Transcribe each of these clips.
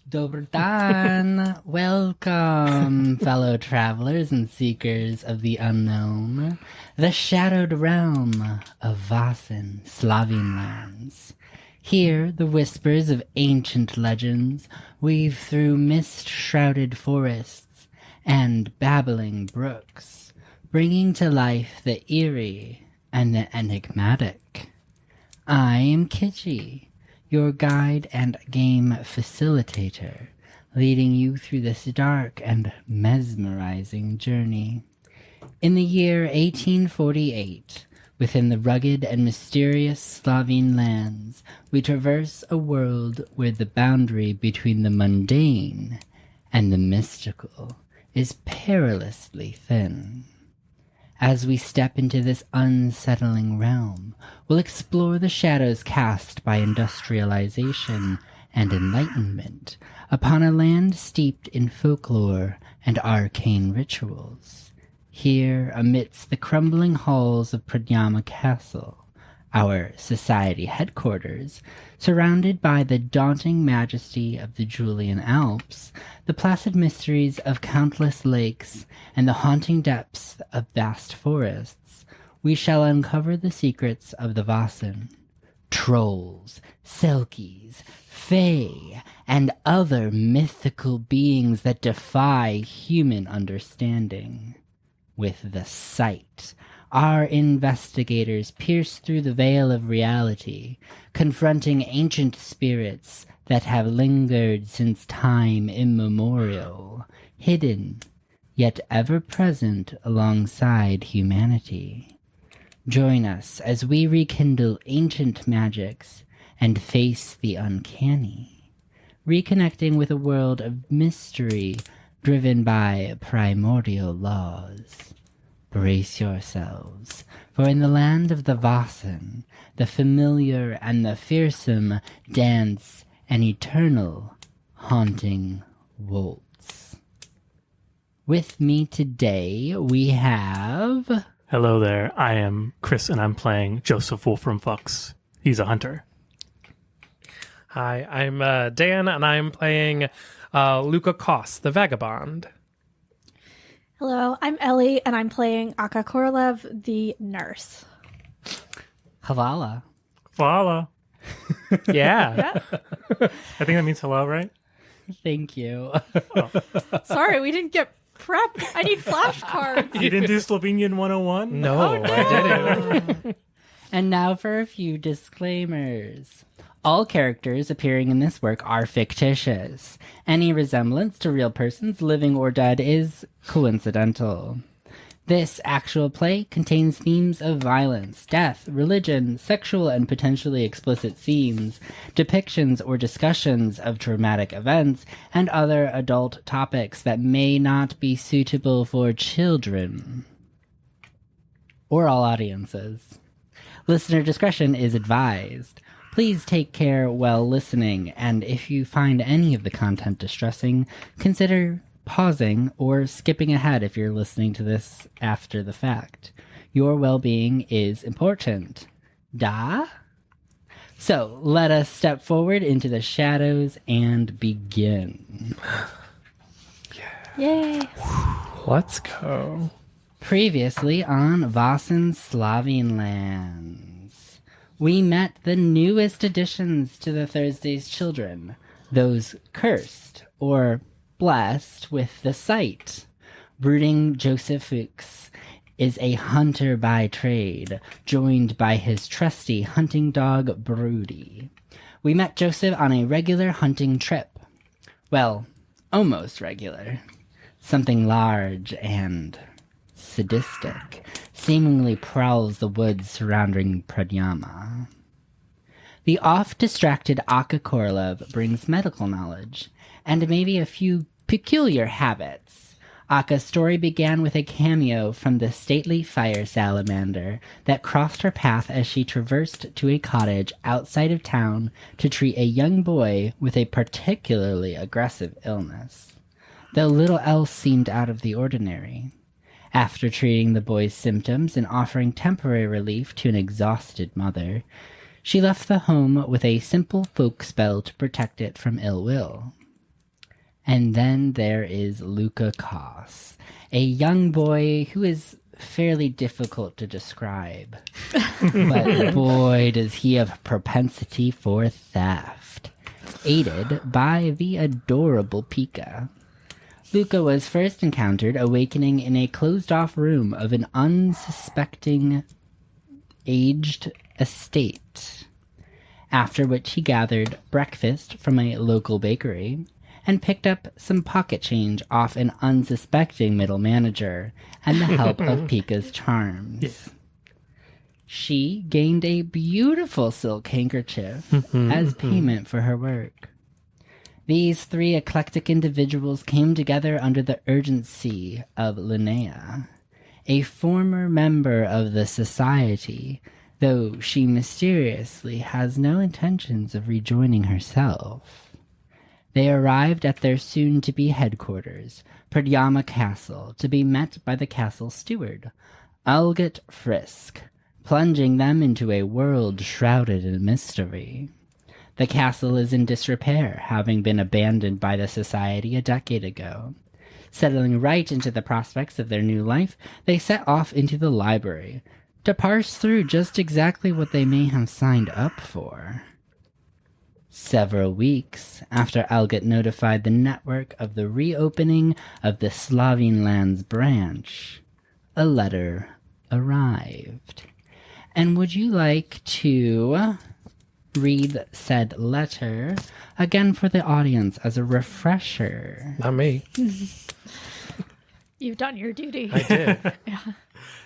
Dobar dan. Welcome, fellow travelers and seekers of the unknown, the shadowed realm of Vaesen, Slovene lands. Here, the whispers of ancient legends weave through mist-shrouded forests and babbling brooks, bringing to life the eerie and the enigmatic. I am Kitchi, your guide and game facilitator, leading you through this dark and mesmerizing journey. In the year 1848, within the rugged and mysterious Slovene lands, we traverse a world where the boundary between the mundane and the mystical is perilously thin. As we step into this unsettling realm, we'll explore the shadows cast by industrialization and enlightenment upon a land steeped in folklore and arcane rituals. Here, amidst the crumbling halls of Pradjama Castle, our society headquarters, surrounded by the daunting majesty of the Julian Alps, the placid mysteries of countless lakes, and the haunting depths of vast forests, we shall uncover the secrets of the Vaesen. Trolls, selkies, fae, and other mythical beings that defy human understanding. With the sight, our investigators pierce through the veil of reality, confronting ancient spirits that have lingered since time immemorial, hidden, yet ever present alongside humanity. Join us as we rekindle ancient magics and face the uncanny, reconnecting with a world of mystery driven by primordial laws. Brace yourselves, for in the land of the Vaesen, the familiar and the fearsome dance an eternal, haunting waltz. With me today, we have... Hello there, I am Chris, and I'm playing Joseph Wolfram Fuchs. He's a hunter. Hi, I'm Dan, and I'm playing Luka Koss, the vagabond. Hello, I'm Ellie, and I'm playing Akka Korolev, the nurse. Havala. Voila. Yeah. I think that means hello, right? Thank you. Sorry, we didn't get prepped. I need flashcards. You didn't do Slovenian 101? No, I didn't. And now for a few disclaimers. All characters appearing in this work are fictitious. Any resemblance to real persons, living or dead, is coincidental. This actual play contains themes of violence, death, religion, sexual and potentially explicit scenes, depictions or discussions of traumatic events, and other adult topics that may not be suitable for children or all audiences. Listener discretion is advised. Please take care while listening, and if you find any of the content distressing, consider pausing or skipping ahead if you're listening to this after the fact. Your well-being is important. Da? So, let us step forward into the shadows and begin. Yay. Let's go. Previously on Vaesen, Slovene lands, we met the newest additions to the Thursday's Children, those cursed, or blessed with the sight. Brooding Joseph Fuchs is a hunter by trade, joined by his trusty hunting dog, Broody. We met Joseph on a regular hunting trip. Well, almost regular. Something large and sadistic seemingly prowls the woods surrounding Pradjama. The oft-distracted Akka Korolev brings medical knowledge, and maybe a few peculiar habits. Akka's story began with a cameo from the stately fire salamander that crossed her path as she traversed to a cottage outside of town to treat a young boy with a particularly aggressive illness, though little else seemed out of the ordinary. After treating the boy's symptoms and offering temporary relief to an exhausted mother, she left the home with a simple folk spell to protect it from ill will. And then there is Luka Koss, a young boy who is fairly difficult to describe. But boy, does he have a propensity for theft, aided by the adorable Pika. Luka was first encountered awakening in a closed-off room of an unsuspecting aged estate, after which he gathered breakfast from a local bakery and picked up some pocket change off an unsuspecting middle manager and the help of Pika's charms. Yeah. She gained a beautiful silk handkerchief as payment for her work. These three eclectic individuals came together under the urgency of Linnea, a former member of the society, though she mysteriously has no intentions of rejoining herself. They arrived at their soon-to-be headquarters, Prydyama Castle, to be met by the castle steward, Algot Frisk, plunging them into a world shrouded in mystery. The castle is in disrepair, having been abandoned by the society a decade ago. Settling right into the prospects of their new life, they set off into the library to parse through just exactly what they may have signed up for. Several weeks after Algot notified the network of the reopening of the Slovene Lands branch, a letter arrived. And would you like to read said letter again for the audience as a refresher? Not me. You've done your duty. I did.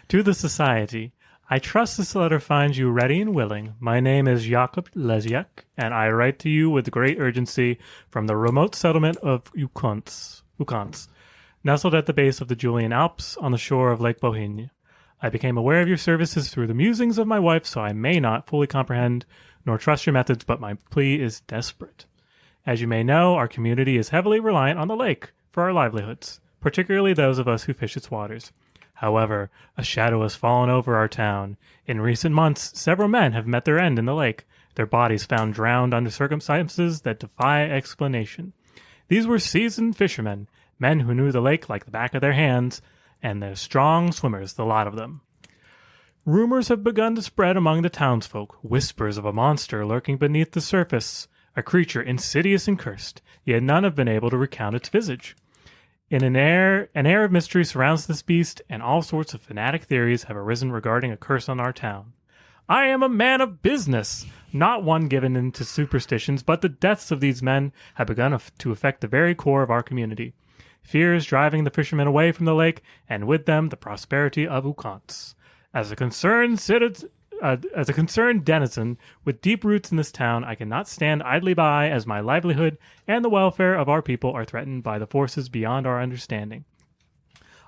To the Society, I trust this letter finds you ready and willing. My name is Jakob Lesjak, and I write to you with great urgency from the remote settlement of Ukanc, nestled at the base of the Julian Alps on the shore of Lake Bohinj. I became aware of your services through the musings of my wife, so I may not fully comprehend nor trust your methods, but my plea is desperate. As you may know, our community is heavily reliant on the lake for our livelihoods, particularly those of us who fish its waters. However, a shadow has fallen over our town. In recent months, several men have met their end in the lake, their bodies found drowned under circumstances that defy explanation. These were seasoned fishermen, men who knew the lake like the back of their hands, and they're strong swimmers, the lot of them. Rumors have begun to spread among the townsfolk, whispers of a monster lurking beneath the surface, a creature insidious and cursed, yet none have been able to recount its visage. An air of mystery surrounds this beast, and all sorts of fanatic theories have arisen regarding a curse on our town. I am a man of business, not one given into superstitions, but the deaths of these men have begun to affect the very core of our community. Fear is driving the fishermen away from the lake, and with them the prosperity of Ukanc. As a concerned denizen with deep roots in this town, I cannot stand idly by as my livelihood and the welfare of our people are threatened by the forces beyond our understanding.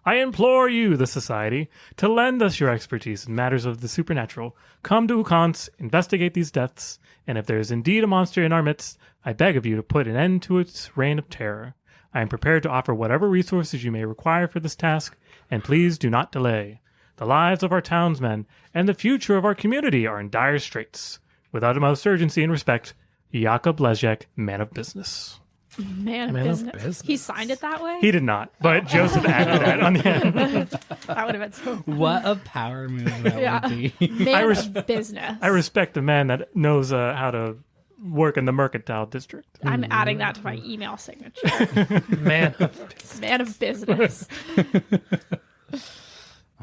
I implore you, the Society, to lend us your expertise in matters of the supernatural. Come to Ukanc, investigate these deaths, and if there is indeed a monster in our midst, I beg of you to put an end to its reign of terror. I am prepared to offer whatever resources you may require for this task, and please do not delay. The lives of our townsmen and the future of our community are in dire straits. With utmost urgency and respect, Jakob Lesjak, man of business. Man of business. He signed it that way? He did not, but Joseph added that on the end. That would have been so funny. What a power move that would be. Man of business. I respect the man that knows how to work in the mercantile district. I'm adding that to my email signature. Man. Man of business.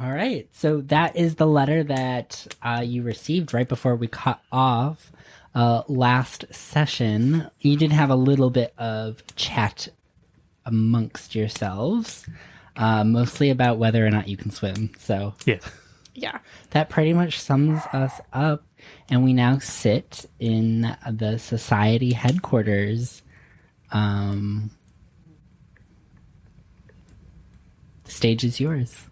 All right, so that is the letter that you received right before we cut off last session. You did have a little bit of chat amongst yourselves, mostly about whether or not you can swim. So Yeah. that pretty much sums us up, and we now sit in the society headquarters. The stage is yours.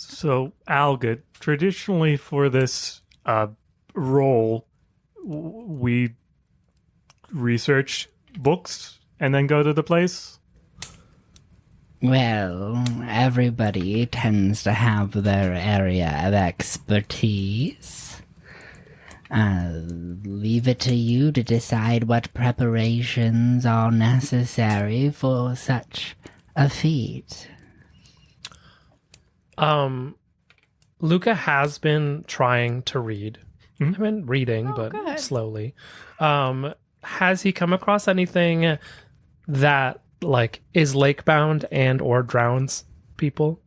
So, Algot, traditionally for this role, we research books and then go to the place? Well, everybody tends to have their area of expertise. I'll leave it to you to decide what preparations are necessary for such a feat. Luka has been trying to read. I've been reading, but good. slowly. Has he come across anything that like is lake bound and or drowns people?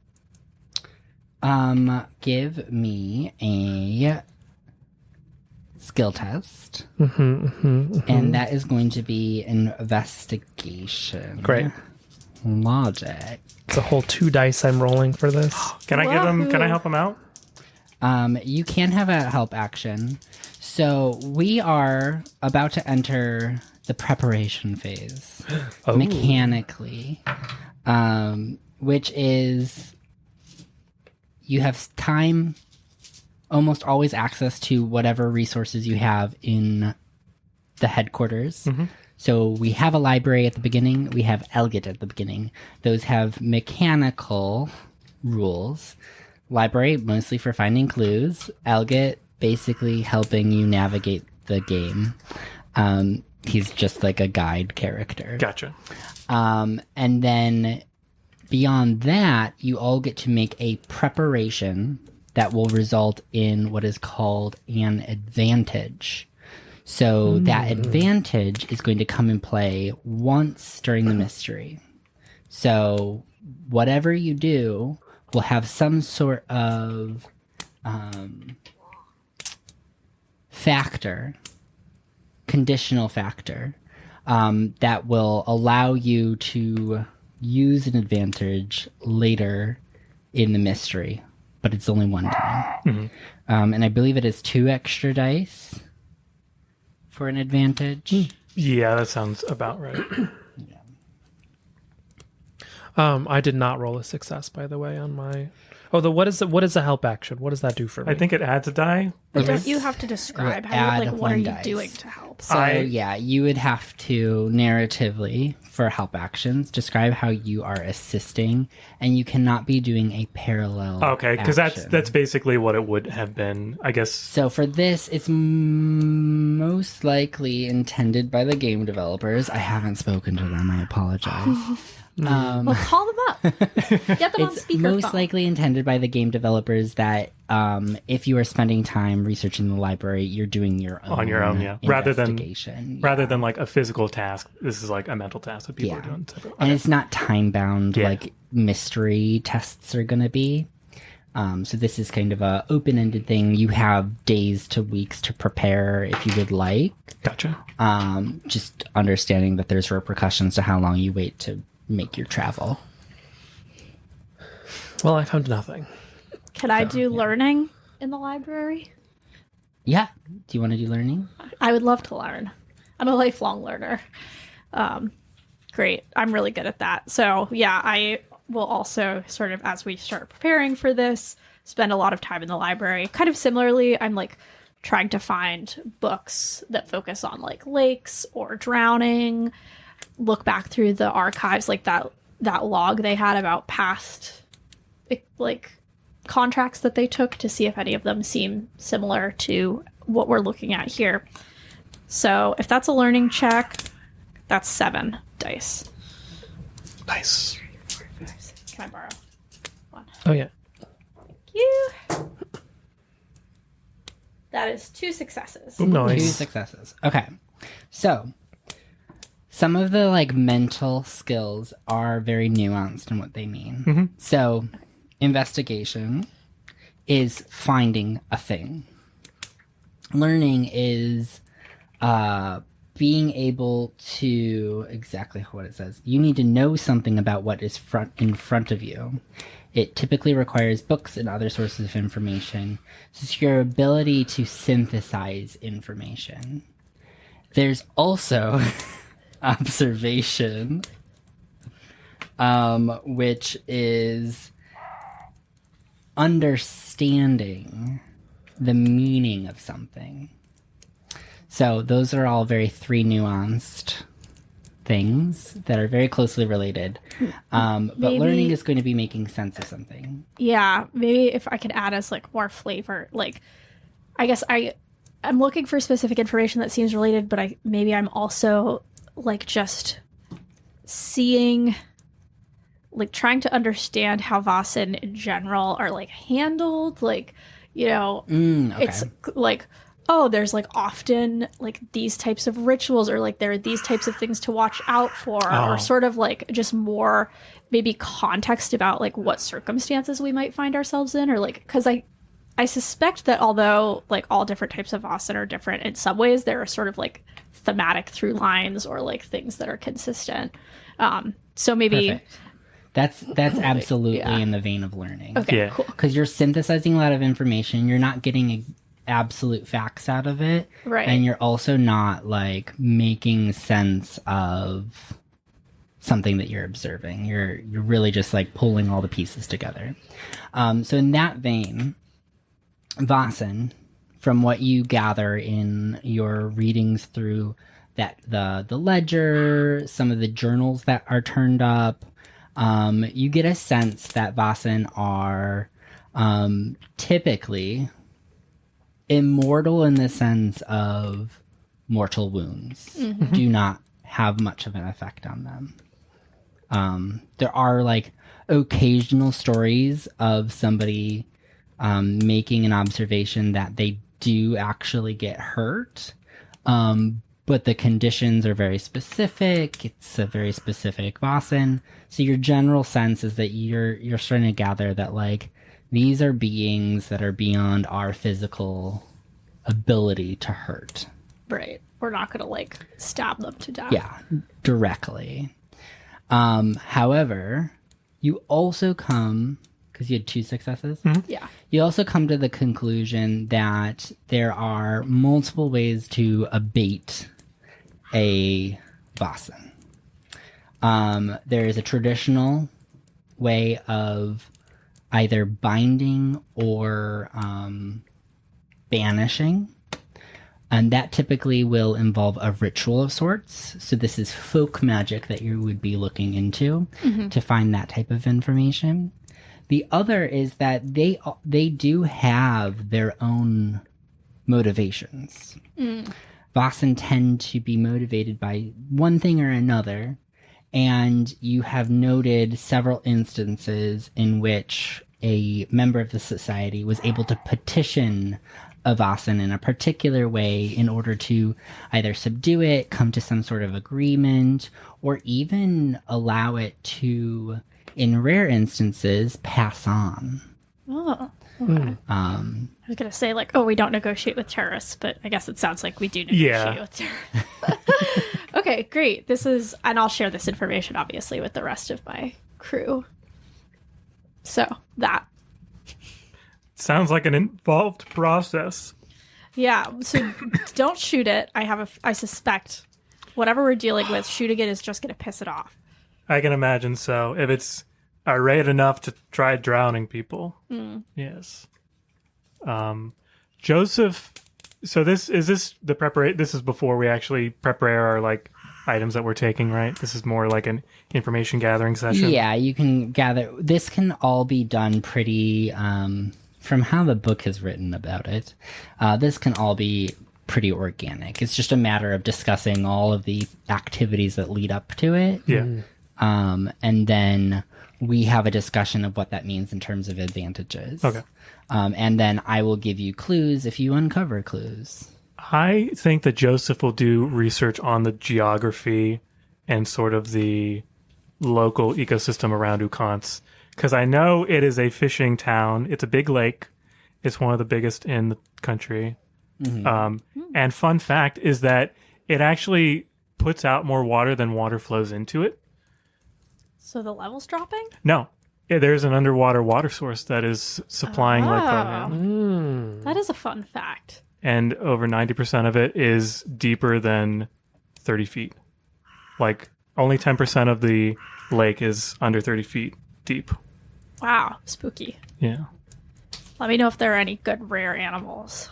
Give me a skill test. And that is going to be investigation. Great. Logic. It's a whole 2 dice I'm rolling for this. Can I help him out? You can have a help action. So we are about to enter the preparation phase mechanically, which is you have time, almost always access to whatever resources you have in the headquarters. So we have a library at the beginning. We have Elgit at the beginning. Those have mechanical rules. Library, mostly for finding clues. Elgit, basically helping you navigate the game. He's just like a guide character. Gotcha. And then beyond that, you all get to make a preparation that will result in what is called an advantage. So that advantage is going to come in play once during the mystery. So whatever you do will have some sort of factor, conditional factor, that will allow you to use an advantage later in the mystery, but it's only one time. And I believe it is 2 extra dice for an advantage. Yeah, that sounds about right. I did not roll a success, by the way, on my. What is the help action? What does that do for me? I think it adds a die. Don't you have to describe how Add what are you one dice. doing to help? So yeah, you would have to narratively, for help actions, describe how you are assisting, and you cannot be doing a parallel. Okay, because action. that's basically what it would have been, I guess. So for this, it's most likely intended by the game developers. I haven't spoken to them. I apologize. Well, call them up. Get them on It's speakerphone. most likely intended by the game developers that if you are spending time researching the library, you're doing your own On your own, yeah. investigation. Rather than like a physical task, this is like a mental task that people are doing. And it's not time bound Yeah. like mystery tests are going to be. So this is kind of a open-ended thing. You have days to weeks to prepare if you would like. Gotcha. Just understanding that there's repercussions to how long you wait to make your travel. Well, I found nothing. Can I do learning in the library? Yeah. Do you want to do learning? I would love to learn. I'm a lifelong learner. Great. I'm really good at that. So yeah, I will also sort of, as we start preparing for this, spend a lot of time in the library. Kind of similarly, I'm like trying to find books that focus on like lakes or drowning, look back through the archives, like that log they had about past like contracts that they took to see if any of them seem similar to what we're looking at here. So if that's a learning check, that's 7 dice. Nice. Can I borrow one? Oh yeah. Thank you. That is 2 successes. Two Nice. successes. Okay. So some of the like mental skills are very nuanced in what they mean. So investigation is finding a thing. Learning is being able to, exactly what it says. You need to know something about what is in front of you. It typically requires books and other sources of information. So it's your ability to synthesize information. There's also observation, which is understanding the meaning of something. So those are all very 3 nuanced things that are very closely related. But learning is going to be making sense of something. Yeah, maybe if I could add as like more flavor, like I guess I'm looking for specific information that seems related, but maybe I'm also like just seeing, like trying to understand how Vaesen in general are like handled. Like, you know, Okay. it's like, oh, there's like often like these types of rituals, or like there are these types of things to watch out for, or sort of like just more maybe context about like what circumstances we might find ourselves in, or like, because I suspect that although like all different types of Vaesen are different in some ways, there are sort of like thematic through lines or like things that are consistent. So maybe Perfect. That's absolutely Yeah. in the vein of learning. Okay, Yeah. cool. Because you're synthesizing a lot of information. You're not getting absolute facts out of it. Right. And you're also not like making sense of something that you're observing. You're really just like pulling all the pieces together. So in that vein, Vaesen, from what you gather in your readings through that the ledger, some of the journals that are turned up, you get a sense that Vaesen are typically immortal in the sense of mortal wounds do not have much of an effect on them. There are like occasional stories of somebody making an observation that they do actually get hurt, but the conditions are very specific. It's a very specific Vaesen. So your general sense is that you're starting to gather that like these are beings that are beyond our physical ability to hurt. Right. We're not going to like stab them to death. Yeah, directly. However, you also come, because you had 2 successes, Yeah. you also come to the conclusion that there are multiple ways to abate a Vaesen. There is a traditional way of either binding or banishing. And that typically will involve a ritual of sorts. So this is folk magic that you would be looking into to find that type of information. The other is that they do have their own motivations. Vaesen tend to be motivated by one thing or another, and you have noted several instances in which a member of the society was able to petition a Vaesen in a particular way in order to either subdue it, come to some sort of agreement, or even allow it to, in rare instances, pass on. Oh. Okay. I I was going to say like, oh, we don't negotiate with terrorists, but I guess it sounds like we do negotiate with terrorists. Okay, great. And I'll share this information obviously with the rest of my crew. So that. Sounds like an involved process. Yeah, so don't shoot it. I suspect whatever we're dealing with, shooting it is just going to piss it off. I can imagine so. If it's irate enough to try drowning people. Yes. Joseph, so this the preparation. This is before we actually prepare our like items that we're taking, right? This is more like an information gathering session. Yeah, you can gather. This can all be done pretty, from how the book is written about it, this can all be pretty organic. It's just a matter of discussing all of the activities that lead up to it. Yeah. And then we have a discussion of what that means in terms of advantages. Okay. And then I will give you clues if you uncover clues. I think that Joseph will do research on the geography and sort of the local ecosystem around Ukanc, because I know it is a fishing town. It's a big lake. It's one of the biggest in the country. And fun fact is that it actually puts out more water than water flows into it. So the level's dropping? No, there's an underwater water source that is supplying Lake Bohinj. That is a fun fact. And over 90% of it is deeper than 30 feet. Like, only 10% of the lake is under 30 feet deep. Wow, spooky. Yeah. Let me know if there are any good rare animals.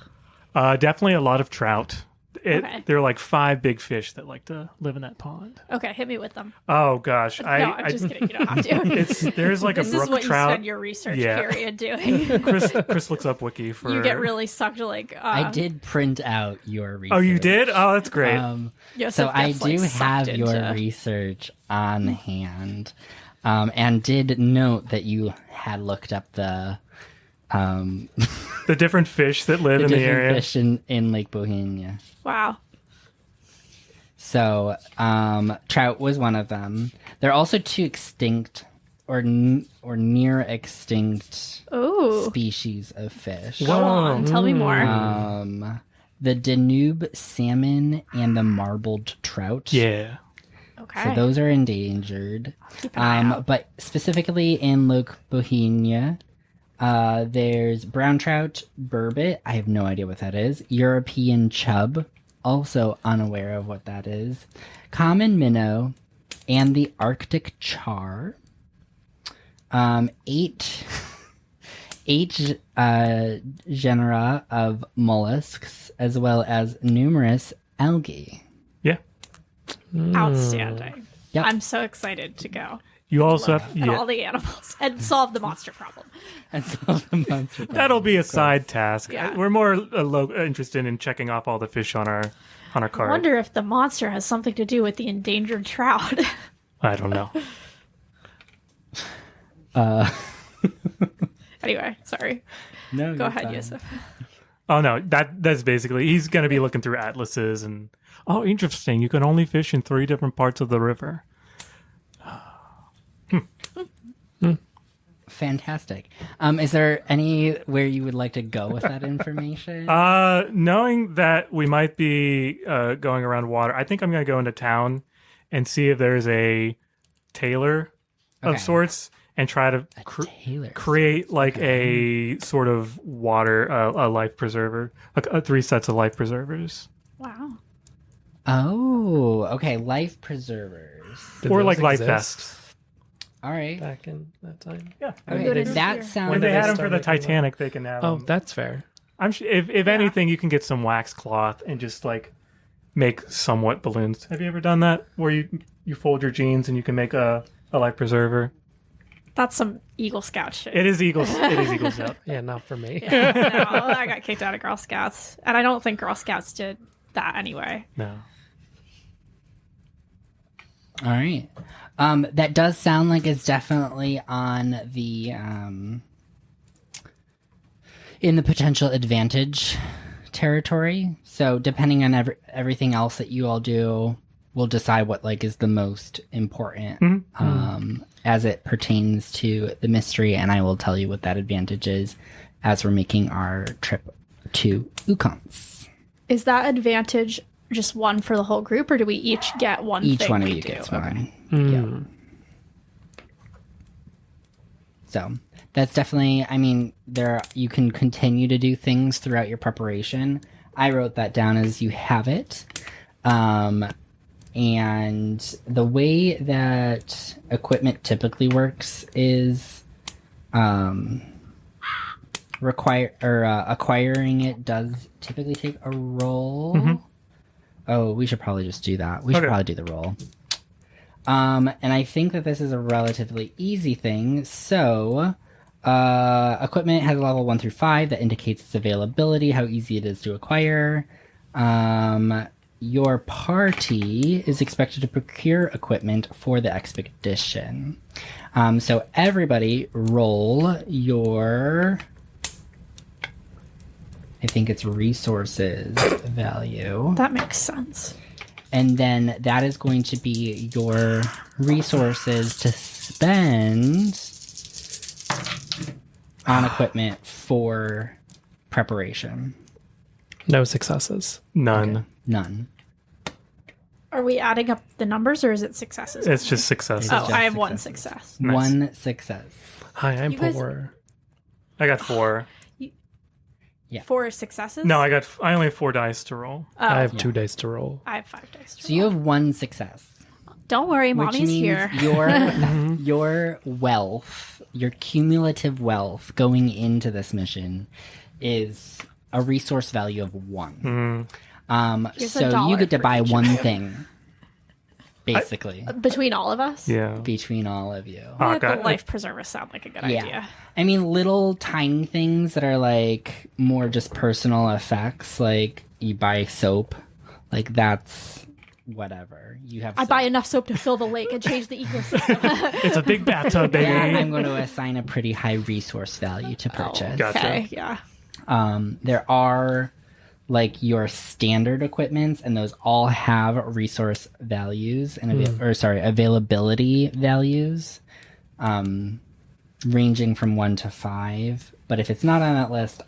Definitely a lot of trout. Okay. There are like 5 big fish that like to live in that pond. Okay, hit me with them. Oh gosh, No, I'm just kidding. You don't have to. There's like This a brook is what you trout. spend your research Yeah. period doing. Chris looks up wiki for. You get really sucked like. I did print out your research. Oh, you did? Oh, that's great. Joseph So I gets, like, do sucked have your into- research on hand, and did note that you had looked up the The different fish that live in the different area. fish in Lake Bohinj. Wow. So trout was one of them. There are also 2 extinct or near extinct Ooh. species of fish. Go on. Tell me more. The Danube salmon and the marbled trout. Yeah. Okay. So those are endangered. Keep an eye out. But specifically in Lake Bohinj, there's brown trout, burbot. I have no idea what that is. European chub. Also unaware of what that is. Common minnow and the Arctic char. 8 genera of mollusks, as well as numerous algae. Yeah. Outstanding. Yep. I'm so excited to go You also have. at Yeah. all the animals and solve the monster problem. And solve the monster problem. That'll be a side task. Yeah. We're more interested in checking off all the fish on our I card. wonder if the monster has something to do with the endangered trout. I don't know. Anyway, sorry. No, Go you're ahead, fine. Yusuf. Oh no, that's basically he's going to be looking through atlases and interesting. You can only fish in 3 different parts of the river. Fantastic. Is there anywhere you would like to go with that information? Knowing that we might be going around water, I think I'm going to go into town and see if there's a tailor of Okay. sorts and try to Tailor. create like a sort of water, a life preserver, 3 sets of life preservers. Wow. Oh, okay. Life preservers. Did Or those like life exist vests. All right. back in that time. Yeah. Okay, good that idea. sounds. When they had them for the started Titanic, they can have Oh, them. that's fair. I'm sure if anything, you can get some wax cloth and just like make somewhat balloons. Have you ever done that where you fold your jeans and you can make a life preserver? That's some Eagle Scout shit. It is Eagle Scout. Yeah, not for me. No, I got kicked out of Girl Scouts. And I don't think Girl Scouts did that anyway. No. All right. That does sound like it's definitely on the in the potential advantage territory. So depending on everything else that you all do, we'll decide what like is the most important as it pertains to the mystery, and I will tell you what that advantage is as we're making our trip to Ukanc. Is that advantage just one for the whole group, or do we each get one Each thing one of we you do? gets Okay. one. Hmm. Yeah. So that's definitely, I mean, you can continue to do things throughout your preparation. I wrote that down as you have it. And the way that equipment typically works is acquiring it does typically take a roll. Oh, we should probably just do that. We should Okay. probably do the roll. And I think that this is a relatively easy thing. So, equipment has a level 1 through 5 that indicates its availability, how easy it is to acquire. Your party is expected to procure equipment for the expedition. So everybody roll your, I think it's resources value. That makes sense. And then that is going to be your resources to spend on equipment for preparation. No successes. None. None. Are we adding up the numbers, or is it successes? It's just success. Oh, just I have one successes. success. Nice. One success. Hi, I'm You guys- poor. I got 4. Yeah. 4 successes? No, I only have 4 dice to roll. Oh, I have 2 dice to roll. I have 5 dice. to So you roll. have one success. Don't worry, Which mommy's means here. your wealth, your cumulative wealth going into this mission is a resource value of 1. Here's a So you dollar get to for buy each one of you. thing, basically, Between all of us? Yeah. between all of you. Akka, The life preservers sound like a good idea. I mean, little tiny things that are like more just personal effects, like you buy soap, like that's whatever. You have I soap. buy enough soap to fill the lake and change the ecosystem. it's a big bathtub, baby. That I'm going to assign a pretty high resource value to purchase. Gotcha. Okay, yeah. There are like your standard equipments, and those all have resource values and availability values, ranging from 1 to 5. But if it's not on that list,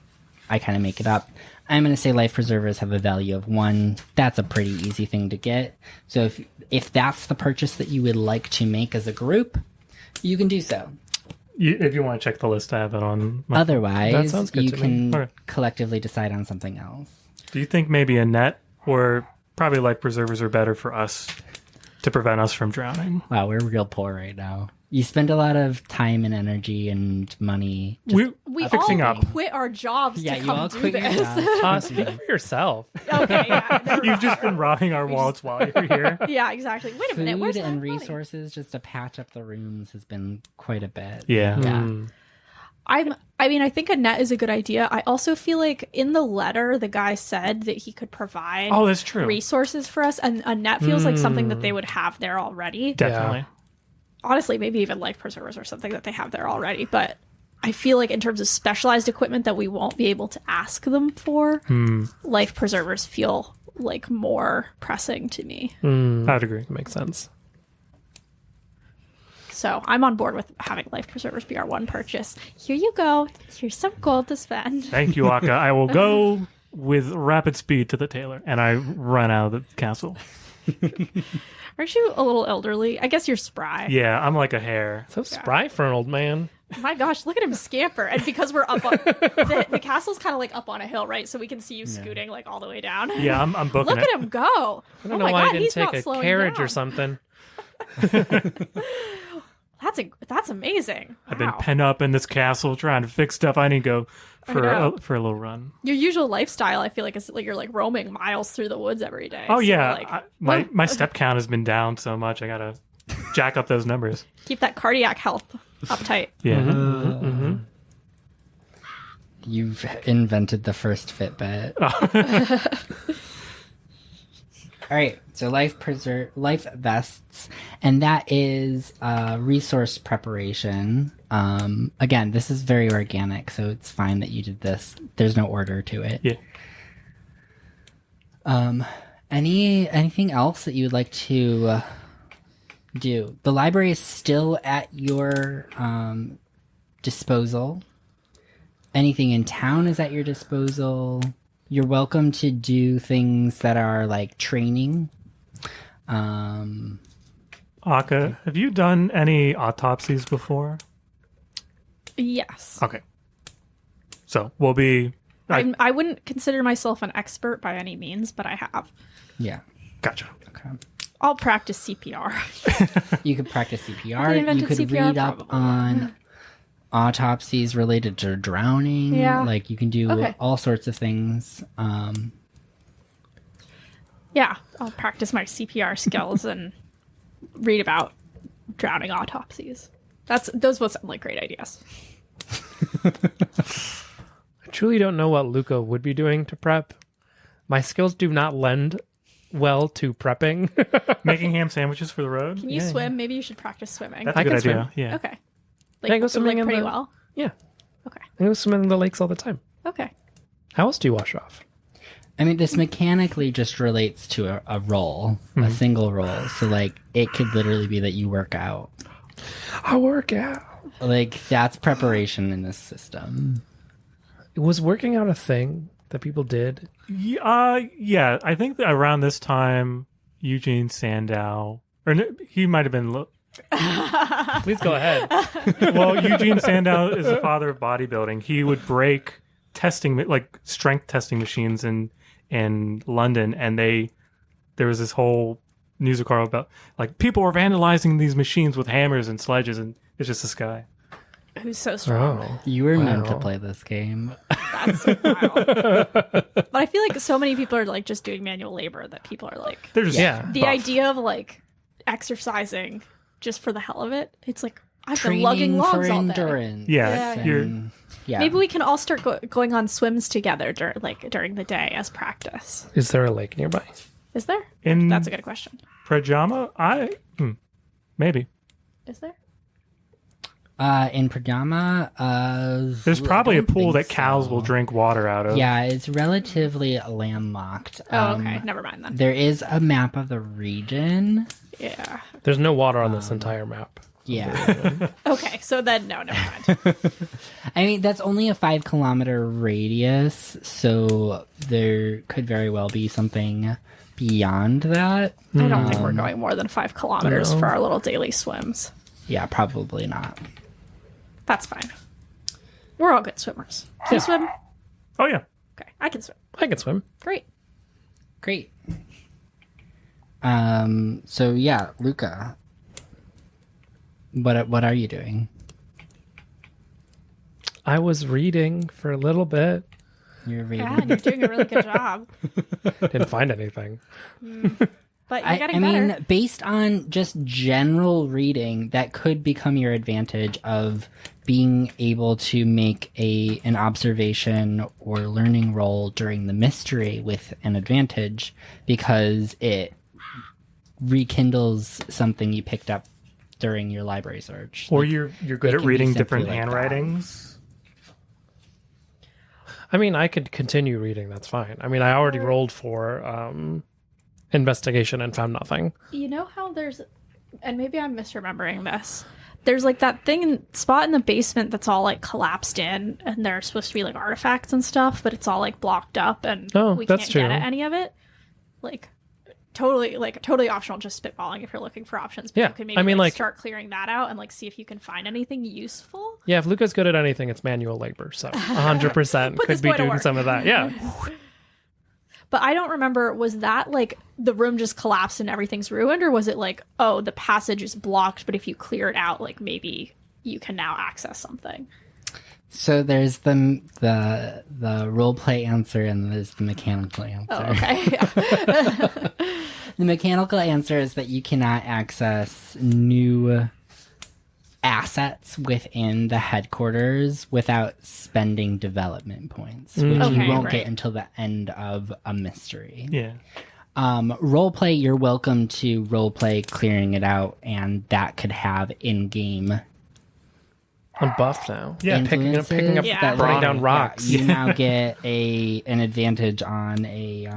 I kind of make it up. I'm going to say life preservers have a value of 1. That's a pretty easy thing to get. So if that's the purchase that you would like to make as a group, you can do so. If you want to check the list, I have it on my... That Otherwise, sounds good you to me. can Okay. collectively decide on something else. Do you think maybe a net or probably life preservers are better for us to prevent us from drowning? Wow, we're real poor right now. You spend a lot of time and energy and money. We all fixing up. quit our jobs Yeah, to you come all do quit your this. jobs. Speak for yourself. Okay, yeah. never You've just mind. been robbing our wallets while you're here. Yeah, exactly. Wait a minute. Food Where's that and money? resources just to patch up the rooms has been quite a bit. Yeah. Yeah. I think a net is a good idea. I also feel like in the letter, the guy said that he could provide Oh, that's true. resources for us, and a net feels like something that they would have there already. Definitely. Honestly, maybe even life preservers or something that they have there already. But I feel like in terms of specialized equipment that we won't be able to ask them for, life preservers feel like more pressing to me. I'd agree. Makes sense. So I'm on board with having life preservers be our one purchase. Here you go. Here's some gold to spend. Thank you, Akka. I will go with rapid speed to the tailor, and I run out of the castle. Aren't you a little elderly? I guess you're spry. Yeah, I'm like a hare. So spry for an old man. My gosh, look at him scamper. And because we're up on the castle's kind of like up on a hill, right? So we can see you scooting like all the way down. Yeah, I'm booking Look it. at him go. I don't oh know my why God, I didn't he's take not a slowing carriage down. or something. That's amazing. I've been Wow. penned up in this castle trying to fix stuff. I need to go for know. a little run. Your usual lifestyle, I feel like, is like you're like roaming miles through the woods every day. Oh So, yeah, like, my step count has been down so much. I gotta jack up those numbers. keep that cardiac health uptight. Yeah. You've invented the first Fitbit. All right, so life vests, and that is resource preparation. Again, this is very organic, so it's fine that you did this. There's no order to it. Yeah. Anything else that you would like to do? The library is still at your disposal. Anything in town is at your disposal. You're welcome to do things that are like training. Akka, have you done any autopsies before? Yes. Okay. So we'll be. I wouldn't consider myself an expert by any means, but I have. Yeah. Gotcha. Okay. I'll practice CPR. You could practice They CPR. You invented could CPR read up probably. on autopsies related to drowning. Yeah. Like you can do Okay. all sorts of things. Yeah, I'll practice my CPR skills and read about drowning autopsies. Those both sound like great ideas. I truly don't know what Luka would be doing to prep. My skills do not lend well to prepping. Making ham sandwiches for the road. Can you swim? Maybe you should practice swimming. That's I a good can idea. swim. Yeah. Okay. I go swimming in pretty the- well. Yeah. Okay. I go swim in the lakes all the time. Okay. How else do you wash off? I mean, this mechanically just relates to a roll, a single roll. So, like, it could literally be that you work out. I work out. Like, that's preparation in this system. Was working out a thing that people did? Yeah. I think that around this time, Eugene Sandow, he might have been. Please go ahead. Well, Eugene Sandow is the father of bodybuilding. He would break strength testing machines in London, and there was this whole news article about like people were vandalizing these machines with hammers and sledges, and it's just this guy. who's so strong. Oh. You were meant to Wow. play this game. That's so wild. But I feel like so many people are like just doing manual labor that people are like They're just Yeah. the buff. idea of like exercising just for the hell of it. It's like I've been Training lugging for logs all day. endurance. Yeah, Yeah. you're And, yeah. Maybe we can all start going on swims together during the day as practice. Is there a lake nearby? Is there? in That's a good question. pajama. Maybe Is there? In pajama, there's probably I a don't pool think that cows will so. drink water out of. Yeah, it's relatively landlocked. Oh, okay. Never mind then. There is a map of the region. Yeah. There's no water on this entire map. Yeah. Okay. So then, no, never mind. I mean, that's only a 5-kilometer radius, so there could very well be something beyond that. I don't think we're going more than 5 kilometers for our little daily swims. Yeah, probably not. That's fine. We're all good swimmers. Can you swim? Oh yeah. Okay, I can swim. I can swim. Great. Great. So yeah, Luka. What are you doing? I was reading for a little bit. You're reading. Yeah, and you're doing a really good job. Didn't find anything. But you're I getting better. mean, based on just general reading, that could become your advantage of being able to make an observation or learning roll during the mystery with an advantage because it rekindles something you picked up during your library search. Or Like, you're good it at can be reading simply different like that. handwritings. I mean, I could continue reading. That's fine. I mean, I already rolled for investigation and found nothing. You know how there's, and maybe I'm misremembering this. There's like that spot in the basement that's all like collapsed in, and there's supposed to be like artifacts and stuff, but it's all like blocked up, and Oh, we that's can't true. get at any of it. Totally optional, just spitballing if you're looking for options. But Yeah, you can maybe I mean, like- start clearing that out and like see if you can find anything useful. Yeah, if Luca's good at anything, it's manual labor. So 100% Put this could be boy to doing work. some of that. Yeah. But I don't remember, was that like the room just collapsed and everything's ruined, or was it like, oh, the passage is blocked, but if you clear it out, like maybe you can now access something? So there's the role play answer and there's the mechanical answer. Oh, okay. Yeah. The mechanical answer is that you cannot access new assets within the headquarters without spending development points, which Okay, you won't right. get until the end of a mystery. Yeah. Roleplay, you're welcome to roleplay clearing it out, and that could have in-game I'm buff now. Yeah, picking up influences Yeah. that, throwing like, down rocks. you now get an advantage on a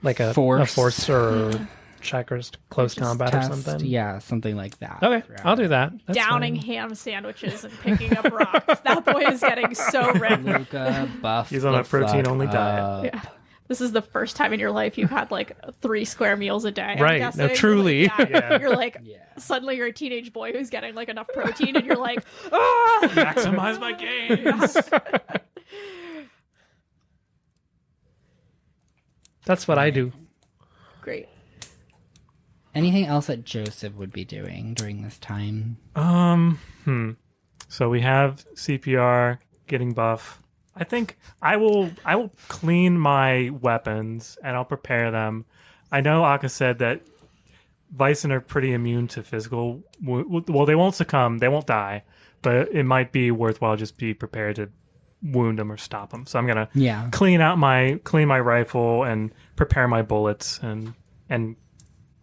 like a Force. force or checkers, close combat test. or something. Yeah, something like that. Okay, throughout. I'll do that. That's Downing fine. ham sandwiches and picking up rocks. That boy is getting so ripped. Luka, buff. He's on the a protein-only fuck diet. up. Yeah. This is the first time in your life you've had like 3 square meals a day. I'm Right. No, guessing. truly. You're like, Yeah. You're like, Yeah. suddenly you're a teenage boy who's getting like enough protein, and you're like, ah! Maximize my gains. That's what I do. Great. Anything else that Joseph would be doing during this time? So we have CPR, getting buff. I think I will clean my weapons and I'll prepare them. I know Akka said that Vaesen are pretty immune to physical. Well, they won't succumb, they won't die, but it might be worthwhile just be prepared to wound them or stop them. So I'm gonna Yeah. clean my rifle and prepare my bullets and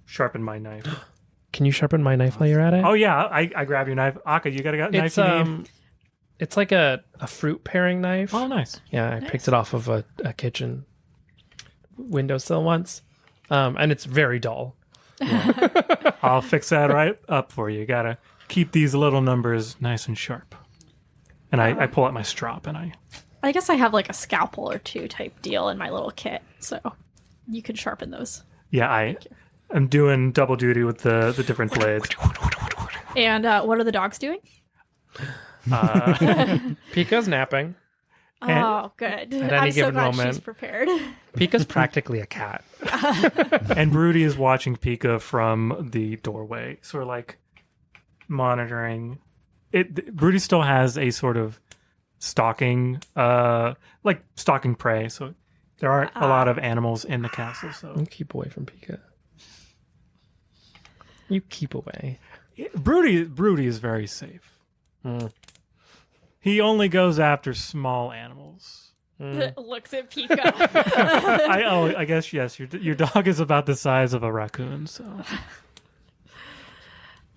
sharpen my knife. Can you sharpen my knife while you're at it? Oh yeah, I grab your knife. Akka, you got a knife it's you need? it's like a fruit paring knife. Oh, nice. Yeah, I picked it off of a kitchen windowsill once, and it's very dull. I'll fix that right up for you. Gotta keep these little numbers nice and sharp. And I pull out my strop and I guess I have like a scalpel or 2 type deal in my little kit, so you can sharpen those. I'm doing double duty with the different blades. And what are the dogs doing? Pika's napping. Oh, good. At any I'm so given glad moment. she's prepared. Pika's practically a cat. And Broody is watching Pika from the doorway, sort of like monitoring. Broody still has a sort of stalking prey. So there aren't a lot of animals in the castle. So You keep away from Pika. You keep away. Broody is very safe. He only goes after small animals. Looks at Pika. I guess yes. Your dog is about the size of a raccoon. So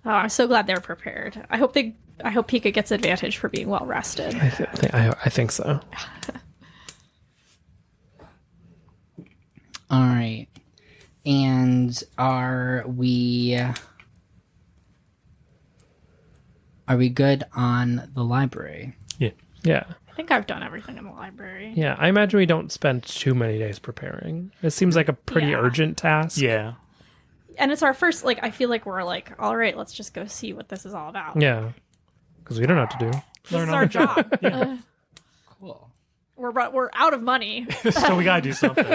I'm so glad they're prepared. I hope Pika gets advantage for being well rested. I think so. All right. And are we good on the library? Yeah. I think I've done everything in the library. Yeah, I imagine we don't spend too many days preparing. It seems like a pretty urgent task. yeah. And it's our first, I feel like we're all right, let's just go see what this is all about. Yeah. Because we don't know what to do. This is our job. Cool. We're out of money. So we gotta do something.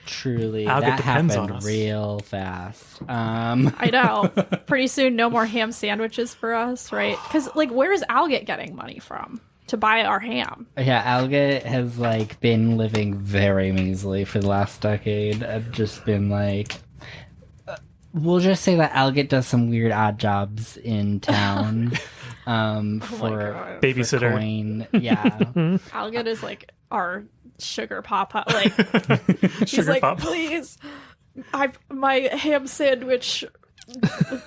Truly, Alga that depends on happened us. real fast. I know. Pretty soon, no more ham sandwiches for us, right? Because, where is Alget getting money from to buy our ham? Yeah, Alga has been living very measly for the last decade. I've just been we'll just say that Alget does some weird odd jobs in town. For Babysitter. coin. Yeah. Alget is our sugar papa. He's Sugar pop. please, my ham sandwich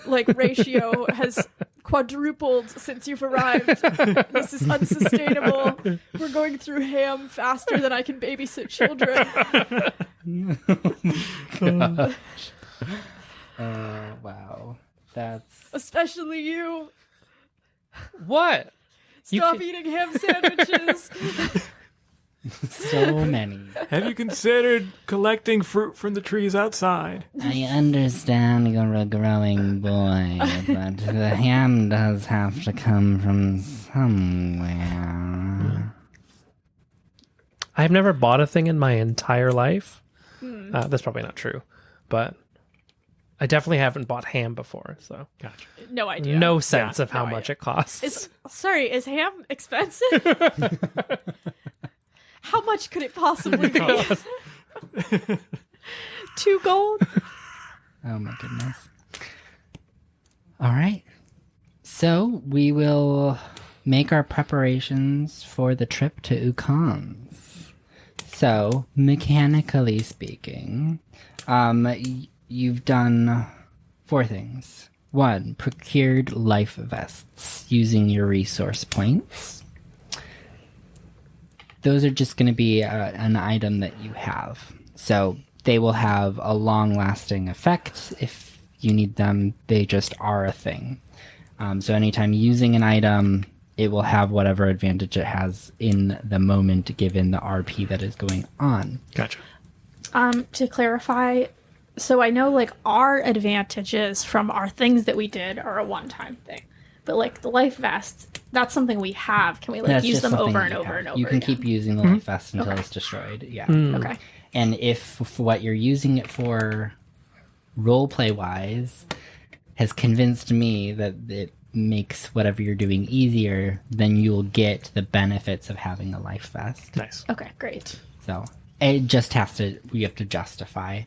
ratio has quadrupled since you've arrived. This is unsustainable. We're going through ham faster than I can babysit children. Wow. That's Especially you. What? Stop eating ham sandwiches. so many. Have you considered collecting fruit from the trees outside? I understand you're a growing boy, but the ham does have to come from somewhere. I've never bought a thing in my entire life. That's probably not true, but I definitely haven't bought ham before, so Gotcha. No idea. no sense of how no much it costs. Is ham expensive? How much could it possibly be? 2 gold? Oh my goodness. All right. So we will make our preparations for the trip to Ukanc. So, mechanically speaking, you've done 4 things. 1, procured life vests using your resource points. Those are just going to be an item that you have. So they will have a long-lasting effect. If you need them, they just are a thing. So anytime using an item, it will have whatever advantage it has in the moment given the RP that is going on. Gotcha. To clarify, so I know our advantages from our things that we did are a one-time thing. But the life vests, that's something we have. Can we That's use just them something over that and you over have. and over You can again? keep using the life vest until it's destroyed. Yeah. Okay. And if what you're using it for, roleplay wise, has convinced me that it makes whatever you're doing easier, then you'll get the benefits of having a life vest. Nice. Okay, great. So it just you have to justify.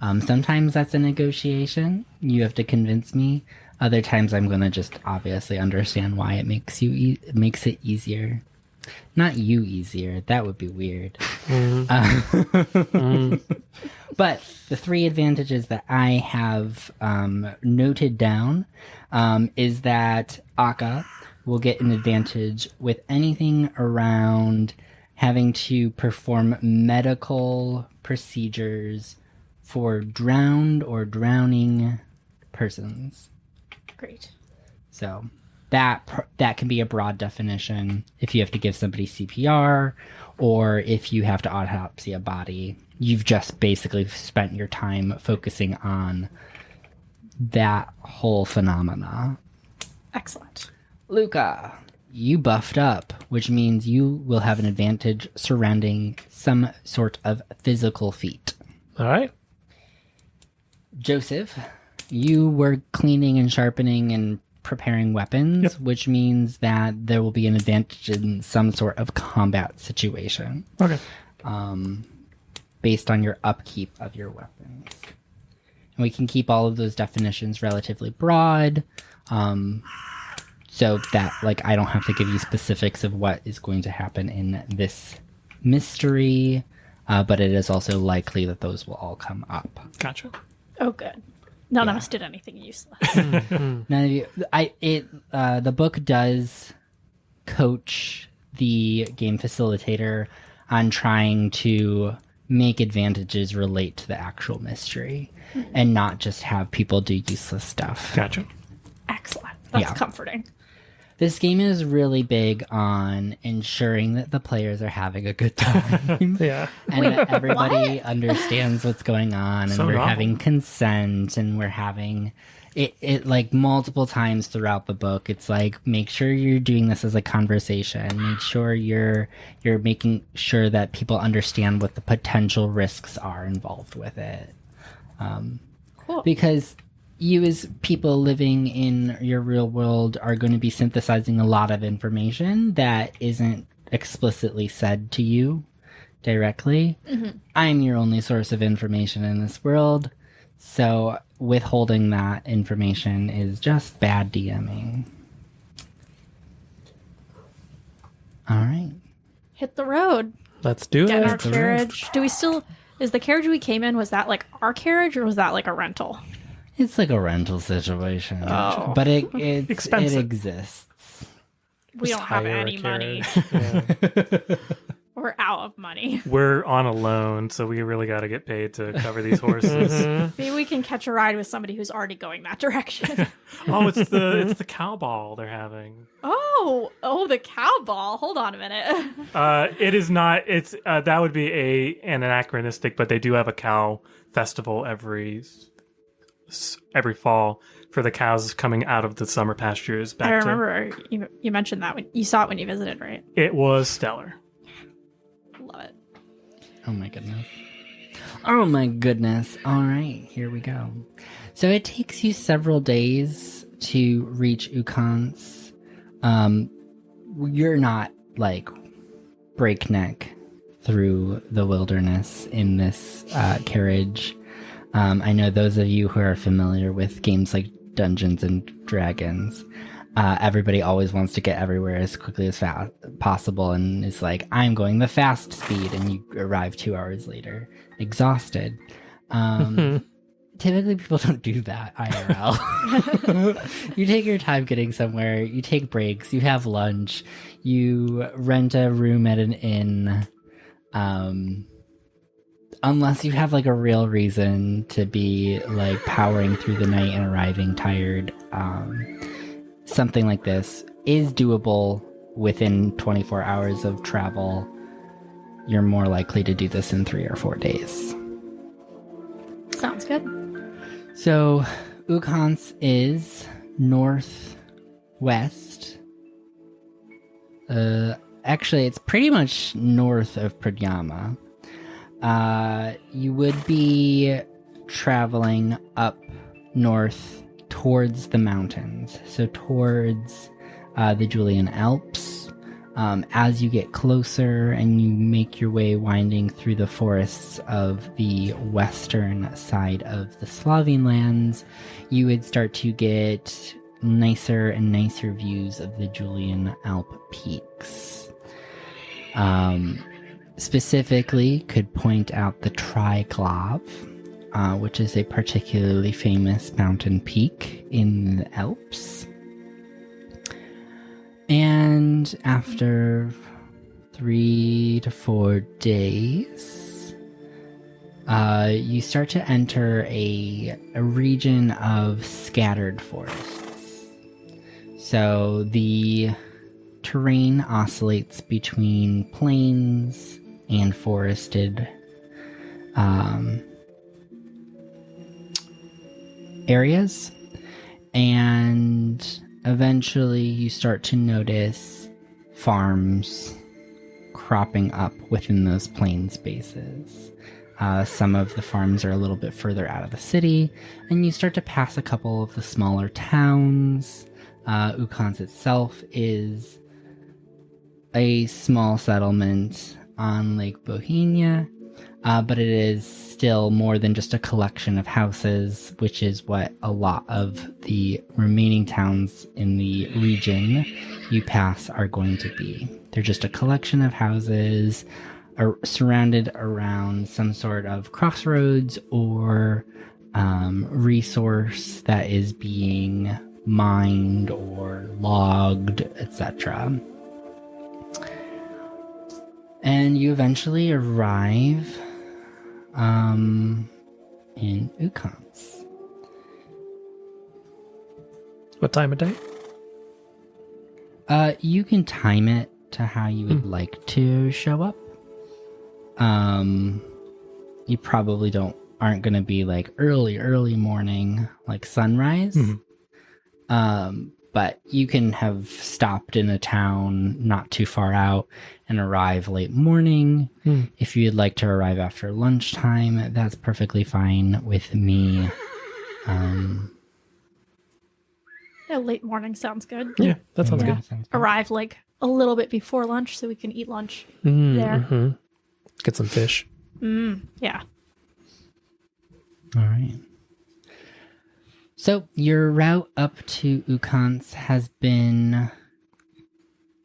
Sometimes that's a negotiation. You have to convince me. Other times I'm going to just obviously understand why it makes makes it easier. Not you easier. That would be weird. But the 3 advantages that I have noted down is that Akka will get an advantage with anything around having to perform medical procedures for drowned or drowning persons. Great. So that can be a broad definition. If you have to give somebody CPR or if you have to autopsy a body, you've just basically spent your time focusing on that whole phenomena. Excellent. Luka, you buffed up, which means you will have an advantage surrounding some sort of physical feat. All right. Joseph, You were cleaning and sharpening and preparing weapons, Yep. which means that there will be an advantage in some sort of combat situation Okay. based on your upkeep of your weapons. And we can keep all of those definitions relatively broad, so that I don't have to give you specifics of what is going to happen in this mystery, but it is also likely that those will all come up. Gotcha. Oh, good. None of us did anything useless. None of you. The book does coach the game facilitator on trying to make advantages relate to the actual mystery, and not just have people do useless stuff. Gotcha. Excellent. That's Yeah. comforting. This game is really big on ensuring that the players are having a good time. Yeah. And that everybody understands what's going on, and So we're novel. having consent, and we're having it like multiple times throughout the book. It's like, make sure you're doing this as a conversation. Make sure you're making sure that people understand what the potential risks are involved with it. Cool. Because you, as people living in your real world, are going to be synthesizing a lot of information that isn't explicitly said to you directly. I'm your only source of information in this world, so withholding that information is just bad DMing. All right. Hit the road. Let's do Get in our it. carriage. Do we still... Is the carriage we came in, was that our carriage, or was that a rental? It's like a rental situation, Oh. but it Expensive. exists. We don't have Hire a any money. carriage. Yeah. We're out of money. We're on a loan, so we really got to get paid to cover these horses. Maybe we can catch a ride with somebody who's already going that direction. Oh, it's the cow ball they're having. Oh, the cow ball. Hold on a minute. It is not. It's that would be an anachronistic, but they do have a cow festival every fall for the cows coming out of the summer pastures. Back I remember you mentioned that when you saw it when you visited, right? It was stellar. Love it. Oh my goodness. Oh my goodness. All right, here we go. So it takes you several days to reach Ukanc. You're not breakneck through the wilderness in this carriage. I know those of you who are familiar with games like Dungeons and Dragons, everybody always wants to get everywhere as quickly as possible, and is like, I'm going the fast speed, and you arrive 2 hours later, exhausted. Typically, people don't do that IRL. You take your time getting somewhere, you take breaks, you have lunch, you rent a room at an inn, unless you have a real reason to be powering through the night and arriving tired. Something like this is doable within 24 hours of travel. You're more likely to do this in 3 or 4 days. Sounds good. So, Ukanc is northwest. Actually, it's pretty much north of Pradjama. You would be traveling up north towards the mountains, so towards the Julian Alps. As you get closer and you make your way winding through the forests of the western side of the Slovene lands, you would start to get nicer and nicer views of the Julian Alp peaks. Specifically, could point out the Triglav, which is a particularly famous mountain peak in the Alps. And after 3 to 4 days, you start to enter a region of scattered forests. So the terrain oscillates between plains and forested areas, and eventually you start to notice farms cropping up within those plain spaces. Some of the farms are a little bit further out of the city, and you start to pass a couple of the smaller towns. Ukanc itself is a small settlement on Lake Bohinj, but it is still more than just a collection of houses, which is what a lot of the remaining towns in the region you pass are going to be. They're just a collection of houses surrounded around some sort of crossroads or resource that is being mined or logged, etc. And you eventually arrive in Ukanc. What time of day? You can time it to how you would like to show up. You probably aren't going to be like early morning, like sunrise. But you can have stopped in a town not too far out and arrive late morning. If you'd like to arrive after lunchtime, that's perfectly fine with me. Yeah, late morning sounds good. Yeah, that sounds Yeah, good. sounds good. Arrive like a little bit before lunch so we can eat lunch there. Mm-hmm. Get some fish. Yeah. All right. So your route up to Ukanc has been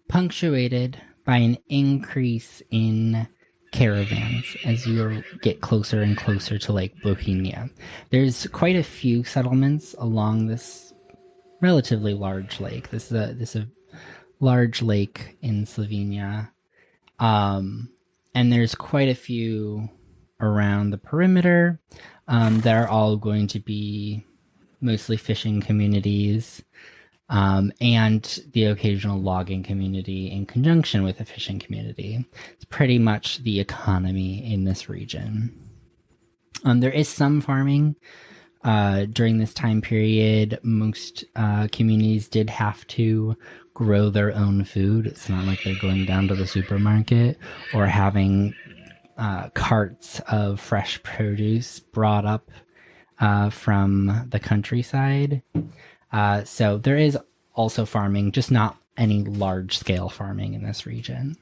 punctuated by an increase in caravans as you get closer and closer to Lake Bohinj. There's quite a few settlements along this relatively large lake. This is a large lake in Slovenia. And there's quite a few around the perimeter. They're all going to be mostly fishing communities, and the occasional logging community in conjunction with a fishing community. It's pretty much the economy in this region. There is some farming. During this time period, most communities did have to grow their own food. It's not like they're going down to the supermarket or having carts of fresh produce brought up from the countryside. So there is also farming, just not any large-scale farming in this region.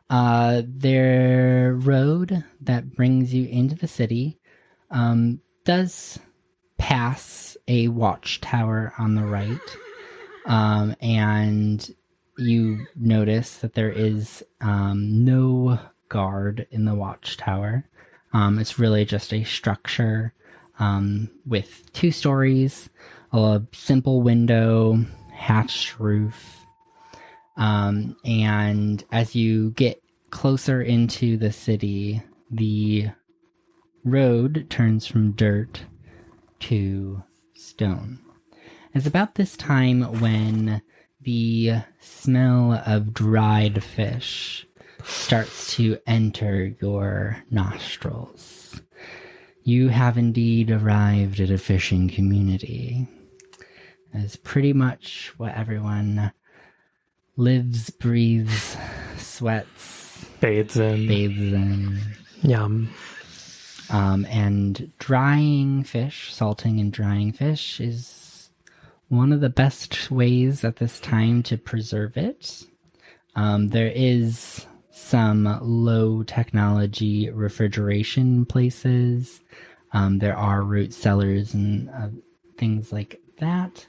Their road that brings you into the city does pass a watchtower on the right, and you notice that there is no guard in the watchtower. It's really just a structure with 2 stories, a simple window, hatched roof. And as you get closer into the city, the road turns from dirt to stone. It's about this time when the smell of dried fish starts to enter your nostrils. You have indeed arrived at a fishing community. It's pretty much what everyone lives, breathes, sweats, Bathes in. Yum. And drying fish, salting and drying fish is one of the best ways at this time to preserve it. There is some low technology refrigeration places. There are root cellars and things like that.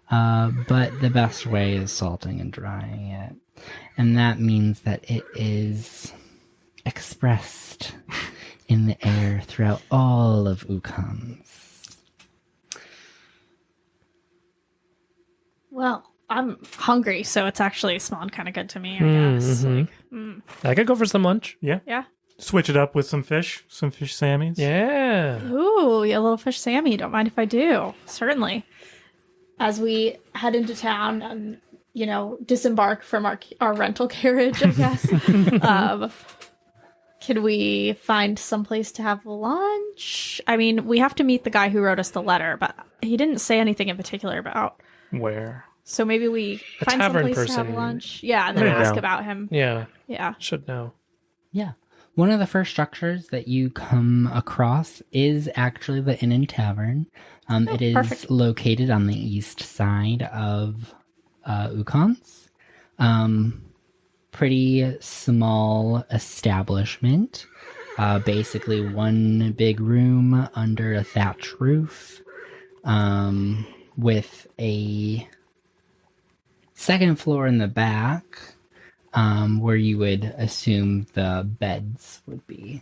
But the best way is salting and drying it. And that means that it is expressed in the air throughout all of Ukanc. Well, I'm hungry, so it's actually smelling kind of good to me, I guess. Like, I could go for some lunch. Yeah. yeah. Switch it up with some fish sammies. Yeah. Ooh, yeah, a little fish Sammy. Don't mind if I do. Certainly. As we head into town and, disembark from our rental carriage, I guess, can we find someplace to have lunch? I mean, we have to meet the guy who wrote us the letter, but he didn't say anything in particular about. Where? So maybe we A find tavern someplace to have person. lunch. Yeah, and then There you ask go. about him. Yeah. Yeah. Should know. Yeah. One of the first structures that you come across is actually the Inn and Tavern. It is perfect. located on the east side of Ukanc. Pretty small establishment. Basically one big room under a thatch roof, with a second floor in the back, where you would assume the beds would be.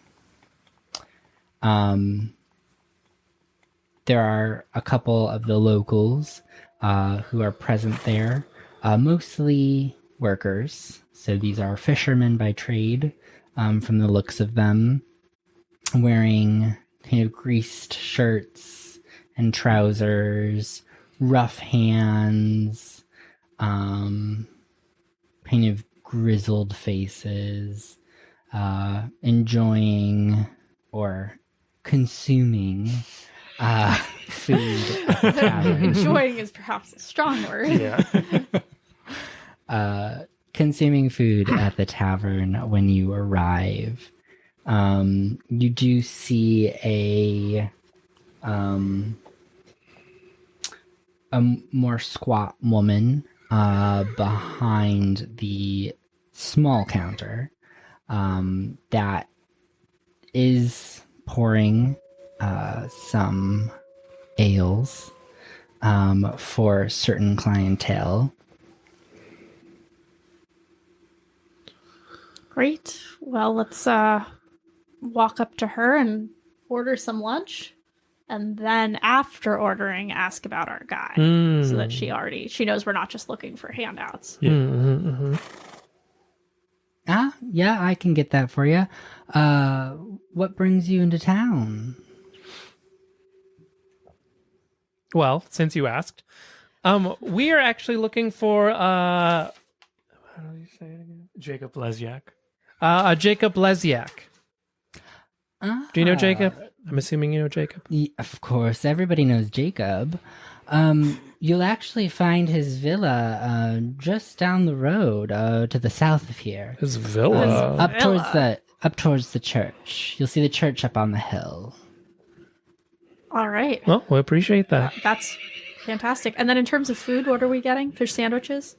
There are a couple of the locals who are present there, mostly workers. So these are fishermen by trade, from the looks of them, wearing kind of greased shirts and trousers, rough hands, kind of grizzled faces, enjoying or consuming food at the tavern. Enjoying is perhaps a strong word. Yeah. Consuming food at the tavern when you arrive. You do see a more squat woman behind the small counter that is pouring some ales for certain clientele. Great. Well, let's walk up to her and order some lunch. And then after ordering, ask about our guy. So that she knows we're not just looking for handouts. Yeah. Yeah, I can get that for you. What brings you into town? Well, since you asked, we are actually looking for how do you say it again? Jacob Lesyak. Jacob Lesyak. Do you know Jacob? I'm assuming you know Jacob. Of course, everybody knows Jacob. You'll actually find his villa just down the road to the south of here. His villa. Up towards the church. You'll see the church up on the hill. All right. Well, we appreciate that. That's fantastic. And then in terms of food, what are we getting? Fish sandwiches?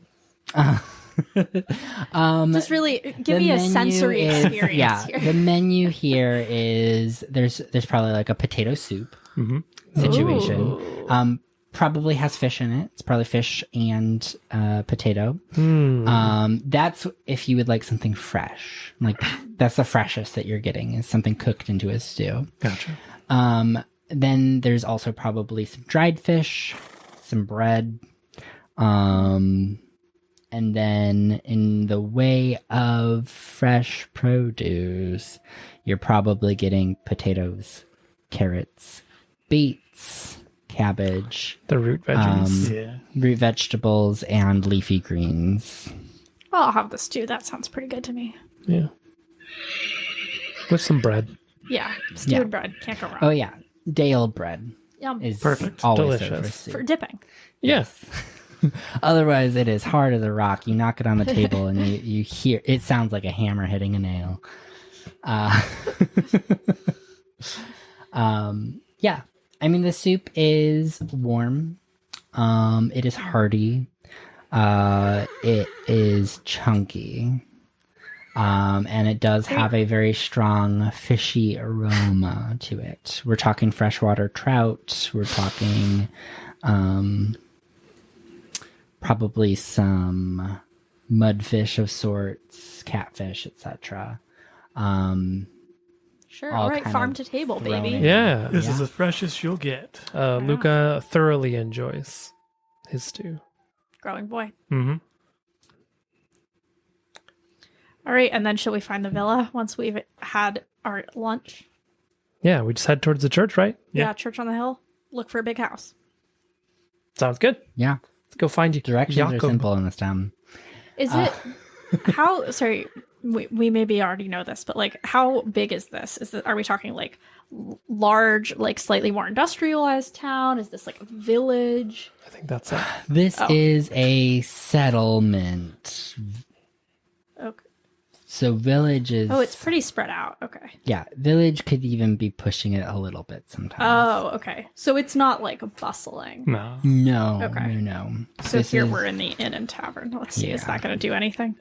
Just really give me a sensory experience Yeah, here. the menu here is there's probably like a potato soup situation. Probably has fish in it. It's probably fish and potato. That's if you would like something fresh. Like that's the freshest that you're getting is something cooked into a stew. Gotcha. Then there's also probably some dried fish, some bread, and then in the way of fresh produce, you're probably getting potatoes, carrots, beets, cabbage, The root veggies. Yeah. root vegetables, and leafy greens. Well, I'll have the stew. That sounds pretty good to me. Yeah. With some bread. Yeah. Stew and bread. Can't go wrong. Oh yeah, day-old bread Yum. is Perfect. always Delicious. there for soup. For dipping. Yes. Otherwise, it is hard as a rock. You knock it on the table, and you hear it sounds like a hammer hitting a nail. Yeah. I mean, the soup is warm. It is hearty. It is chunky. And it does have a very strong fishy aroma to it. We're talking freshwater trout. We're talking probably some mudfish of sorts, catfish, etc. Sure. All All right. kind Farm of to table, thrown baby. in. Yeah. This is the freshest you'll get. Luka thoroughly enjoys his stew. Growing boy. Mm-hmm. All right. And then shall we find the villa once we've had our lunch? Yeah, we just head towards the church, right? Yeah. Church on the hill. Look for a big house. Sounds good. Yeah. Let's go find you. Directions are Jakob. simple in this town. Is it how? Sorry, we maybe already know this, but like, how big is this? Are we talking like large, like slightly more industrialized town? Is this like a village? I think that's it. This is a settlement. Okay. So village is... Oh, it's pretty spread out. Okay. Yeah, village could even be pushing it a little bit sometimes. Oh, okay. So it's not like bustling. No. No, Okay. no. So This here is, we're in the inn and tavern. Let's see, is Yeah. that going to do anything?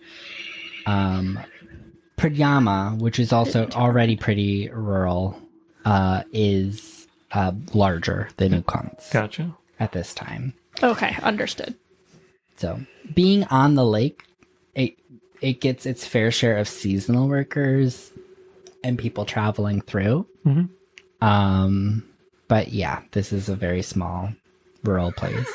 Pryama, which is also already pretty rural, is larger than Ukanc Gotcha. at this time. Okay, understood. So being on the lake, it gets its fair share of seasonal workers and people traveling through. But yeah, this is a very small rural place.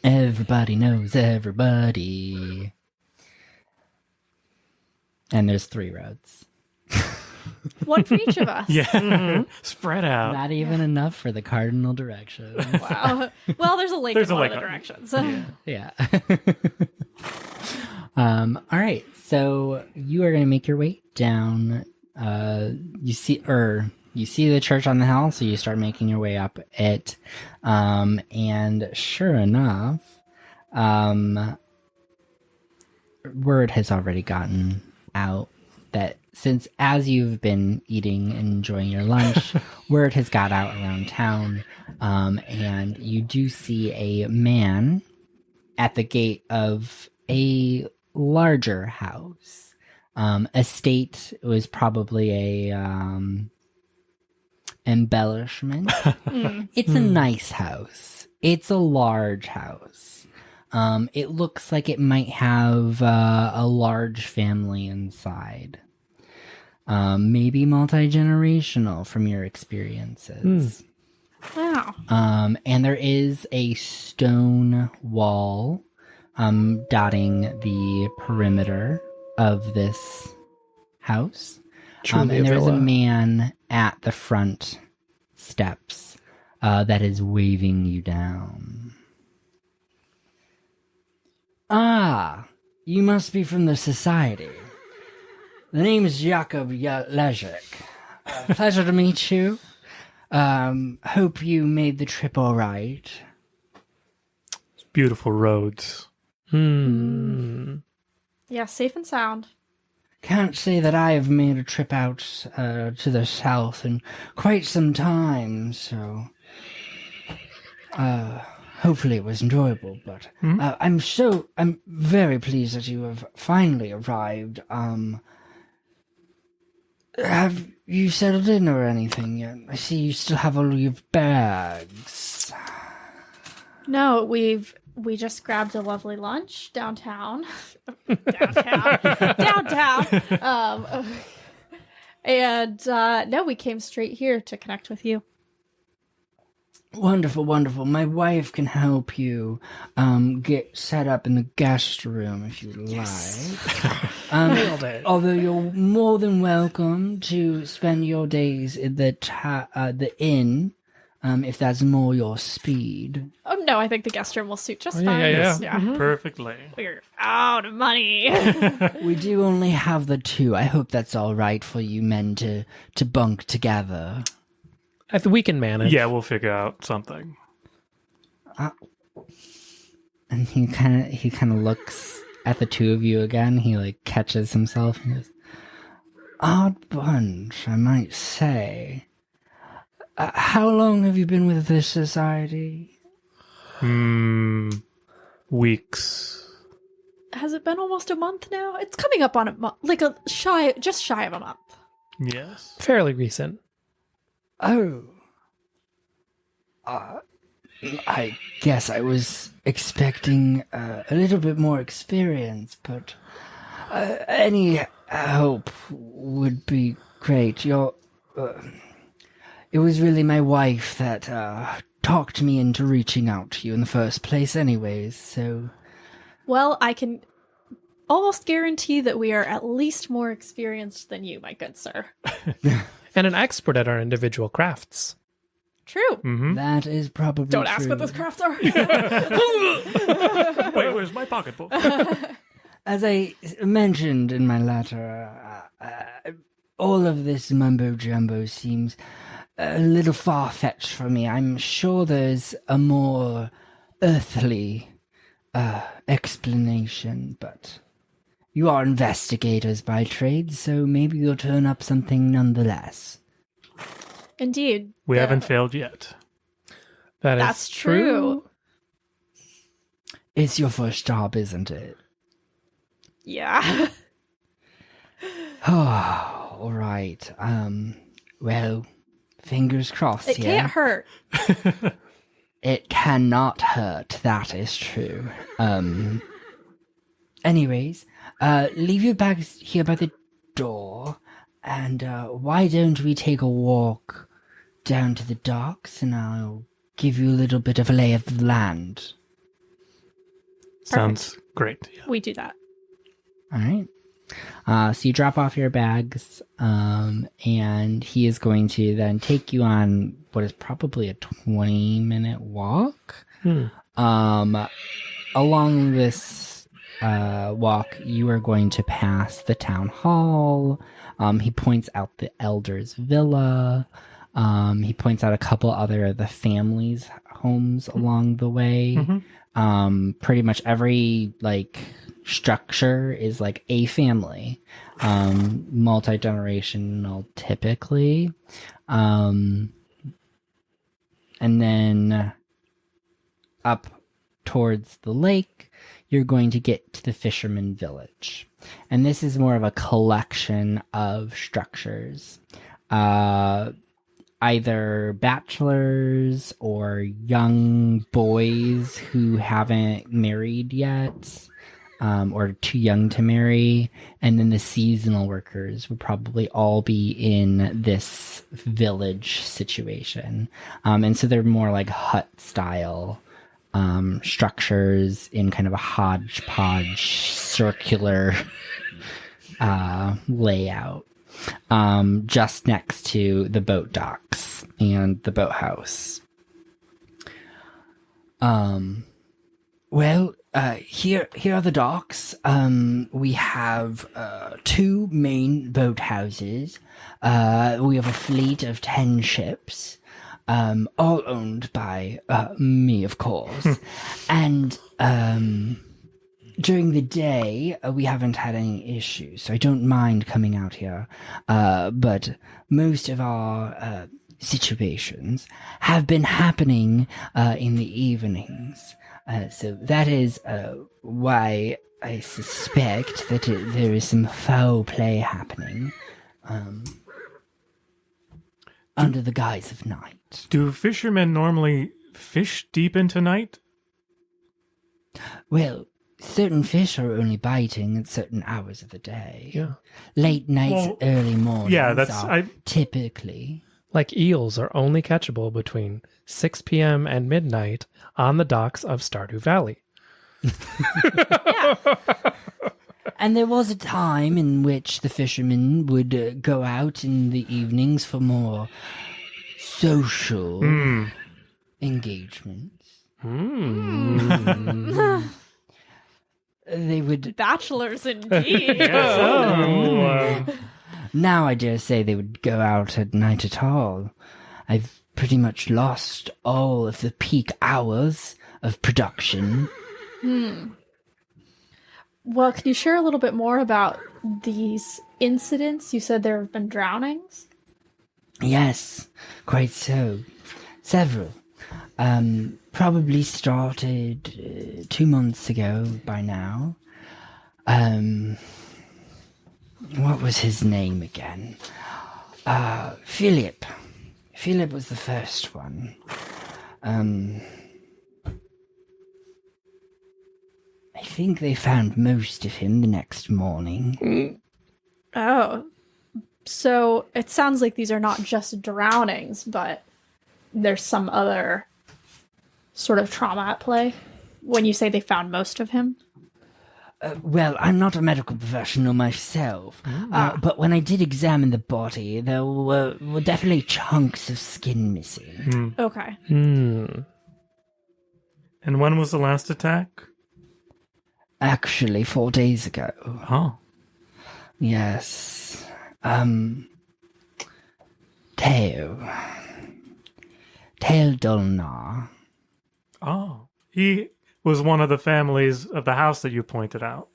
Everybody knows everybody. And there's 3 roads. One for each of us. Yeah. Spread out. Not even enough for the cardinal directions. Wow. Well, there's a lake There's in a one lake of the on- directions. Yeah. All right. So you are going to make your way down. You see the church on the hill, so you start making your way up it. And sure enough, word has already gotten out that since as you've been eating and enjoying your lunch, word has got out around town, and you do see a man at the gate of a larger house. Estate was probably a embellishment. It's a nice house. It's a large house. It looks like it might have a large family inside. Maybe multi-generational from your experiences. Wow. And there is a stone wall dotting the perimeter of this house. Truly And a there's a villa. man at the front steps that is waving you down. Ah, you must be from the society. The name is JayCeeAitch. Pleasure to meet you. Hope you made the trip all right. Beautiful roads. Yeah, safe and sound. Can't say that I have made a trip out to the south in quite some time, so hopefully it was enjoyable. But I'm very pleased that you have finally arrived. Have you settled in or anything yet? I see you still have all your bags. No, we just grabbed a lovely lunch downtown. downtown. And no, we came straight here to connect with you. Wonderful, wonderful. My wife can help you get set up in the guest room if you'd like. Nailed it. Although you're more than welcome to spend your days at the inn, if that's more your speed. Oh no, I think the guest room will suit just yeah, fine. yeah. Perfectly. We're out of money. We do only have the 2. I hope that's all right for you men to bunk together. I think we can manage. Yeah, we'll figure out something. And he kind of looks at the 2 of you again. He like catches himself and goes, "Odd bunch, I might say. How long have you been with this society?" Weeks. Has it been almost a month now? It's coming up on a month, like just shy of a month. Yes. Fairly recent. Oh. I guess I was expecting a little bit more experience, but any help would be great. It was really my wife that talked me into reaching out to you in the first place anyways, so... Well, I can almost guarantee that we are at least more experienced than you, my good sir. And an expert at our individual crafts. True. That is probably Don't true. ask what those crafts are. Wait, where's my pocketbook? As I mentioned in my letter, all of this mumbo-jumbo seems a little far-fetched for me. I'm sure there's a more earthly explanation, but you are investigators by trade, so maybe you'll turn up something nonetheless. Indeed. We haven't failed yet. That's true. It's your first job, isn't it? Yeah. Oh, all right. Well, fingers crossed. It can't hurt. It cannot hurt. That is true. Anyways, leave your bags here by the door, and why don't we take a walk down to the docks, and I'll give you a little bit of a lay of the land. Sounds great. Yeah. We do that. All right. So you drop off your bags, and he is going to then take you on what is probably a 20-minute walk. Along this walk, you are going to pass the town hall. He points out the elder's villa. He points out a couple other of the families' homes along the way. Pretty much every structure is like a family, multi-generational typically. And then up towards the lake, you're going to get to the fisherman village. And this is more of a collection of structures. Either bachelors or young boys who haven't married yet, or too young to marry, and then the seasonal workers would probably all be in this village situation. And so they're more like hut-style structures in kind of a hodgepodge circular layout. Just next to the boat docks and the boathouse. Well, here are the docks. We have 2 main boathouses. We have a fleet of 10 ships, all owned by me, of course. And during the day, we haven't had any issues, so I don't mind coming out here. But most of our situations have been happening in the evenings. So that is why I suspect that there is some foul play happening under the guise of night. Do fishermen normally fish deep into night? Well, certain fish are only biting at certain hours of the day. Yeah. Late nights, early mornings. Yeah, typically. Like eels are only catchable between 6 p.m. and midnight on the docks of Stardew Valley. And there was a time in which the fishermen would go out in the evenings for more social engagements. They would... Bachelors, indeed. Now I dare say they would go out at night at all. I've pretty much lost all of the peak hours of production. Well, can you share a little bit more about these incidents? You said there have been drownings? Yes, quite so. Several. Probably started 2 months ago by now. What was his name again? Philip. Philip was the first one. I think they found most of him the next morning. Oh. So it sounds like these are not just drownings, but there's some other sort of trauma at play when you say they found most of him. Well, I'm not a medical professional myself, but when I did examine the body, there were definitely chunks of skin missing. Okay. And when was the last attack? Actually, 4 days ago. Oh. Yes. Tail Dolnar. Oh. He was one of the families of the house that you pointed out.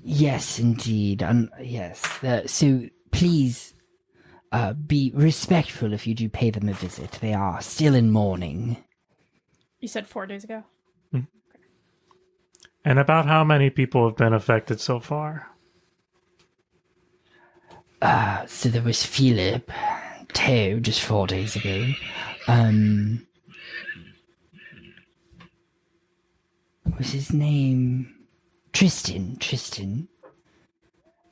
Yes, indeed. Yes. So please be respectful if you do pay them a visit. They are still in mourning. You said 4 days ago? And about how many people have been affected so far? So there was Philip, Teo, just 4 days ago. What was his name? Tristan.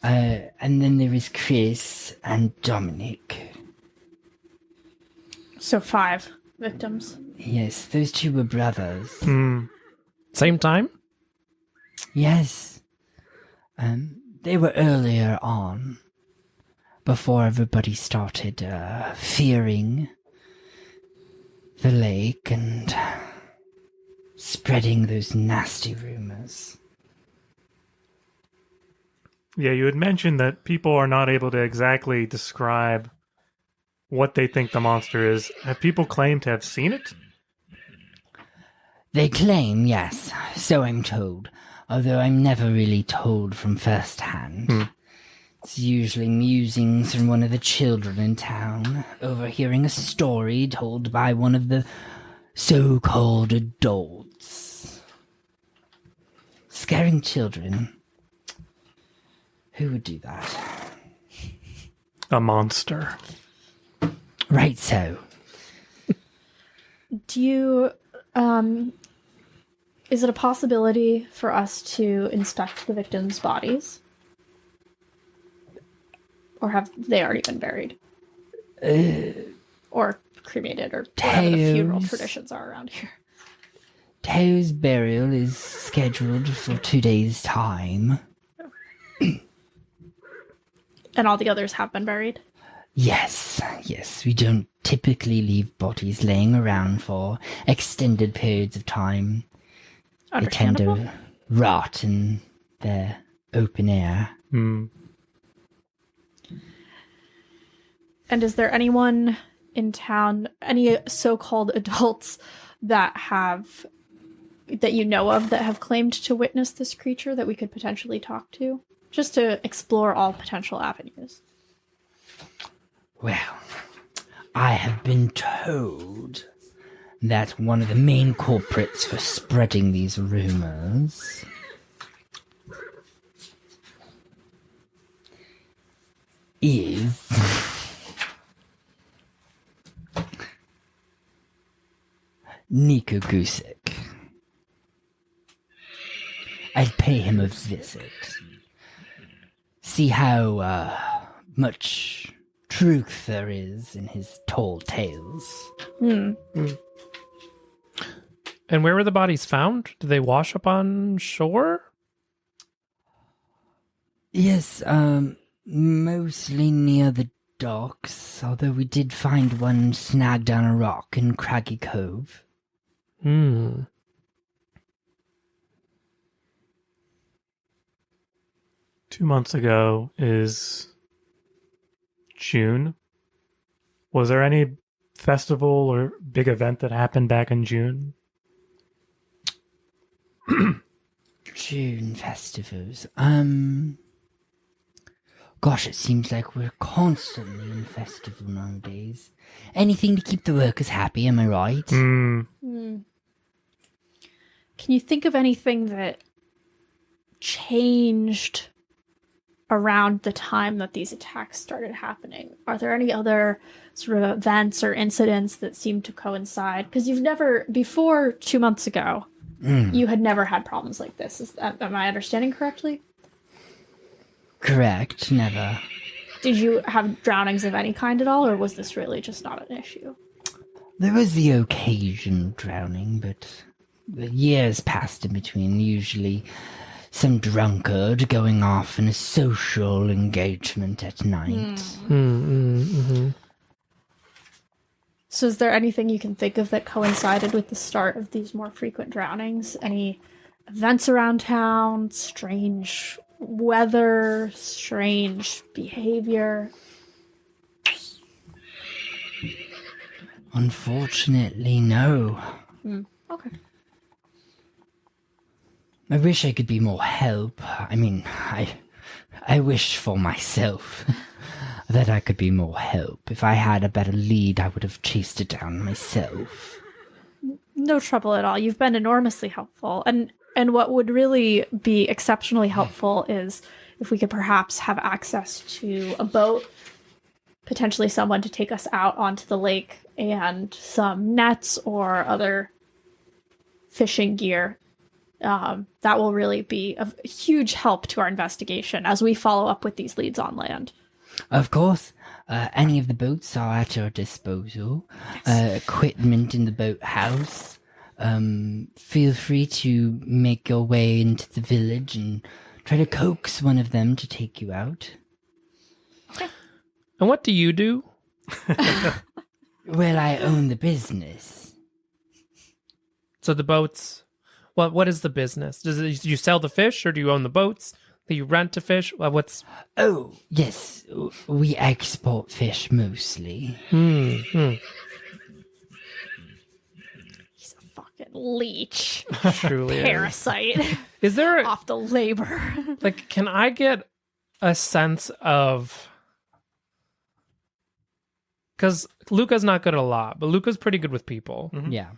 And then there was Chris and Dominic. So 5 victims. Yes, those two were brothers. Same time? Yes. They were earlier on, before everybody started fearing the lake and spreading those nasty rumors. Yeah, you had mentioned that people are not able to exactly describe what they think the monster is. Have people claimed to have seen it? They claim, yes, so I'm told, although I'm never really told from first hand. It's usually musings from one of the children in town, overhearing a story told by one of the so-called adults. Scaring children. Who would do that? A monster. Right so. Do you, is it a possibility for us to inspect the victims' bodies? Or have they already been buried? Or cremated, or whatever the funeral traditions are around here. Teo's burial is scheduled for 2 days' time. And all the others have been buried? Yes. We don't typically leave bodies laying around for extended periods of time. They tend Understandable. to rot in the open air. And is there anyone in town, any so-called adults that you know of that have claimed to witness this creature that we could potentially talk to? Just to explore all potential avenues. Well, I have been told that one of the main culprits for spreading these rumors is Nico Gusick. I'd pay him a visit. See how much truth there is in his tall tales. And where were the bodies found? Did they wash up on shore? Yes, mostly near the docks, although we did find one snagged on a rock in Craggy Cove. 2 months ago is June. Was there any festival or big event that happened back in June? June festivals. Gosh, it seems like we're constantly in festival nowadays. Anything to keep the workers happy, am I right? Can you think of anything that changed around the time that these attacks started happening? Are there any other sort of events or incidents that seem to coincide? Because you've never, before 2 months ago, you had never had problems like this. Am I understanding correctly? Correct, never. Did you have drownings of any kind at all, or was this really just not an issue? There was the occasional drowning, but the years passed in between, usually some drunkard going off in a social engagement at night. So is there anything you can think of that coincided with the start of these more frequent drownings? Any events around town, strange weather, strange behavior? Unfortunately, no. Okay. I wish I could be more help. I mean, I wish for myself that I could be more help. If I had a better lead, I would have chased it down myself. No trouble at all. You've been enormously helpful. And what would really be exceptionally helpful is if we could perhaps have access to a boat, potentially someone to take us out onto the lake, and some nets or other fishing gear. That will really be of huge help to our investigation as we follow up with these leads on land. Of course, any of the boats are at your disposal. Equipment in the boathouse. Feel free to make your way into the village and try to coax one of them to take you out. And what do you do? Well, I own the business. So the boats, what is the business? Do you sell the fish, or do you own the boats? Do you rent to fish? What's... Oh, yes. We export fish mostly. He's a fucking leech. Truly. Parasite. Is there off the labor. like, can I get a sense of... Because Luka's not good at a lot, but Luka's pretty good with people. Mm-hmm. Yeah.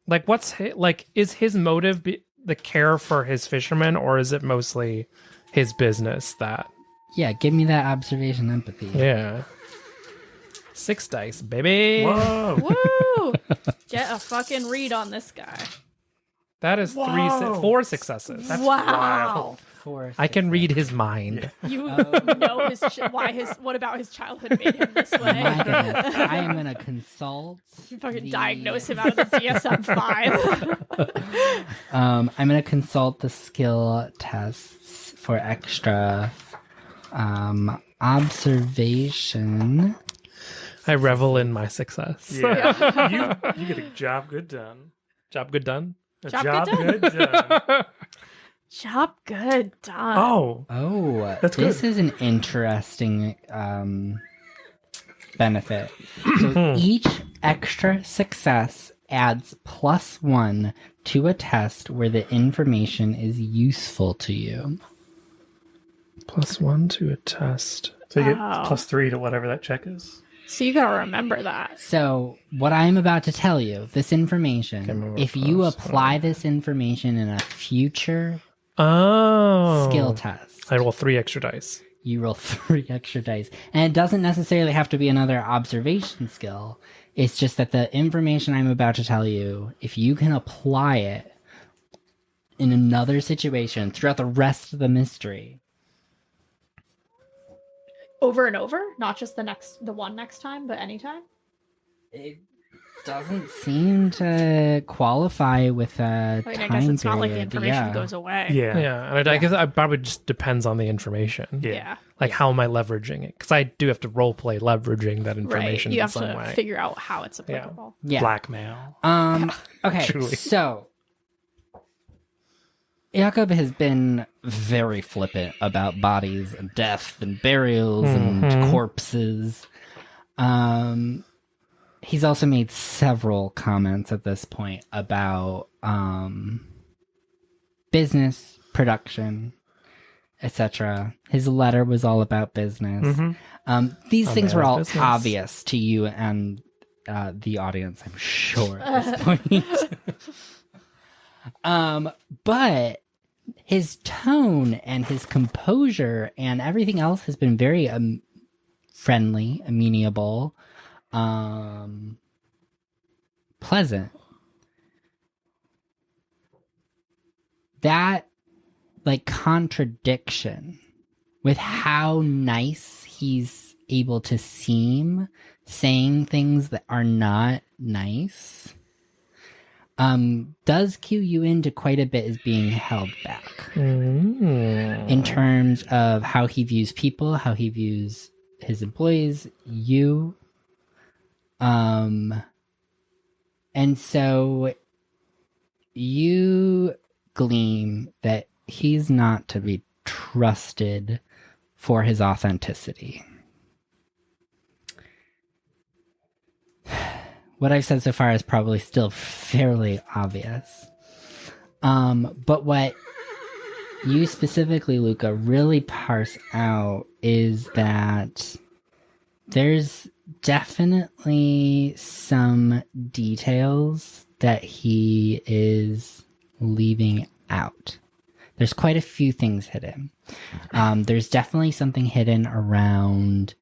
Like, is his motive the care for his fishermen, or is it mostly his business that... Yeah, give me that observation empathy. Yeah. 6 dice, baby. Whoa. Woo! Get a fucking read on this guy. That is Whoa. 4 successes. That's Wow. I can read his mind. You know what about his childhood made him this way? My goodness. I am going to consult. You fucking diagnose him out of the DSM-5. I'm going to consult the skill tests for extra observation. I revel in my success. Yeah. you get a job good done. Job good done? A Job job good good done. Job good done. Oh. Oh, That's this good. is an interesting benefit. So each extra success adds +1 to a test where the information is useful to you. +1 to a test. So you get Wow. +3 to whatever that check is. So you gotta remember that. So what I'm about to tell you, this information, remember if you first. apply this information in a future Oh. skill test, I roll 3 extra dice. you roll 3 extra dice. And it doesn't necessarily have to be another observation skill. It's just that the information I'm about to tell you, if you can apply it in another situation throughout the rest of the mystery. Over and over? Not just the one next time, but anytime? It doesn't seem to qualify with a I mean, I time guess it's not like the period, information yeah. goes away. Yeah. Yeah, and I guess it probably just depends on the information. Yeah. Like, how am I leveraging it? Because I do have to role play leveraging that Right. information You in have some to way. figure out how it's applicable. Yeah. Blackmail. Okay, Truly. so Jakob has been very flippant about bodies and death and burials and corpses. He's also made several comments at this point about business, production, etc. His letter was all about business. These things man were of all business. obvious to you and the audience, I'm sure, at this point. But his tone and his composure and everything else has been very friendly, amenable, pleasant. That, like, contradiction with how nice he's able to seem, saying things that are not nice, does cue you into quite a bit as being held back in terms of how he views people, how he views his employees, you. And so you glean that he's not to be trusted for his authenticity. What I've said so far is probably still fairly obvious. But what you specifically, Luka, really parse out is that there's definitely some details that he is leaving out. There's quite a few things hidden. There's definitely something hidden around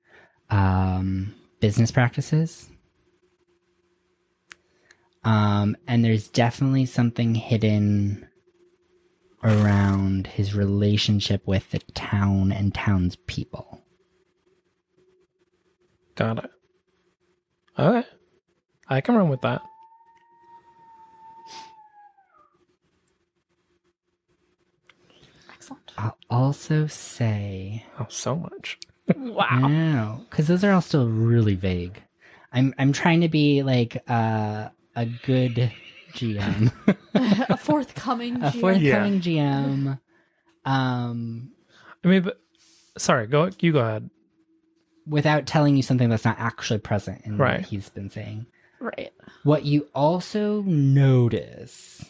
business practices. And there's definitely something hidden around his relationship with the town and townspeople. Got it. Okay. I can run with that. Excellent. I'll also say... Oh, so much. Wow. No, because those are all still really vague. I'm trying to be like a good GM. A forthcoming A GM. forthcoming GM. I mean, but sorry, you go ahead. Without telling you something that's not actually present in Right. what he's been saying. Right. What you also notice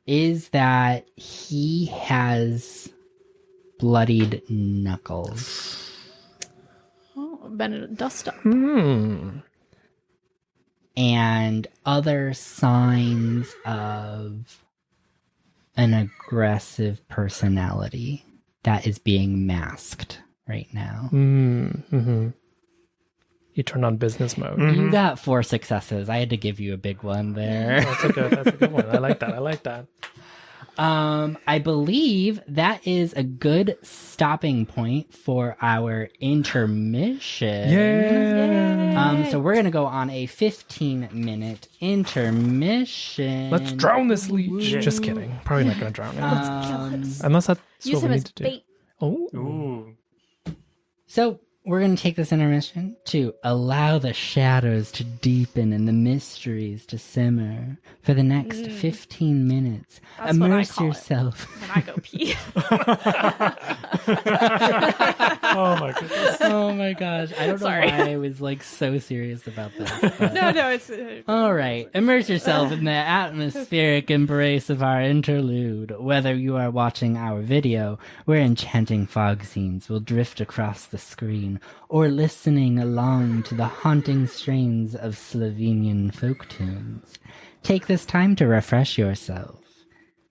is that he has bloodied knuckles. Oh, been a dust up. And other signs of an aggressive personality that is being masked right now. Mm-hmm. You turn on business mode. You got 4 successes. I had to give you a big one there. That's a good one. I like that. I believe that is a good stopping point for our intermission. Yeah. So we're going to go on a 15-minute intermission. Let's drown this leech. Yeah. Just kidding. Probably not going to drown him. Yes. Unless that's Use what we him need as to do. bait. Oh. Ooh. So we're going to take this intermission to allow the shadows to deepen and the mysteries to simmer for the next 15 minutes. That's what I Immerse call it. yourself. When I go pee. Oh my goodness. Oh my gosh. I don't know Sorry. why I was like so serious about this. but- no, it's... All right. Immerse yourself in the atmospheric embrace of our interlude. Whether you are watching our video, where enchanting fog scenes will drift across the screen, or listening along to the haunting strains of Slovenian folk tunes, take this time to refresh yourself.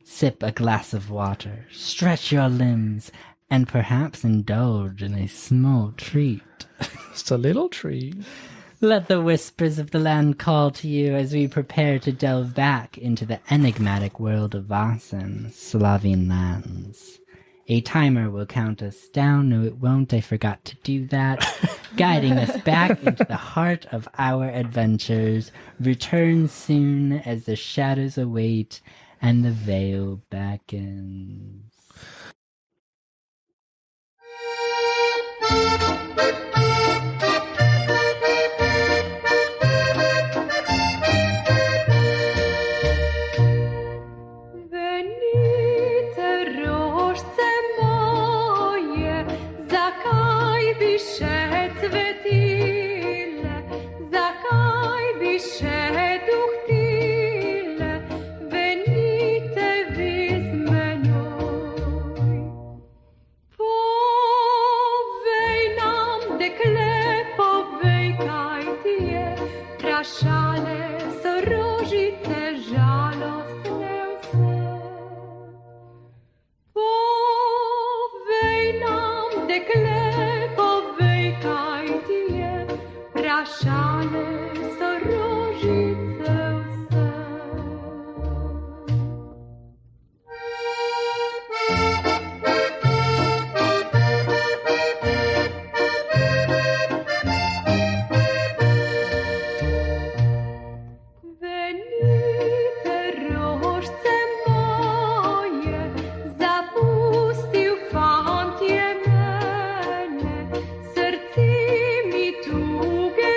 Sip a glass of water, stretch your limbs, and perhaps indulge in a small treat. Just a little tree. Let the whispers of the land call to you as we prepare to delve back into the enigmatic world of Vaesen, Slovene lands. A timer will count us down. No, it won't. I forgot to do that. Guiding us back into the heart of our adventures. Return soon as the shadows await and the veil beckons. Venite rožce moje, zakaj bi še cvetile, zakaj bi še duhtile, venite vi z menoj. Povej nam, dekle, povej, kaj ti je, vprašale so rožice žalostne vse. Povej nam, dekle, povej, kaj ti je, vprašale so rožice vse. Venite rožce moje, zapustil fantje mene, srce mi tuge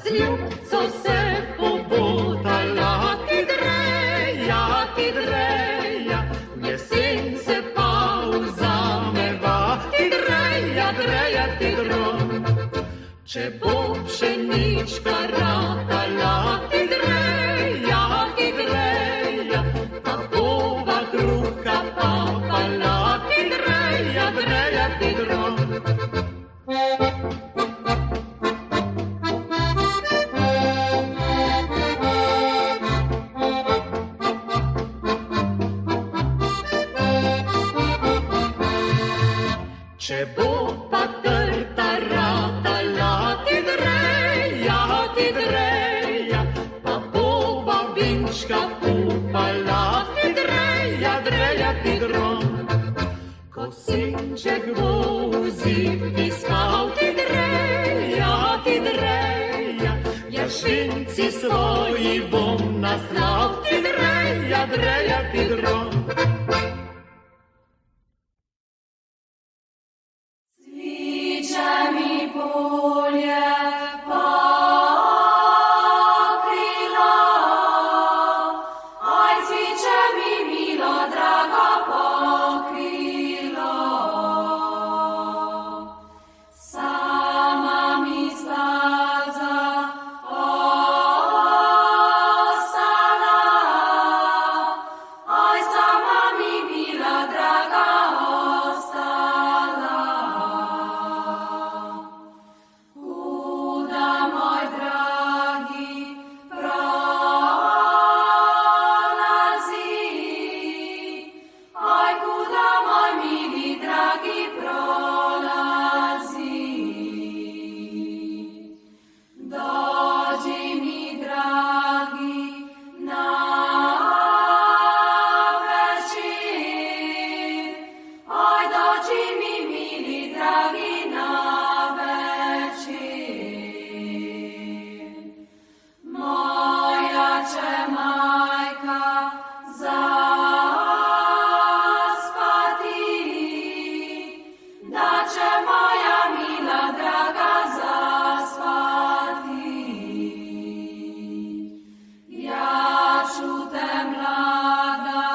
z ljubco se pobotala, ti dreja, v jesen se pa vzameva, ti dreja, ti dron. Če bo pšenička ratala, ti dreja, pa bova kruhka papala, ti dreja, ti dron. Če bo pa trta ratala, ti dreja, pa bova vinčka upala, ti dreja, ti dron. Ko sinček bo v zid iskal, ti dreja, jašinci svoji bom naslal, ti dreja, ti dron. Mi polje pokrilo, oj, cviče mi milo, drago pokrilo. Sama mi staza ostala, oj, sama mi mila, draga ostala. Moj dragi prolazi, oj, kuda moj mili dragi prolazi. Dođi mi dragi na večer, oj, dođi mi mili dragi na večer. Moja će majka zaspati, da će moja mila draga zaspati. Ja ću te mlada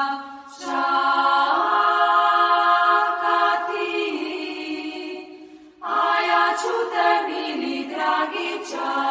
čakati, a ja ću te mili dragi čakati.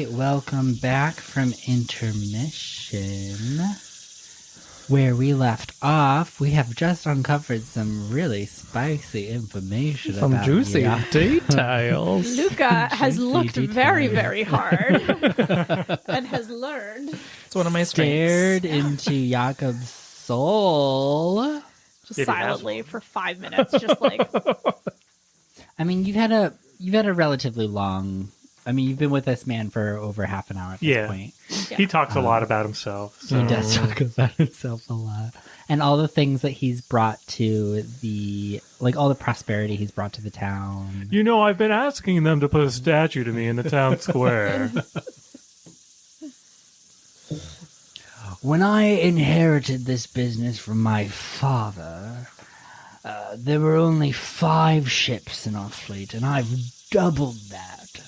right, welcome back from intermission. Where we left off, we have just uncovered some really spicy information Some about juicy Jakob. Luka details. has Juicy looked details. very, very hard and has learned. It's one of my Stared strengths. into Jakob's soul. Just If he has silently for 5 minutes, just like I mean, you've had a relatively long. I mean, you've been with this man for over half an hour at this Yeah. point. He talks a lot about himself. So. He does talk about himself a lot, and all the things that he's brought to all the prosperity he's brought to the town. You know, I've been asking them to put a statue to me in the town square. When I inherited this business from my father, there were only 5 ships in our fleet, and I've doubled that.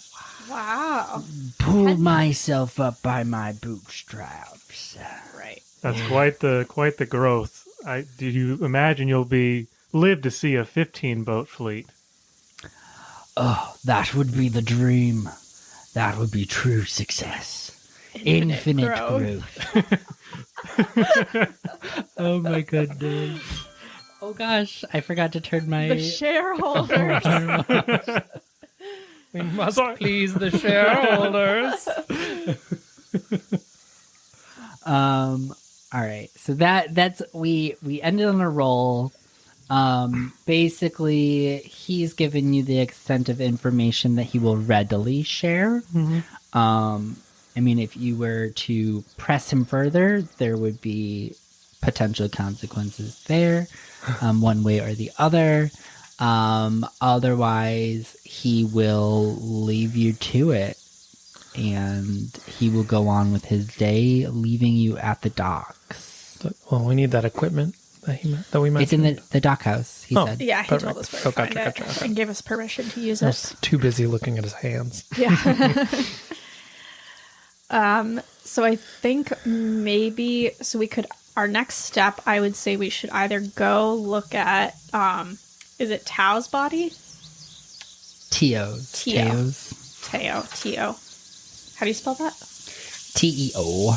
wow. Pulled myself up by my bootstraps. Right. That's quite the growth. Do you imagine you'll live to see a 15-boat fleet? Oh, that would be the dream. That would be true success. Infinite growth. Oh my goodness. Oh gosh, I forgot to turn my... The shareholders. We must please the shareholders. All right. So that's we ended on a roll. Basically, he's given you the extent of information that he will readily share. I mean, if you were to press him further, there would be potential consequences there, one way or the other. Otherwise, he will leave you to it, and he will go on with his day, leaving you at the docks. Well, we need that equipment that we mentioned. It's in the dock house, he Oh. said. Yeah, he Perfect. told us where to Oh, gotcha, find it gotcha. and gave us permission to use I it. was too busy looking at his hands. Yeah. So I think maybe our next step, I would say we should either go look at is it Tao's body? Teo's. Teo. Teo's. Teo. How do you spell that? Teo.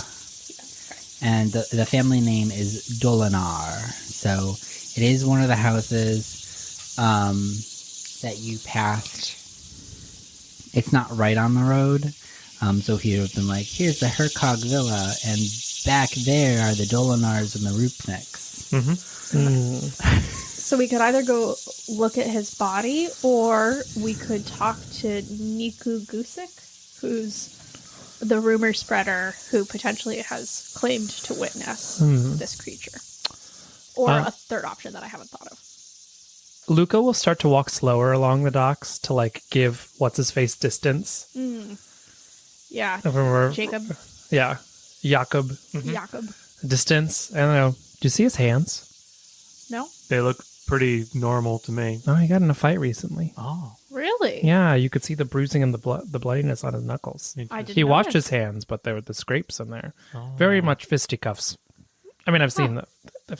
And the family name is Dolinar. So it is one of the houses that you passed. It's not right on the road. So he would have been like, here's the Hercog Villa, and back there are the Dolinars and the Rupniks. So we could either go look at his body, or we could talk to Niku Gusik, who's the rumor spreader who potentially has claimed to witness this creature. Or a third option that I haven't thought of. Luka will start to walk slower along the docks to give what's-his-face distance. Yeah. Remember? Jacob. Yeah. Jakob Jakob. distance. I don't know. Do you see his hands? No? They look pretty normal to me. Oh, he got in a fight recently. Oh. Really? Yeah, you could see the bruising and the bloodiness on his knuckles. I did He washed notice. his hands, but there were the scrapes in there. Very much fisticuffs. I mean, I've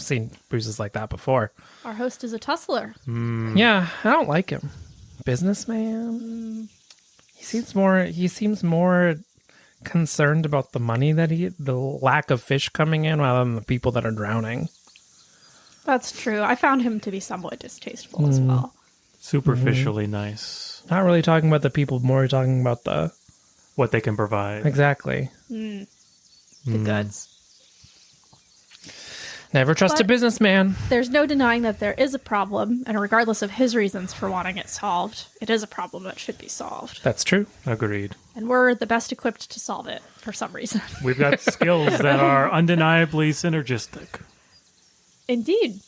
seen bruises like that before. Our host is a tussler. Yeah, I don't like him. Businessman. He seems more concerned about the money the lack of fish coming in, rather than the people that are drowning. That's true. I found him to be somewhat distasteful as well. Superficially nice. Not really talking about the people, more talking about the What they can provide. exactly. The goods. Never trust a But- businessman. There's no denying that there is a problem, and regardless of his reasons for wanting it solved, it is a problem that should be solved. That's true. Agreed. And we're the best equipped to solve it for some reason. We've got skills that are undeniably synergistic. Indeed.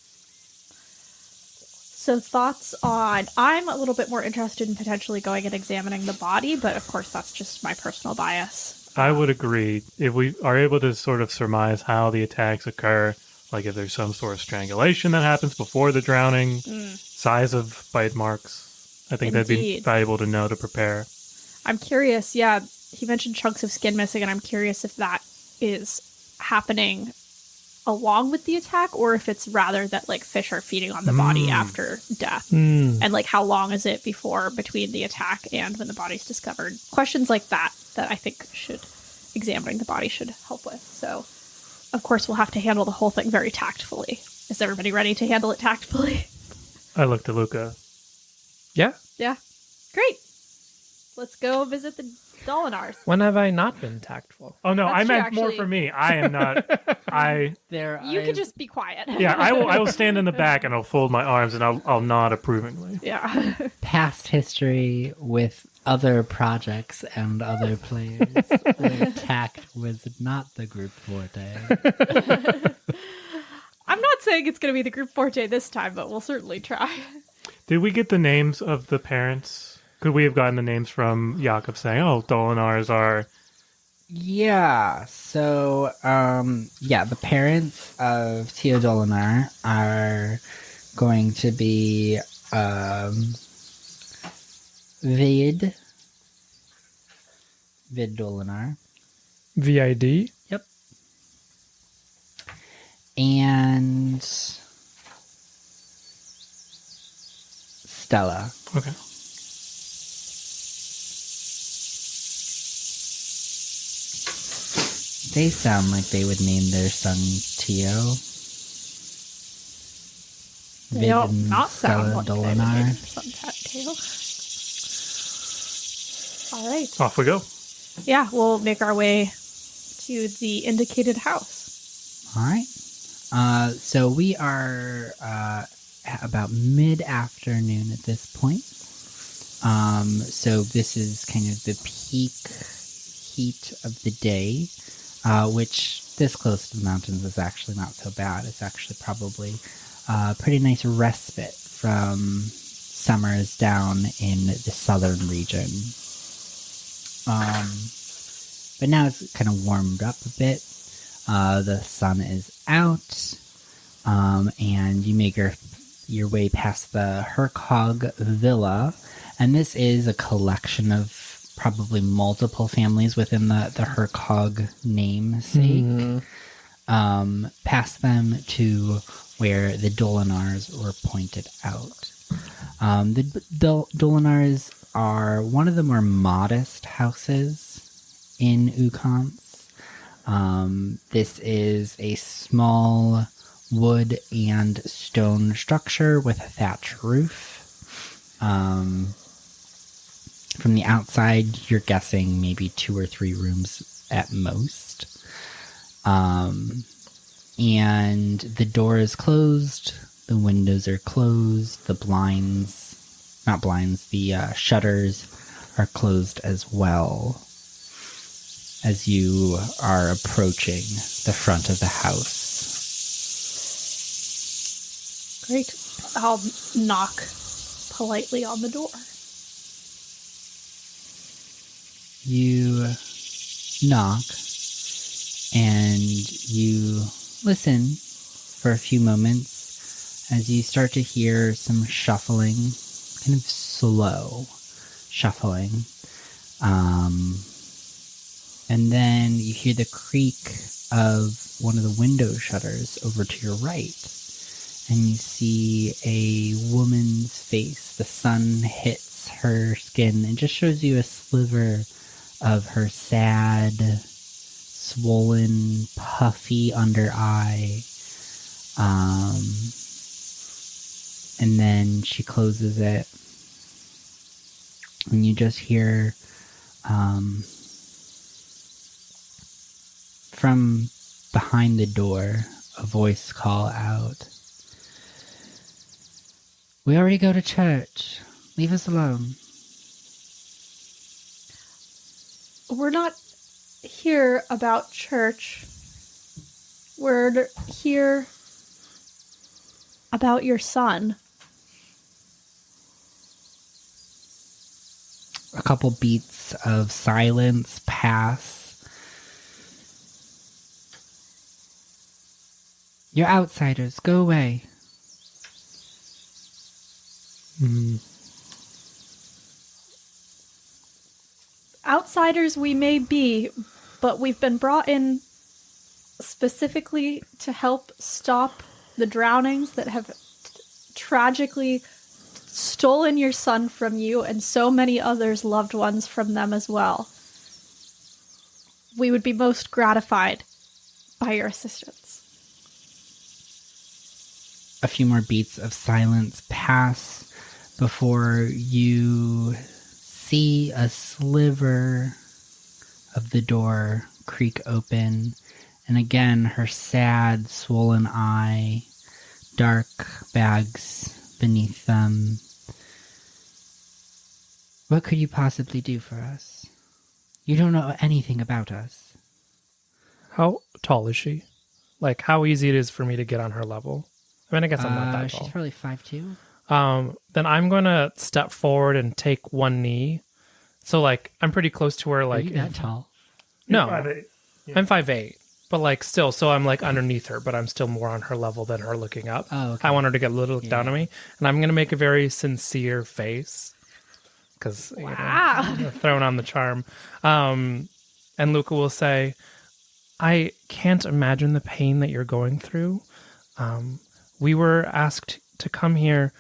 So thoughts on... I'm a little bit more interested in potentially going and examining the body, but of course that's just my personal bias. I would agree. If we are able to sort of surmise how the attacks occur, like if there's some sort of strangulation that happens before the drowning, size of bite marks, I think that'd be Indeed. valuable to know to prepare. I'm curious, yeah, he mentioned chunks of skin missing, and I'm curious if that is happening along with the attack, or if it's rather that fish are feeding on the body after death. And how long is it between the attack and when the body's discovered? Questions like that that I think examining the body should help with. So, of course, we'll have to handle the whole thing very tactfully. Is everybody ready to handle it tactfully? I looked at Luka. Yeah. Yeah. Great. Let's go visit the Dolinars. When have I not been tactful? Oh no, That's I true, meant more actually. for me. I am not. You can just be quiet. Yeah, I will stand in the back and I'll fold my arms and I'll nod approvingly. Yeah. Past history with other projects and other players. Where tact was not the group forte. I'm not saying it's going to be the group forte this time, but we'll certainly try. Did we get the names of the parents? Could we have gotten the names from Jakob saying, "Oh, Dolinars are"? Yeah. So, the parents of Theo Dolinar are going to be Vid Dolinar. VID? Yep. And Stella. Okay. They sound like they would name their son Tio. They don't and not sound Stella like they would Dolinar. name their son Tail. All right. Off we go. Yeah, we'll make our way to the indicated house. All right. So we are at about mid-afternoon at this point. So this is kind of the peak heat of the day, which this close to the mountains is actually not so bad. It's actually probably a pretty nice respite from summers down in the southern region. But now it's kind of warmed up a bit. The sun is out, and you make your way past the Hercog Villa, and this is a collection of probably multiple families within the Hercog namesake. Past them to where the Dolinars were pointed out. The Dolinars are one of the more modest houses in Ukanc. This is a small wood and stone structure with a thatch roof. From the outside, you're guessing maybe 2 or 3 rooms at most. And the door is closed, the windows are closed, the shutters are closed as well as you are approaching the front of the house. Great. I'll knock politely on the door. You knock and you listen for a few moments as you start to hear some shuffling, kind of slow shuffling. And then you hear the creak of one of the window shutters over to your right. And you see a woman's face. The sun hits her skin and just shows you a sliver of her sad, swollen, puffy under eye. And then she closes it. And you just hear from behind the door a voice call out, "We already go to church. Leave us alone." We're not here about church. We're here about your son. A couple beats of silence pass. "You're outsiders. Go away." Outsiders we may be, but we've been brought in specifically to help stop the drownings that have tragically stolen your son from you and so many others' loved ones from them as well. we would be most gratified by your assistance. A few more beats of silence pass before you see a sliver of the door creak open, and again her sad, swollen eye, dark bags beneath them. What could you possibly do for us? You don't know anything about us. How tall is she? Like, how easy it is for me to get on her level? I mean, I guess I'm not that tall. She's probably 5'2". Then I'm going to step forward and take one knee. So, like, I'm pretty close to her, Are like... you that tall? No, 5'8". Yeah. I'm 5'8", but, like, still, so I'm, like, underneath her, but I'm still more on her level than her looking up. Oh, okay. I want her to get a little look down at me, and I'm going to make a very sincere face, because, throwing on the charm. And Luka will say, I can't imagine the pain that you're going through. We were asked to come here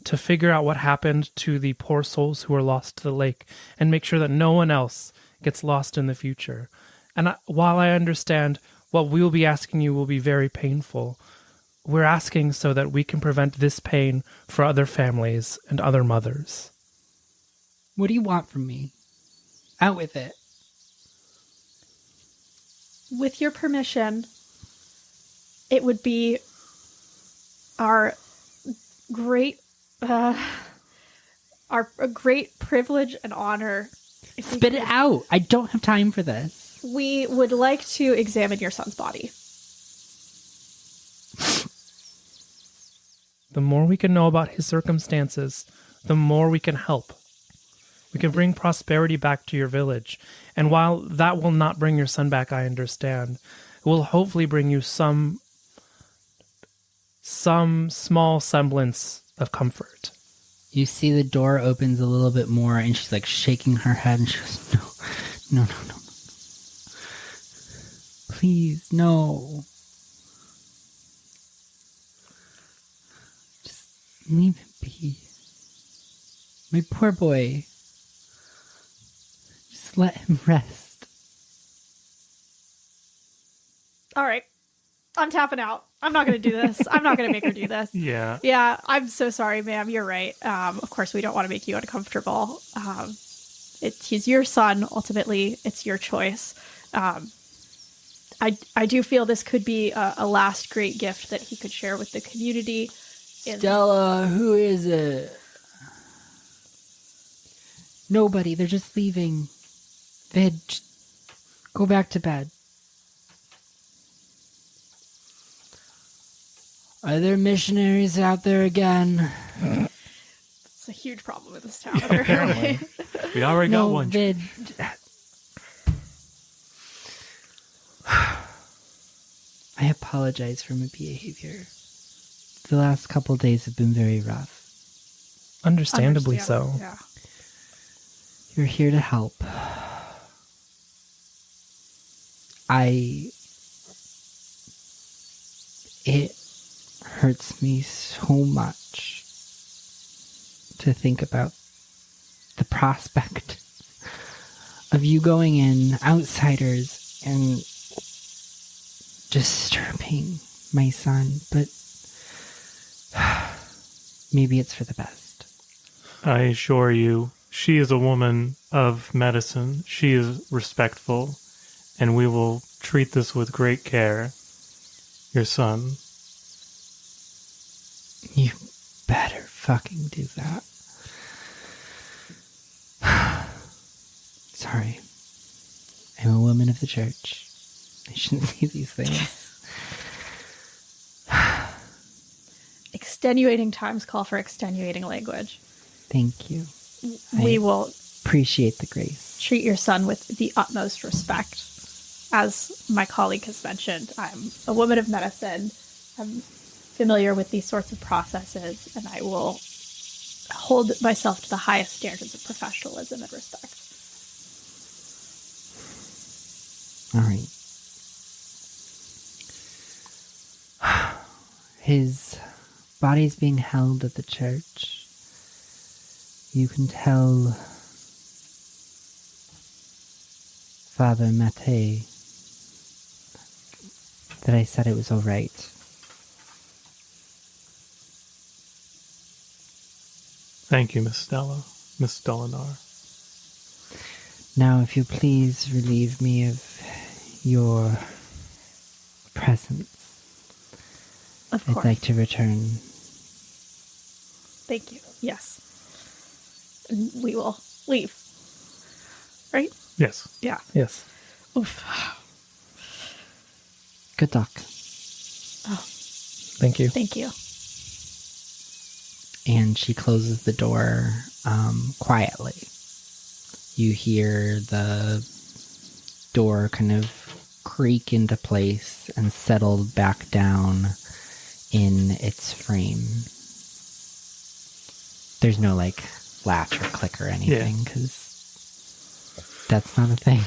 to figure out what happened to the poor souls who were lost to the lake and make sure that no one else gets lost in the future. And while I understand what we will be asking you will be very painful, we're asking so that we can prevent this pain for other families and other mothers. What do you want from me? Out with it. With your permission, it would be our great privilege and honor. Spit it out. I don't have time for this. We would like to examine your son's body. The more we can know about his circumstances, the more we can help. We can bring prosperity back to your village. And while that will not bring your son back, I understand, it will hopefully bring you some small semblance of comfort. You see the door opens a little bit more, and she's like shaking her head, and she goes, no. Please, no. Just leave him be. My poor boy. Just let him rest. All right. I'm tapping out. I'm not going to do this. I'm not going to make her do this. Yeah. Yeah, I'm so sorry, ma'am. You're right. Of course, we don't want to make you uncomfortable. He's your son. Ultimately, it's your choice. I do feel this could be a last great gift that he could share with the community. Stella, who is it? Nobody. They're just leaving. Just go back to bed. Are there missionaries out there again? It's a huge problem in this town, apparently. We already got one. I apologize for my behavior. The last couple days have been very rough. Understandably so. Yeah. You're here to help. It hurts me so much to think about the prospect of you going in, outsiders, and disturbing my son, but maybe it's for the best. I assure you, she is a woman of medicine. She is respectful, and we will treat this with great care. Your son. You better fucking do that. Sorry. I'm a woman of the church. I shouldn't say these things. Extenuating times call for extenuating language. Thank you. We will appreciate the grace. treat your son with the utmost respect. As my colleague has mentioned, I'm a woman of medicine. I'm familiar with these sorts of processes, and I will hold myself to the highest standards of professionalism and respect. All right. His body's being held at the church. You can tell Father Mate that I said it was all right. Thank you, Miss Dolinar. Now, if you please relieve me of your presence, Of I'd course. like to return. Thank you. Yes. And we will leave. Right? Yes. Yeah. Yes. Oof. Good luck. Thank you. Thank you. And she closes the door quietly. You hear the door kind of creak into place and settle back down in its frame. There's no, like, latch or click or anything, because that's not a thing.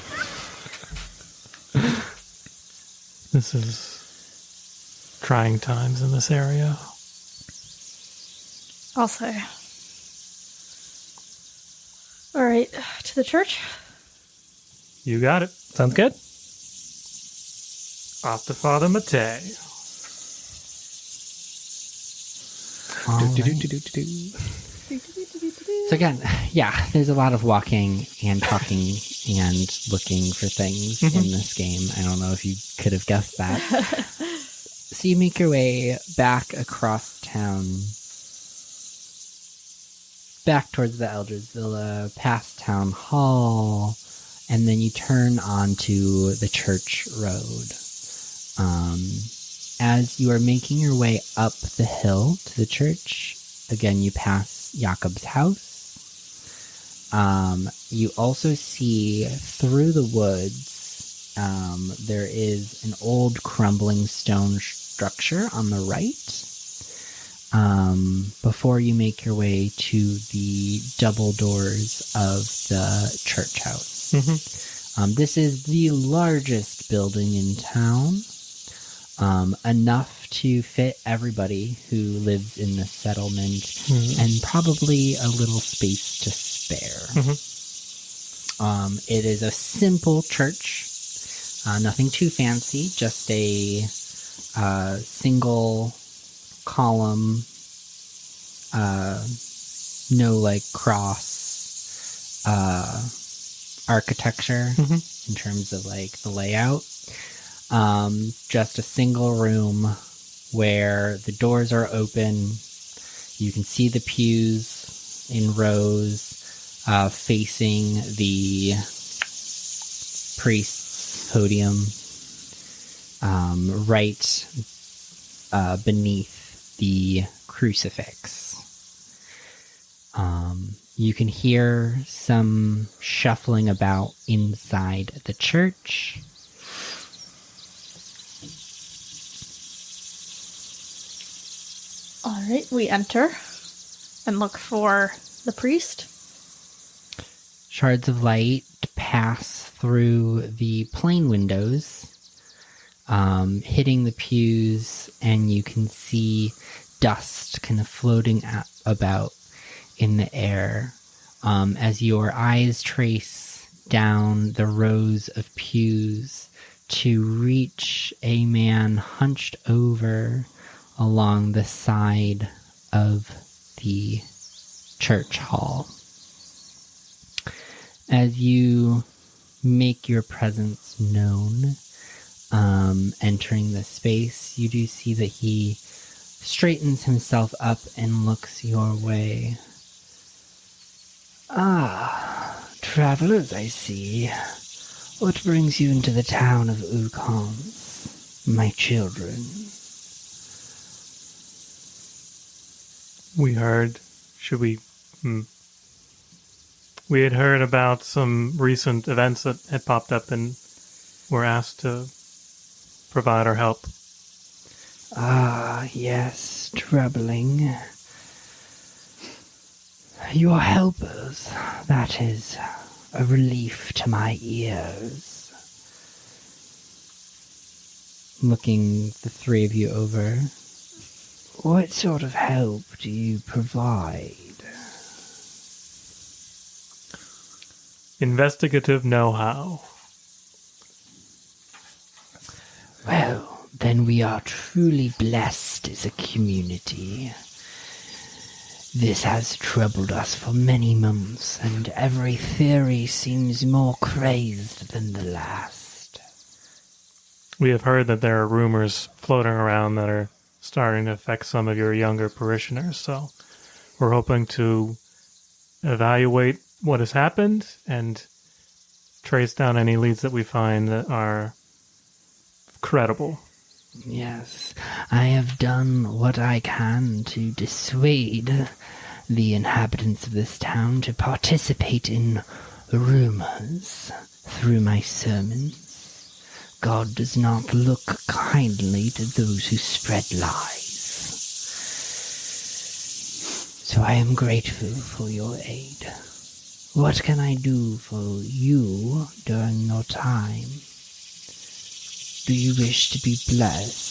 This is trying times in this area. I'll say. All right. To the church? You got it. Sounds good. Off to Father Mate. All right. So again, yeah, there's a lot of walking and talking and looking for things in this game. I don't know if you could have guessed that. So you make your way back across town, back towards the Elders Villa, past Town Hall, and then you turn onto the church road. As you are making your way up the hill to the church, again, you pass Jakob's house. You also see through the woods, there is an old crumbling stone structure on the right. Before you make your way to the double doors of the church house. This is the largest building in town. Enough to fit everybody who lives in the settlement, and probably a little space to spare. It is a simple church, nothing too fancy, just a single column, no like cross architecture in terms of like the layout. Just a single room where the doors are open. You can see the pews in rows, facing the priest's podium, right beneath the crucifix. You can hear some shuffling about inside the church. All right. We enter and look for the priest. Shards of light pass through the plain windows, hitting the pews, and you can see dust kind of floating about in the air as your eyes trace down the rows of pews to reach a man hunched over along the side of the church hall. As you make your presence known, entering the space, you do see that he straightens himself up and looks your way. Ah, travelers, I see. What brings you into the town of Ukanc, my children? We heard, we had heard about some recent events that had popped up and were asked to provide our help. Ah, yes, troubling. Your helpers, that is a relief to my ears. Looking the three of you over, what sort of help do you provide? Investigative know-how. Well, then we are truly blessed as a community. This has troubled us for many months, and every theory seems more crazed than the last. We have heard that there are rumors floating around that are starting to affect some of your younger parishioners, so we're hoping to evaluate what has happened and trace down any leads that we find that are credible. Yes, I have done what I can to dissuade the inhabitants of this town to participate in rumors through my sermons. God does not look kindly to those who spread lies. So I am grateful for your aid. What can I do for you during your time? Do you wish to be blessed?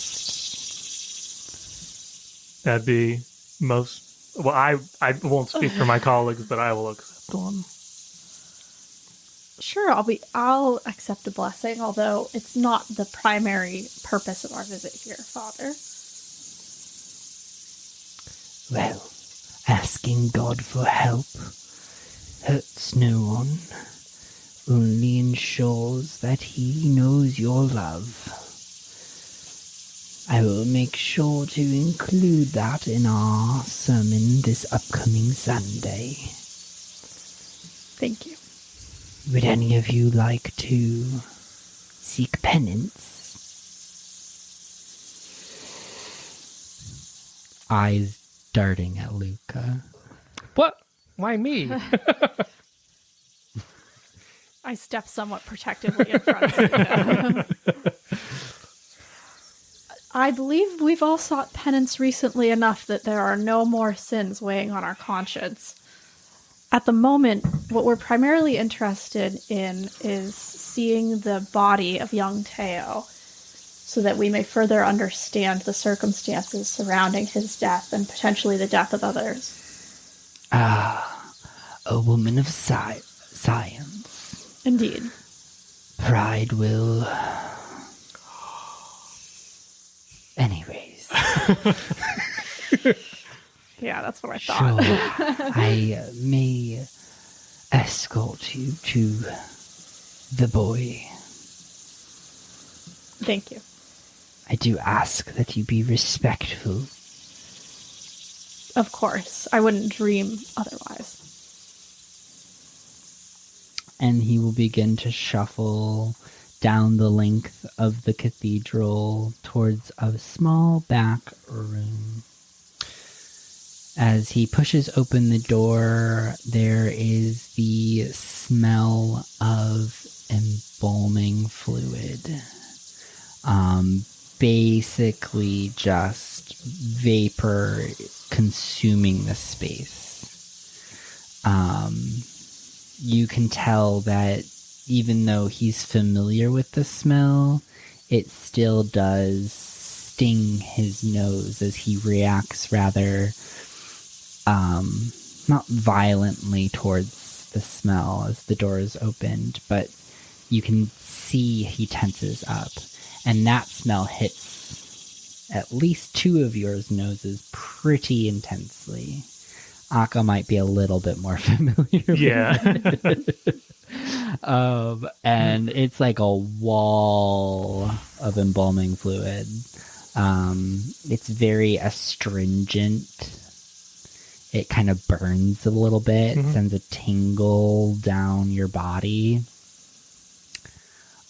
That'd be most... Well, I won't speak for my colleagues, but I will accept one. Sure, I'll accept a blessing, although it's not the primary purpose of our visit here, Father. Well, asking God for help hurts no one, only ensures that He knows your love. I will make sure to include that in our sermon this upcoming Sunday. Thank you. Would any of you like to seek penance? Eyes darting at Luka. What? Why me? I step somewhat protectively in front of him. I believe we've all sought penance recently enough that there are no more sins weighing on our conscience. At the moment, what we're primarily interested in is seeing the body of young Teo, so that we may further understand the circumstances surrounding his death and potentially the death of others. Ah, a woman of science. Indeed. Pride will... Anyways. Yeah, that's what I thought. Sure, I may escort you to the boy. Thank you. I do ask that you be respectful. Of course. I wouldn't dream otherwise. And he will begin to shuffle down the length of the cathedral towards a small back room. As he pushes open the door, there is the smell of embalming fluid. Basically just vapor consuming the space. You can tell that even though he's familiar with the smell, it still does sting his nose as he reacts rather not violently towards the smell as the door is opened, but you can see he tenses up. And that smell hits at least two of your noses pretty intensely. Akka might be a little bit more familiar with it. And it's like a wall of embalming fluid. It's very astringent. It kind of burns a little bit, sends a tingle down your body.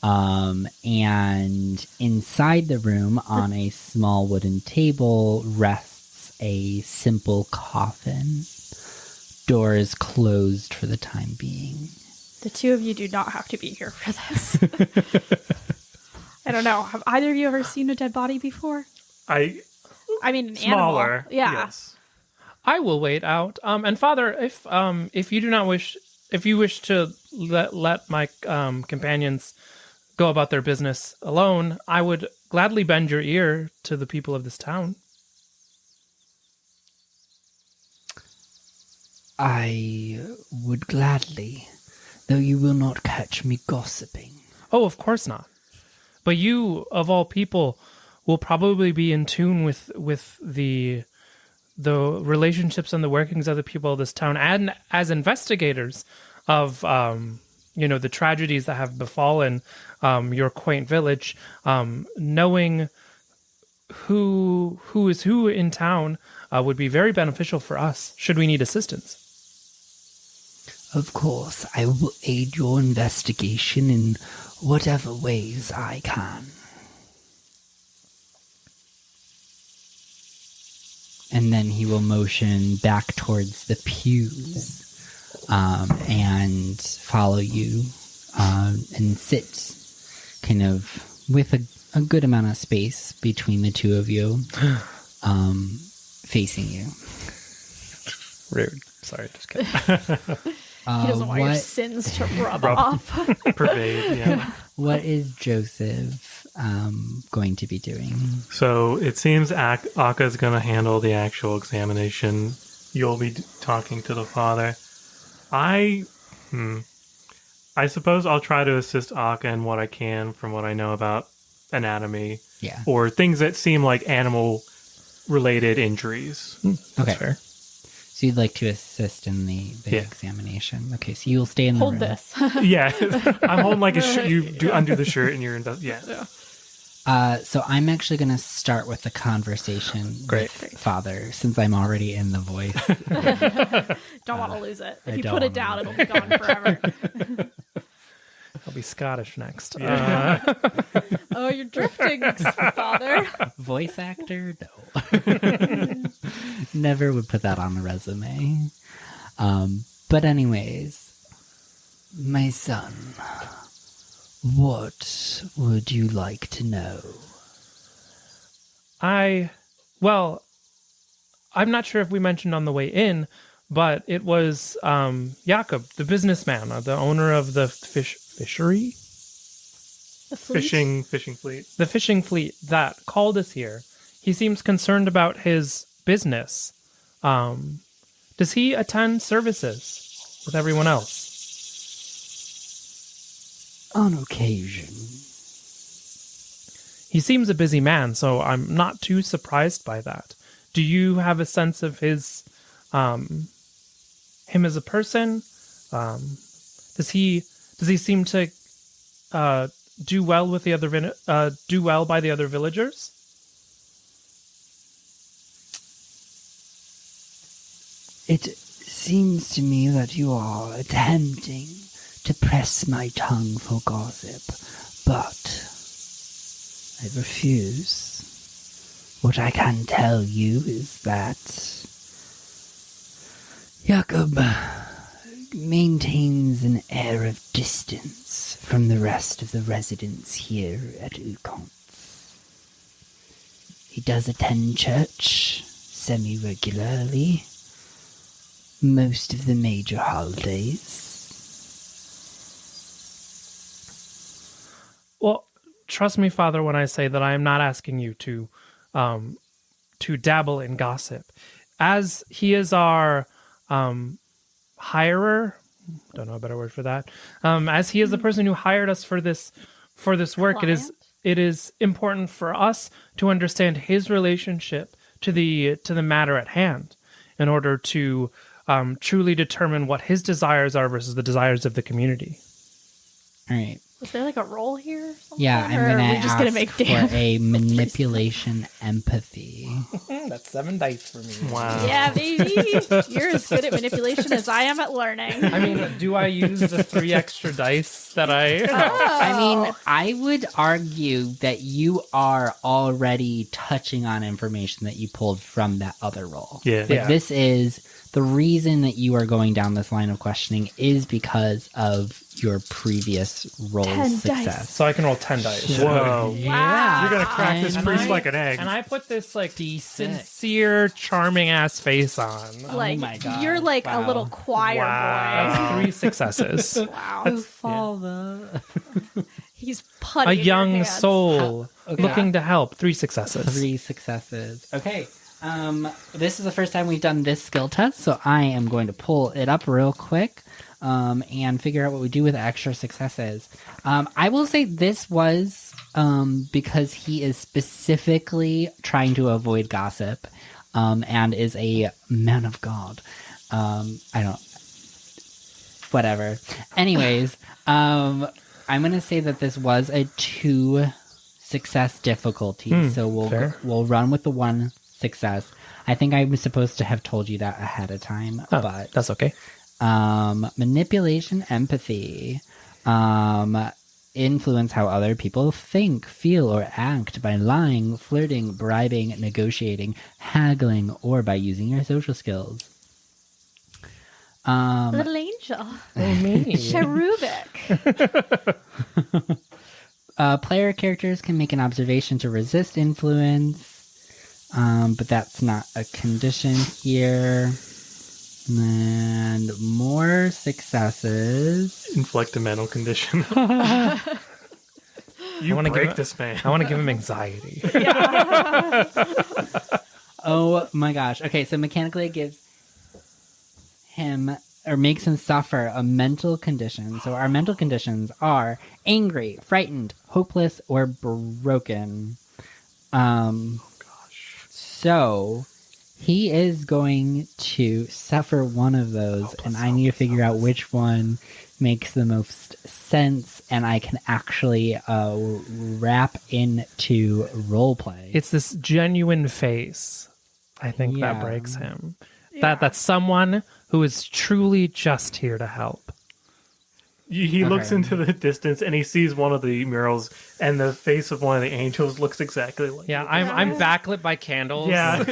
And inside the room, on a small wooden table, rests a simple coffin. Door is closed for the time being. The two of you do not have to be here for this. I don't know. Have either of you ever seen a dead body before? I mean, an smaller, animal. Yeah. Yes. I will wait out. And Father, if you do not wish, if you wish to let my companions go about their business alone, I would gladly bend your ear to the people of this town. I would gladly, though you will not catch me gossiping. Oh, of course not. But you, of all people, will probably be in tune with the relationships and the workings of the people of this town, and as investigators of the tragedies that have befallen your quaint village, knowing who is who in town would be very beneficial for us should we need assistance. Of course, I will aid your investigation in whatever ways I can. And then he will motion back towards the pews and follow you and sit kind of with a good amount of space between the two of you, facing you. Rude. Sorry, just kidding. He doesn't want your sins to rub off. Pervade, yeah. What is Joseph going to be doing? So it seems Akka's going to handle the actual examination. You'll be talking to the father. I suppose I'll try to assist Akka in what I can from what I know about anatomy. Yeah. Or things that seem like animal-related injuries. Okay. Fair. So you'd like to assist in the examination. Okay, so you'll stay in the Hold room. this. Yeah. I'm holding like a shirt. You do undo the shirt and you're in the... Yeah. So I'm actually going to start with the conversation with Father, since I'm already in the voice. Don't want to lose it. If I you don't put it wanna down, it'll be gone forever. I'll be Scottish next. Yeah. Oh, you're drifting, Father. Voice actor? No. Never would put that on a resume. But anyways, my son, what would you like to know? I'm not sure if we mentioned on the way in, but it was Jakob, the businessman, the owner of the fishery? The fleet? Fishing fleet. The fishing fleet that called us here. He seems concerned about his business. Does he attend services with everyone else? On occasion. He seems a busy man, so I'm not too surprised by that. Do you have a sense of his, him as a person? Does he seem to do well with the other do well by the other villagers? It seems to me that you are attempting to press my tongue for gossip, but I refuse. What I can tell you is that Jakob maintains an air of distance from the rest of the residents here at Ukanc. He does attend church semi-regularly, most of the major holidays. Well, trust me, Father, when I say that I am not asking you to dabble in gossip. As he is our hirer, don't know a better word for that. As he is the person who hired us for this work, Client? it is important for us to understand his relationship to the matter at hand, in order to truly determine what his desires are versus the desires of the community. All right. Is there like a role here? Or something? Yeah, I'm Or going are to we just gonna ask make for Dan? a manipulation empathy. That's 7 dice for me. Wow. Yeah, baby. You're as good at manipulation as I am at learning. I mean, do I use the 3 extra dice that I... I mean, I would argue that you are already touching on information that you pulled from that other role. Yeah. Like, this is the reason that you are going down this line of questioning is because of your previous roll 10 success. dice. So I can roll 10 dice. Whoa. Yeah. You're going to crack this And priest like an egg. And I put this like D6. sincere, charming ass face on. Like, my God. you're like Wow. a little choir Wow. That's 3 successes. boy. Wow. Father. He's A putty. young soul Okay. looking to help. 3 successes. 3 successes. Okay. This is the first time we've done this skill test, so I am going to pull it up real quick and figure out what we do with extra successes. I will say this was because he is specifically trying to avoid gossip and is a man of God. Whatever. Anyways, I'm going to say that this was a 2 success difficulty, so we'll run with the 1 success. I think I was supposed to have told you that ahead of time, but That's okay. Manipulation, empathy, influence how other people think, feel, or act by lying, flirting, bribing, negotiating, haggling, or by using your social skills. Little angel. Oh, me. Cherubic. Player characters can make an observation to resist influence, but that's not a condition here. And more successes. Inflict a mental condition. You wanna break give this man. I want to give him anxiety. Oh my gosh. Okay, so mechanically it gives him or makes him suffer a mental condition. So our mental conditions are angry, frightened, hopeless, or broken. So he is going to suffer one of those, and I need to figure out which one makes the most sense, and I can actually wrap into roleplay. It's this genuine face. I think Yeah. that breaks him. That's someone who is truly just here to help. He looks Okay. into the distance and he sees one of the murals, and the face of one of the angels looks exactly like Yeah, it. I'm backlit by candles. Yeah.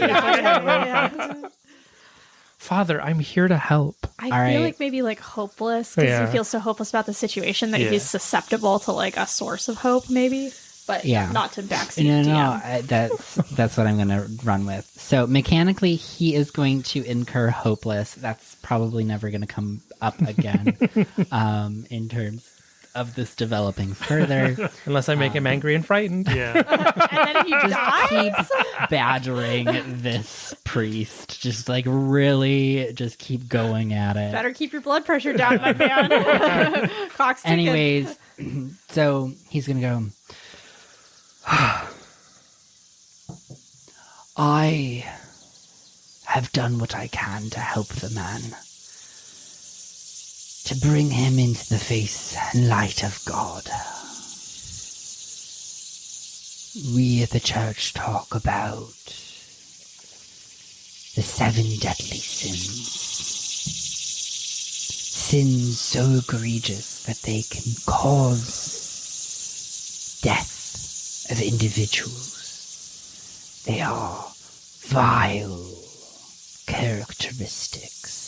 Father, I'm here to help. I All feel right. like maybe like hopeless because Yeah. he feels so hopeless about the situation that Yeah. he's susceptible to like a source of hope, maybe, but Yeah. not to backseat. No, DM. that's what I'm going to run with. So mechanically, he is going to incur hopeless. That's probably never going to come up again in terms of this developing further. Unless I make him angry and frightened. Yeah. And then he dies. Keep badgering this priest. Just like really, just keep going at it. Better keep your blood pressure down, my man. Clock's ticking. Anyways, so he's going to go. I have done what I can to help the man. To bring him into the face and light of God. We at the church talk about the 7 deadly sins. Sins so egregious that they can cause death of individuals. They are vile characteristics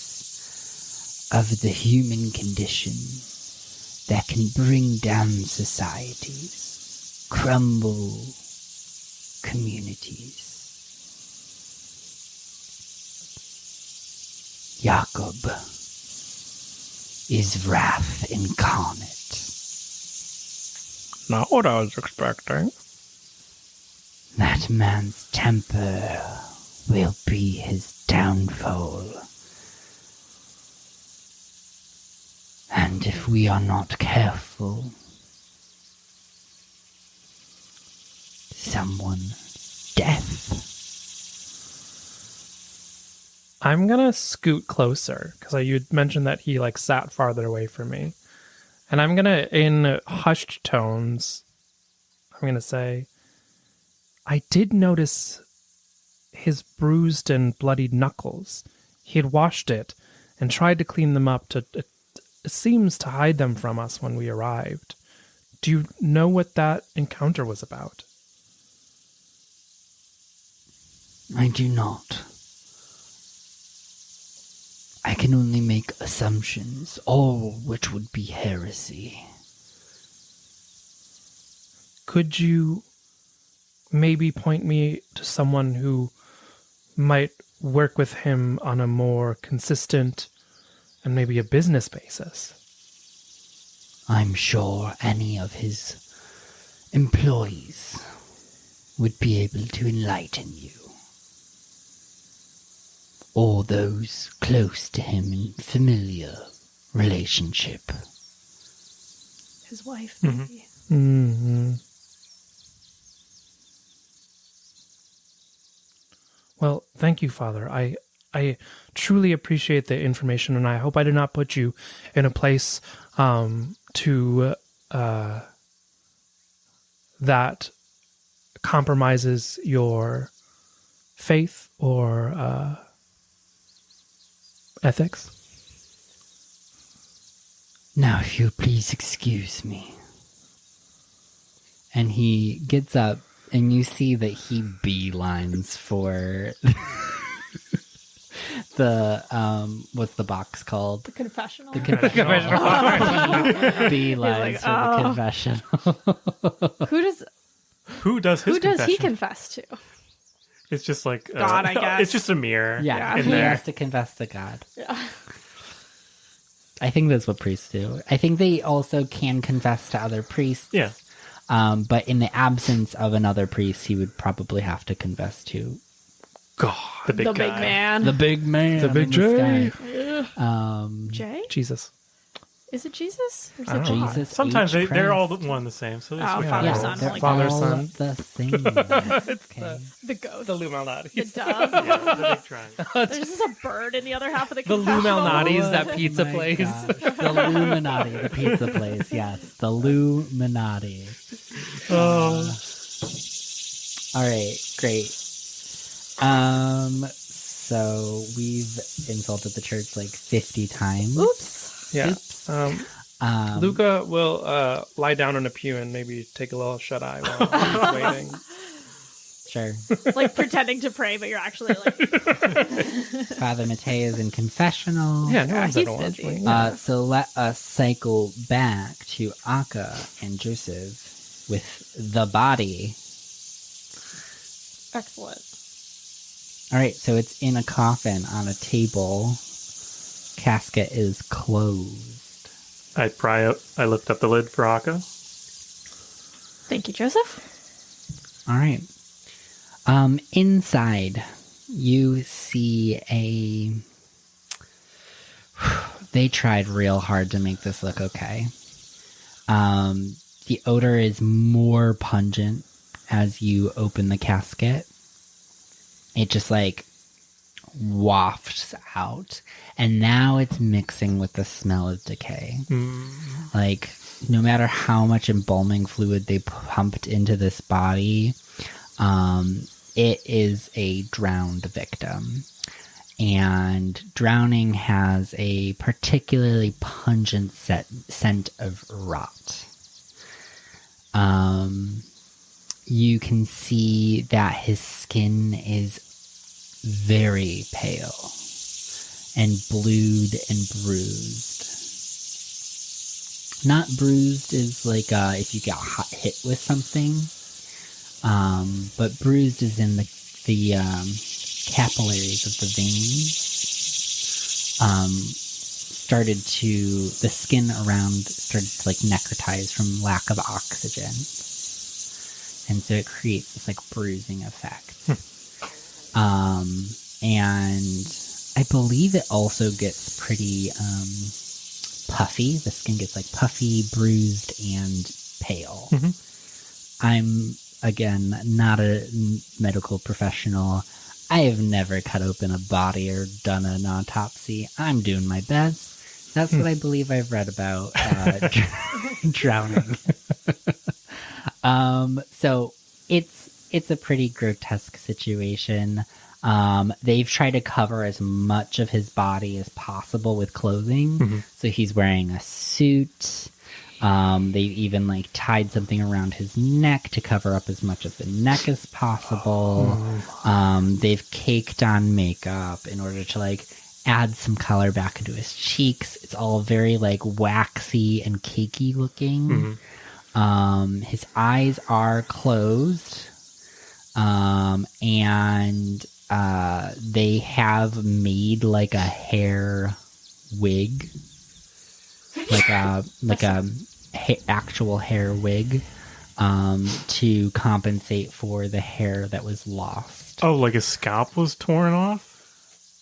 of the human condition that can bring down societies, crumble communities. Jakob is wrath incarnate. Not what I was expecting. That man's temper will be his downfall. And if we are not careful, someone's death. I'm gonna scoot closer because you mentioned that he like sat farther away from me, and I'm gonna, in hushed tones, I'm gonna say, I did notice his bruised and bloodied knuckles. He had washed it and tried to clean them up to. It seems to hide them from us when we arrived. Do you know what that encounter was about? I do not. I can only make assumptions, all which would be heresy. Could you maybe point me to someone who might work with him on a more consistent and maybe a business basis? I'm sure any of his employees would be able to enlighten you. or those close to him in familiar relationship. His wife, maybe. Mm-hmm. Well, thank you, Father. I truly appreciate the information, and I hope I did not put you in a place that compromises your faith or ethics. Now, if you'll please excuse me. And he gets up, and you see that he beelines for the, what's the box called? The confessional. The confessional. Beelines He's for like, the confessional. Who does he confession? confess to? It's just like God, I guess. It's just a mirror. Yeah, in he there. has to confess to God. Yeah. I think that's what priests do. I think they also can confess to other priests. Yeah. But in the absence of another priest, he would probably have to confess to God. The big The guy. big man. the big man, The big in J. sky. Jay? Jesus. Is it Jesus? Or is I it don't know. God? Jesus. Sometimes H. they're all Christ. one the same. So they Oh, switch Father, Yeah, roles. Son, they're Holy Father, all Son. the same. Okay. The ghost. The Lumalnati. The dove. Yeah, the big triangle. There's just a bird in the other half of the The confessional. Lumalnatis, that pizza My place. gosh. The Illuminati, the pizza place. Yes, the Illuminati. All right, great. So we've insulted the church like 50 times. Oops. Yeah. Oops. Luka will lie down in a pew and maybe take a little shut eye while he's waiting. Sure. Like pretending to pray, but you're actually like, Father Matei is in confessional. Yeah, no one's he's at all. busy. So let us cycle back to Akka and Joseph with the body. excellent. All right, so it's in a coffin on a table. Casket is closed. I lift up the lid for Akka. Thank you, Joseph. All right. Inside, you see they tried real hard to make this look okay. The odor is more pungent as you open the casket. It just like wafts out, and now it's mixing with the smell of decay. Like, no matter how much embalming fluid they pumped into this body, it is a drowned victim. And drowning has a particularly pungent scent of rot. You can see that his skin is very pale and blued and bruised. Not bruised is like if you got hit with something, but bruised is in the capillaries of the veins. The skin around started to like necrotize from lack of oxygen. And so it creates this like bruising effect. And I believe it also gets pretty puffy. The skin gets like puffy, bruised, and pale. I'm, again, not a medical professional. I have never cut open a body or done an autopsy. I'm doing my best. That's what I believe I've read about drowning. So it's a pretty grotesque situation. They've tried to cover as much of his body as possible with clothing. So he's wearing a suit. They've even like tied something around his neck to cover up as much of the neck as possible. They've caked on makeup in order to like add some color back into his cheeks. It's all very like waxy and cakey looking. His eyes are closed. And they have made like a hair wig, like a actual hair wig, to compensate for the hair that was lost. Oh, like his scalp was torn off?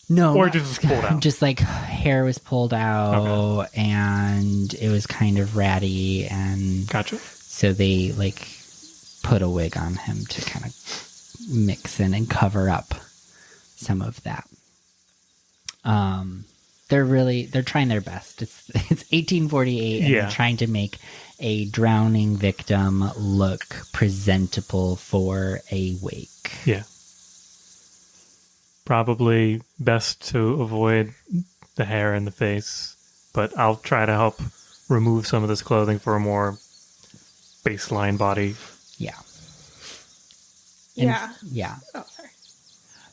No, Or not- just pulled out? Just like hair was pulled out, and it was kind of ratty, and Gotcha. so they like put a wig on him to kind of mix in and cover up some of that. They're trying their best. It's 1848, and Yeah. they're trying to make a drowning victim look presentable for a wake. Yeah. Probably best to avoid the hair in the face, but I'll try to help remove some of this clothing for a more baseline body. Yeah. And Yeah. yeah. Oh, sorry.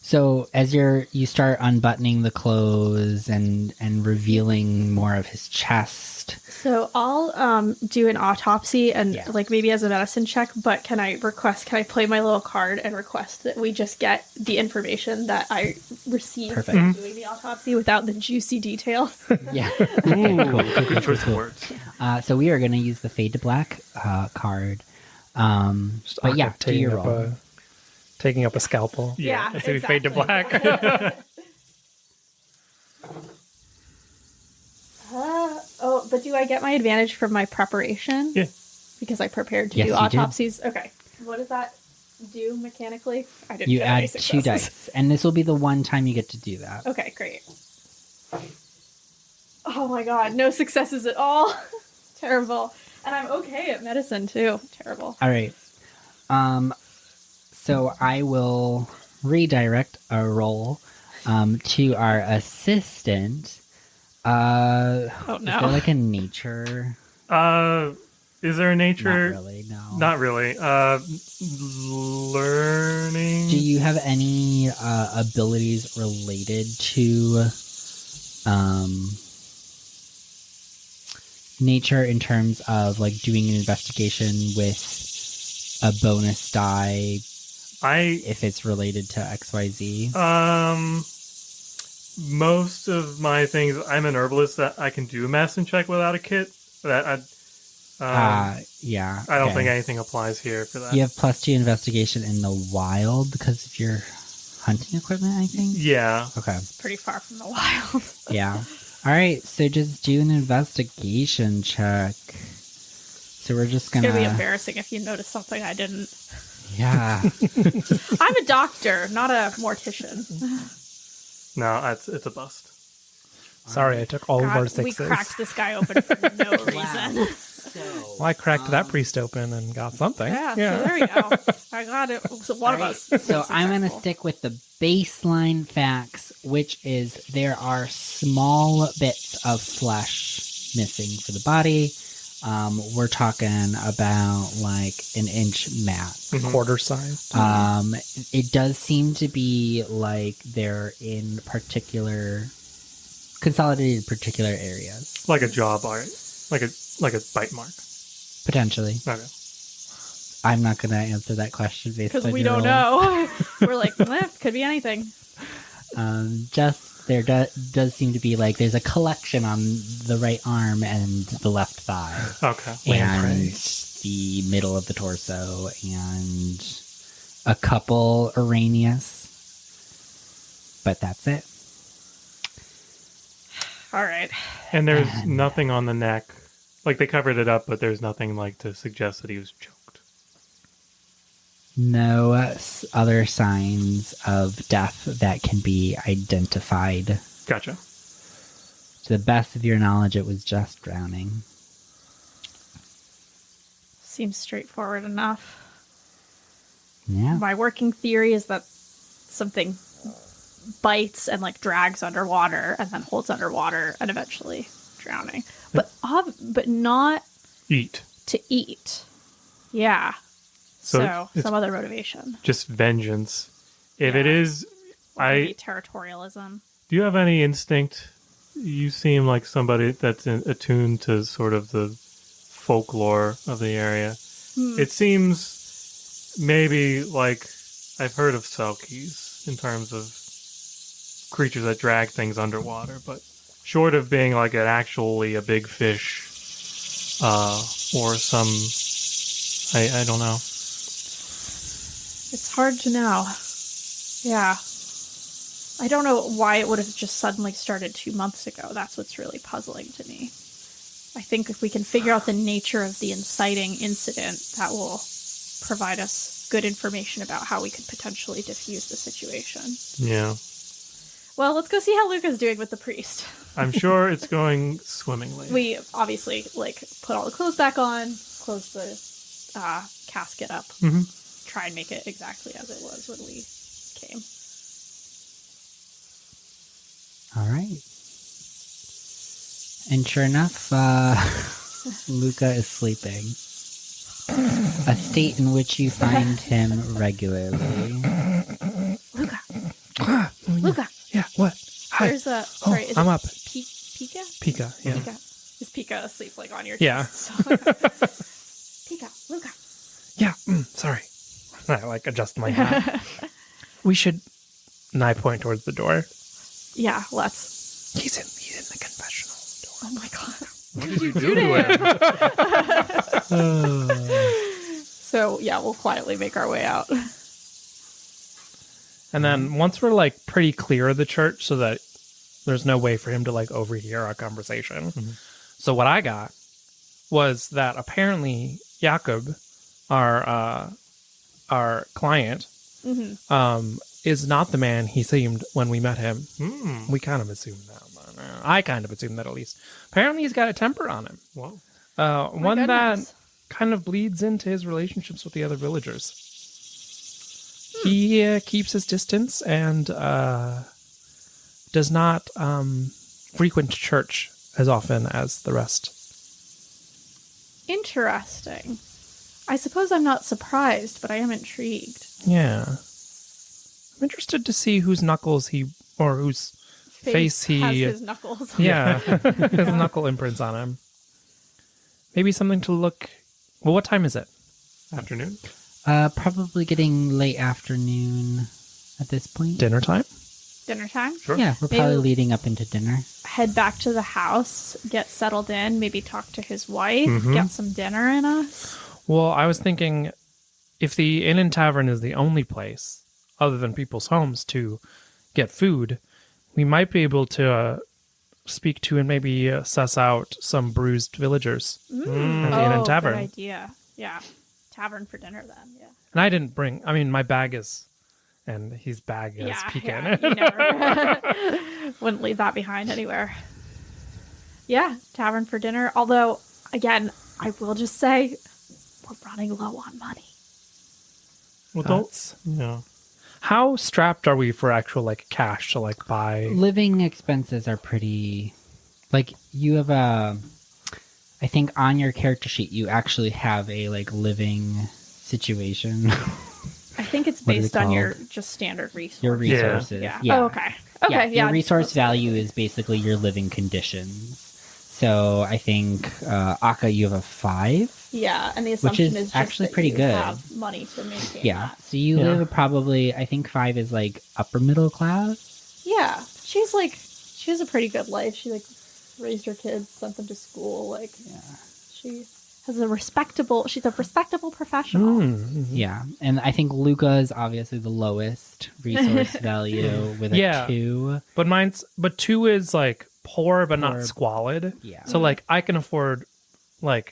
So as you start unbuttoning the clothes and revealing more of his chest. So I'll do an autopsy and Yeah. like maybe as a medicine check, but can I play my little card and request that we just get the information that I received Perfect. from doing the autopsy without the juicy details? Yeah. Ooh, good choice of words. So we are going to use the fade to black card. But yeah, do your roll. Taking up a scalpel. Yeah, As we fade to black. But do I get my advantage from my preparation? Yeah. Because I prepared to Yes, do you did. autopsies? Okay. What does that do mechanically? I didn't You get any add 2 successes. dice, and this will be the one time you get to do that. Okay, great. Oh my god, no successes at all. Terrible. And I'm okay at medicine too. Terrible. All right. So I will redirect a roll to our assistant. Oh Is no. there like a nature? Is there a nature? Not really, no. Not really. Learning. Do you have any abilities related to nature in terms of like doing an investigation with a bonus die if it's related to XYZ? Most of my things, I'm an herbalist that I can do a medicine check without a kit. That Yeah. I don't okay. think anything applies here for that. You have +2 investigation in the wild because of your hunting equipment, I think? Yeah. Okay. It's pretty far from the wild. Yeah. All right. So just do an investigation check. So we're just It's gonna. gonna be embarrassing if you notice something I didn't. Yeah. I'm a doctor, not a mortician. No, it's a bust. Sorry, I took all of our God, we sixes. cracked this guy open for no reason. Well, I cracked that priest open and got something. Yeah, so there we go. I got it. So one of us. So I'm going to successful. stick with the baseline facts, which is there are small bits of flesh missing for the body. We're talking about like an inch max. Quarter sized. It does seem to be like they're in consolidated particular areas. Like a jaw bite. Like a bite mark. Potentially. Okay. I'm not going to answer that question based Because on we your don't rolls. know. We're like, could be anything. Just there does seem to be like there's a collection on the right arm and the left thigh. Okay. And the middle of the torso and a couple Arrhenius. But that's it. All right. And there's nothing on the neck. Like they covered it up, but there's nothing like to suggest that he was choked. No other signs of death that can be identified. Gotcha. To the best of your knowledge, it was just drowning. Seems straightforward enough. Yeah. My working theory is that something bites and like drags underwater and then holds underwater and eventually drowning. But not Eat. to eat. Yeah. So it's some other motivation. just vengeance. If it Yeah. is, Maybe territorialism. do you have any instinct? You seem like somebody that's attuned to sort of the folklore of the area. It seems maybe like I've heard of selkies in terms of creatures that drag things underwater, but short of being like actually a big fish or some, I don't know. It's hard to know. Yeah. I don't know why it would have just suddenly started 2 months ago. That's what's really puzzling to me. I think if we can figure out the nature of the inciting incident, that will provide us good information about how we could potentially diffuse the situation. Yeah. Well, let's go see how Luka's doing with the priest. I'm sure it's going swimmingly. We obviously put all the clothes back on, close the casket up, try and make it exactly as it was when we came. All right. And sure enough, Luka is sleeping. A state in which you find him regularly. Luka! Luka! Yeah, what? Hi. There's a... Sorry, is I'm it up. Pika? Pika, yeah. Pika. Is Pika asleep, on your Yeah. chest? Pika, Luka. Yeah, sorry. I, adjust my hat. We should... And I point towards the door. Yeah, let's. He's in the confessional door. Oh my god. What did you do to him? So, yeah, we'll quietly make our way out. And then once we're pretty clear of the church so that there's no way for him to overhear our conversation. So what I got was that apparently Jakob, our client, is not the man he seemed when we met him. We kind of assumed that. I kind of assumed that at least. Apparently he's got a temper on him. Whoa. One goodness. that kind of bleeds into his relationships with the other villagers. He keeps his distance and does not frequent church as often as the rest. Interesting. I suppose I'm not surprised, but I am intrigued. Yeah. I'm interested to see whose knuckles whose face he... has his knuckles. Yeah, his knuckle imprints on him. Maybe something to look... Well, what time is it? Afternoon? Probably getting late afternoon at this point. Dinner time? Dinner time? Sure. Yeah, we're probably Maybe- leading up into dinner. Head back to the house, get settled in, maybe talk to his wife, get some dinner in us. Well, I was thinking if the inn and tavern is the only place, other than people's homes, to get food, we might be able to speak to and maybe suss out some bruised villagers at the inn and tavern. Good idea. Yeah. Tavern for dinner then, yeah. And I didn't bring... I mean, my bag is... And his bag is pecan. You never wouldn't leave that behind anywhere. Yeah, tavern for dinner. Although, again, I will just say, we're running low on money. Well, That's- yeah. How strapped are we for actual cash to buy? Living expenses are pretty... you have a... I think on your character sheet, you actually have a, living situation. I think it's What is it based on your called? just standard resources. Your resources. Yeah. Yeah. Oh, okay. Okay, yeah. Your resource value is basically your living conditions. So I think, Akka, you have a 5. Yeah, and the assumption is is just actually that pretty you good. have money to maintain Yeah. that. So you live probably, I think 5 is upper middle class. Yeah, she has a pretty good life. She raised her kids, sent them to school. She has she's a respectable professional. Yeah. And I think Luka is obviously the lowest resource value with a 2. But 2 is poor but not Poor. squalid. Yeah. So I can afford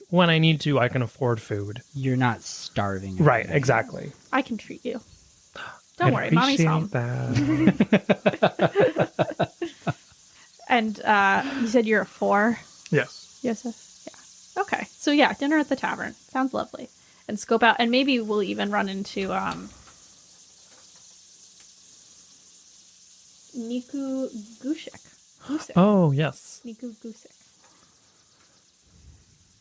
when I need to, I can afford food. You're not starving. or Right, anything. exactly. I can treat you. Don't worry, mommy's home. That. And you said you're a 4? Yes. Yes. Yeah. Okay. So yeah, dinner at the tavern. Sounds lovely. And scope out, and maybe we'll even run into Niku Gusick. Oh, yes. Niku Gusick.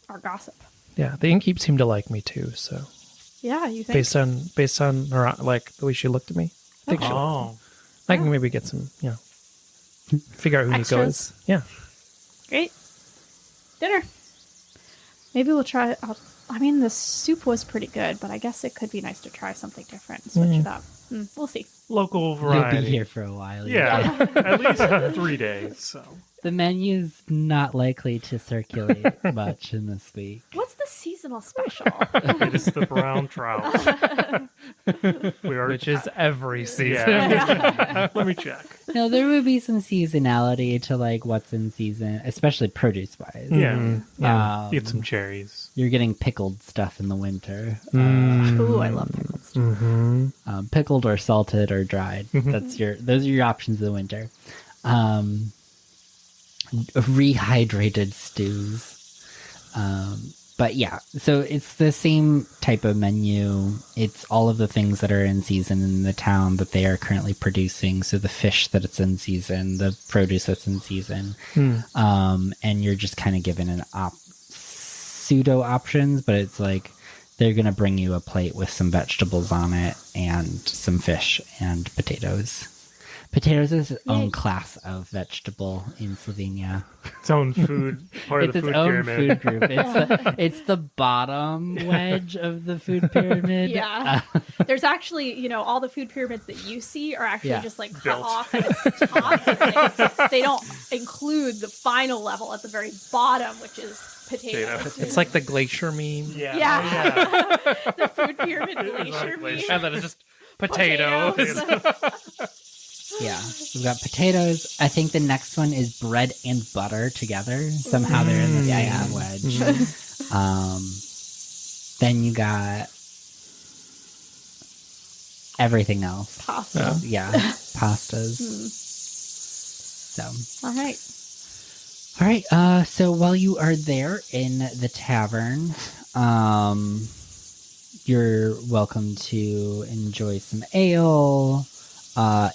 Our gossip. Yeah, the innkeep seemed to like me too, so Yeah, you think? based on her the way she looked at me. I think Oh. I can maybe get some, figure out who Nico Extras? is. Yeah. Great. Dinner. Maybe we'll try. The soup was pretty good, but I guess it could be nice to try something different and switch it up. We'll see. Local You'll variety. be here for a while. Yeah. At least 3 days, so. The menu's not likely to circulate much in this week. What's the season seasonal special. It is the brown trout. Which is every season. Yeah. Let me check. No, there would be some seasonality to like what's in season, especially produce wise. Yeah. Get some cherries. You're getting pickled stuff in the winter. Ooh, I love pickles. Pickled or salted or dried. Those are your options in the winter. Rehydrated stews. But yeah, so it's the same type of menu. It's all of the things that are in season in the town that they are currently producing. So the fish that it's in season, the produce that's in season. And you're just kind of given an pseudo options, but it's like they're going to bring you a plate with some vegetables on it and some fish and potatoes. Potatoes is its own class of vegetable in Slovenia. Its own food, part of the food pyramid. Food group. It's the bottom wedge of the food pyramid. Yeah. There's actually, all the food pyramids that you see are actually just like cut Built. off at its top. They don't include the final level at the very bottom, which is potatoes. It's like the glacier meme. Yeah. The food pyramid glacier meme. And then it's just potatoes. Yeah, we've got potatoes. I think the next one is bread and butter together. Somehow they're in the same wedge. Then you got everything else. Pasta. Yeah, pastas. So, All right. all right. So while you are there in the tavern, you're welcome to enjoy some ale.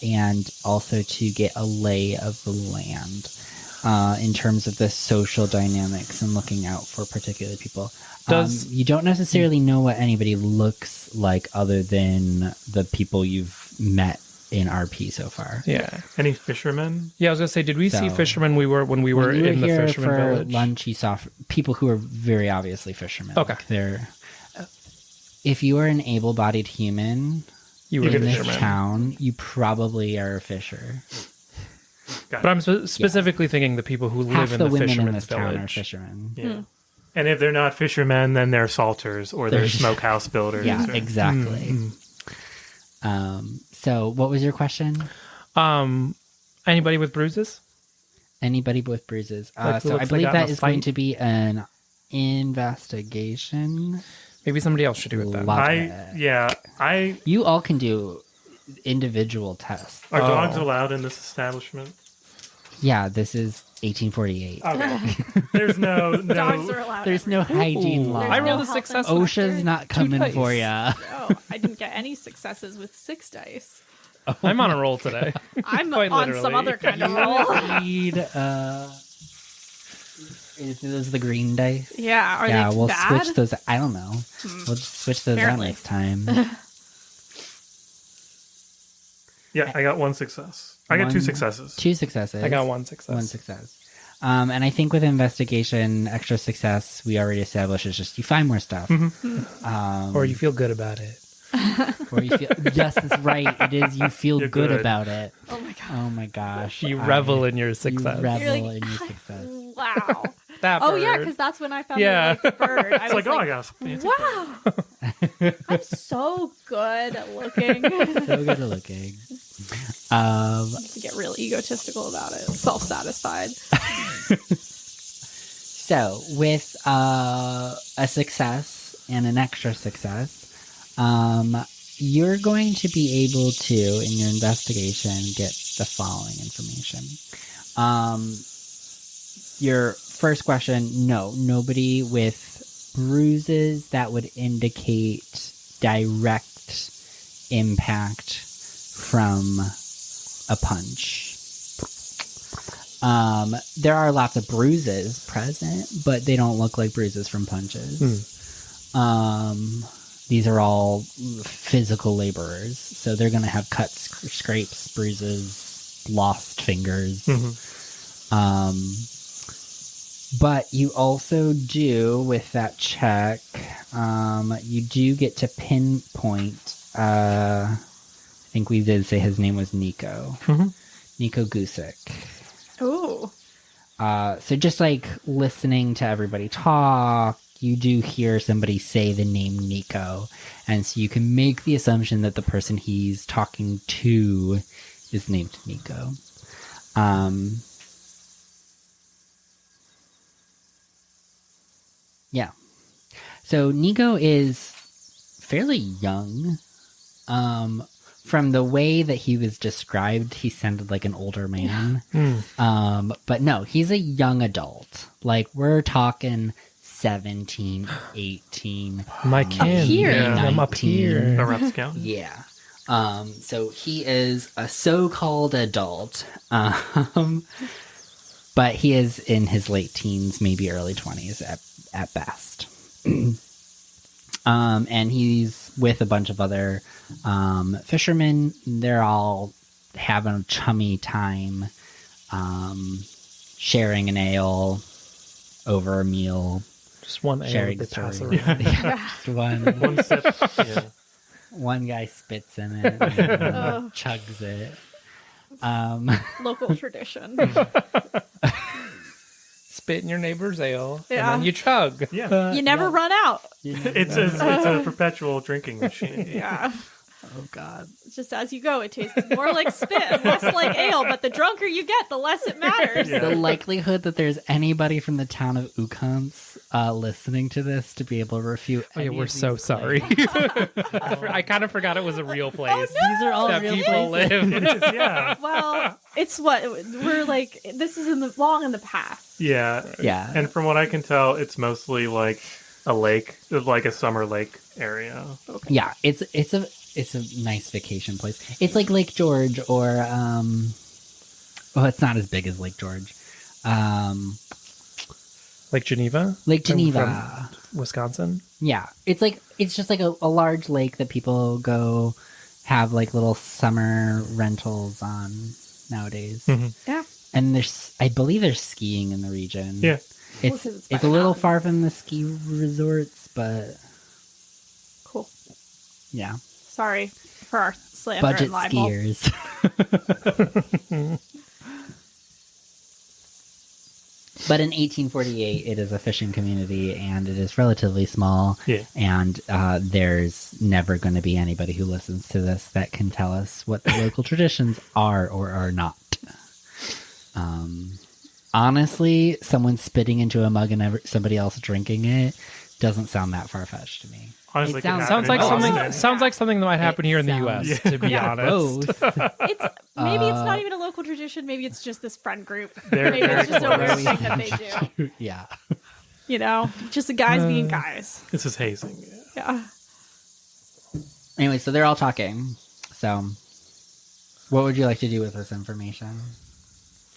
And also to get a lay of the land in terms of the social dynamics and looking out for particular people. You don't necessarily know what anybody looks like other than the people you've met in RP so far. Yeah. Any fishermen? Yeah, I was gonna say, did we see So, fishermen when we were in the here fisherman for village? lunch, you saw people who are very obviously fishermen. Okay. Like they're if you are an able-bodied human You were in a this fisherman. town, you probably are a fisher. But I'm specifically thinking the people who live Half in the the women in fisherman's this town are village. fishermen. Yeah. And if they're not fishermen, then they're salters or they're smokehouse builders. Yeah, or- exactly. So what was your question? Anybody with bruises? Anybody with bruises? Like who So I looks like believe got in that a is going fight? to be an investigation. Maybe somebody else should do it then. Logic. You all can do individual tests. Are dogs allowed in this establishment? Yeah, this is 1848. Okay. There's no Dogs are allowed. There's no hygiene law. I rolled a health success. OSHA's not coming dice. for ya. Oh, I didn't get any successes with 6 dice. I'm on a roll today. I'm Quite on literally. some other kind of roll. Need is those the green dice? Yeah, are Yeah, they we'll bad? switch those. I don't know. We'll just switch those Apparently. out next time. Yeah, I got one success. I got 2 successes. 2 successes. I got 1 success. 1 success. And I think with investigation, extra success, we already established is just you find more stuff. Or you feel good about it. Or you feel, yes, that's right. It is. You feel You're good good. about it. Oh my god. Oh my gosh. You revel in your You success. revel You're like, in your success. Wow. That Oh yeah, bird. because that's when I found Yeah. the bird. I It's was like, oh, I got a fancy wow. I'm so good at looking. So good at looking. I get real egotistical about it. Self-satisfied. So with a success and an extra success, you're going to be able to, in your investigation, get the following information. Your first question, no, nobody with bruises that would indicate direct impact from a punch. There are lots of bruises present, but they don't look like bruises from punches. These are all physical laborers, so they're going to have cuts, scrapes, bruises, lost fingers. But you also do, with that check, you do get to pinpoint, I think we did say his name was Nico. Nico Gusick. Ooh. So just like listening to everybody talk you do hear somebody say the name Nico, and so you can make the assumption that the person he's talking to is named Nico. Yeah. So Nico is fairly young. From the way that he was described, he sounded like an older man. But no, he's a young adult. Like, we're talking 17, 18. My kin. here. Yeah, I'm up 19. here. A rough scout. Yeah. So he is a so-called adult. But he is in his late teens, maybe early 20s at best. And he's with a bunch of other fishermen. They're all having a chummy time, sharing an ale over a meal, Just one ale sharing they pass stories. around. Yeah, just one. One sip. Yeah. One guy spits in it, and chugs it. Local tradition. Spit in your neighbor's ale, Yeah. and then you chug. Yeah. You never run out. It's a perpetual drinking machine. Yeah. Oh God. It's just as you go, it tastes more like spit and less like ale, but the drunker you get, the less it matters. Yeah. The likelihood that there's anybody from the town of Ukanc listening to this to be able to refute. Oh, yeah, any we're of so these sorry. claims. I kind of forgot it was a real place These are all that real people places. live. Yeah. Well, it's what we're like. This is long in the past. Yeah. Yeah. And from what I can tell, it's mostly like a lake, like a summer lake area. Yeah, it's a nice vacation place. It's like Lake George or well, it's not as big as Lake George. Like Geneva? Lake From Geneva. Wisconsin? Yeah. It's just like a large lake that people go have like little summer rentals on nowadays. Yeah. And I believe there's skiing in the region. Yeah. It's Well, 'cause it's by a little mountain. far from the ski resorts, but Cool. yeah. Sorry for our slander Budget and libel. skiers. But in 1848, it is a fishing community, and it is relatively small. Yeah. And there's never going to be anybody who listens to this that can tell us what the local traditions are or are not. Honestly, someone spitting into a mug and somebody else drinking it doesn't sound that far-fetched to me. Honestly, It could happen Sounds like in something. Boston. Sounds like something that might happen here in the sounds- U.S. To be Yeah. honest, Both. It's maybe it's not even a local tradition. Maybe it's just this friend group. They're Maybe it's just a very weird close. thing that they do. Yeah. You know, just the guys being guys. This is hazing. Yeah. Yeah. Anyway, so they're all talking. So, what would you like to do with this information?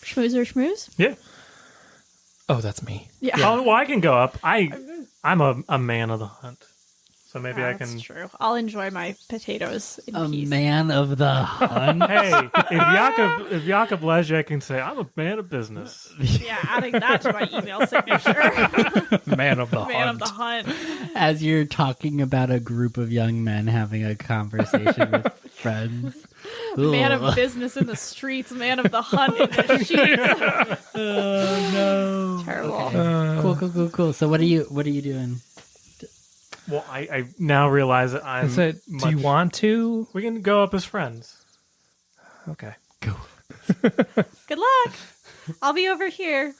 Schmooze or schmooze? Yeah. oh, that's me. Yeah. Oh, well, I can go up. I'm a man of the hunt, so maybe I That's can. true. I'll enjoy my potatoes in A peace. man of the hunt. Hey, if Jakob Lezjak can say I'm a man of business, Yeah, adding that to my email signature. Man of the Man of hunt. the hunt. As you're talking about a group of young men having a conversation with friends. Man Ugh. of business in the streets. Man of the hunt in the sheets. Oh no. Terrible. Cool. So what are you doing? well, I now realize that I'm. I said, do you want to? We can go up as friends. Okay. Good luck. I'll be over here.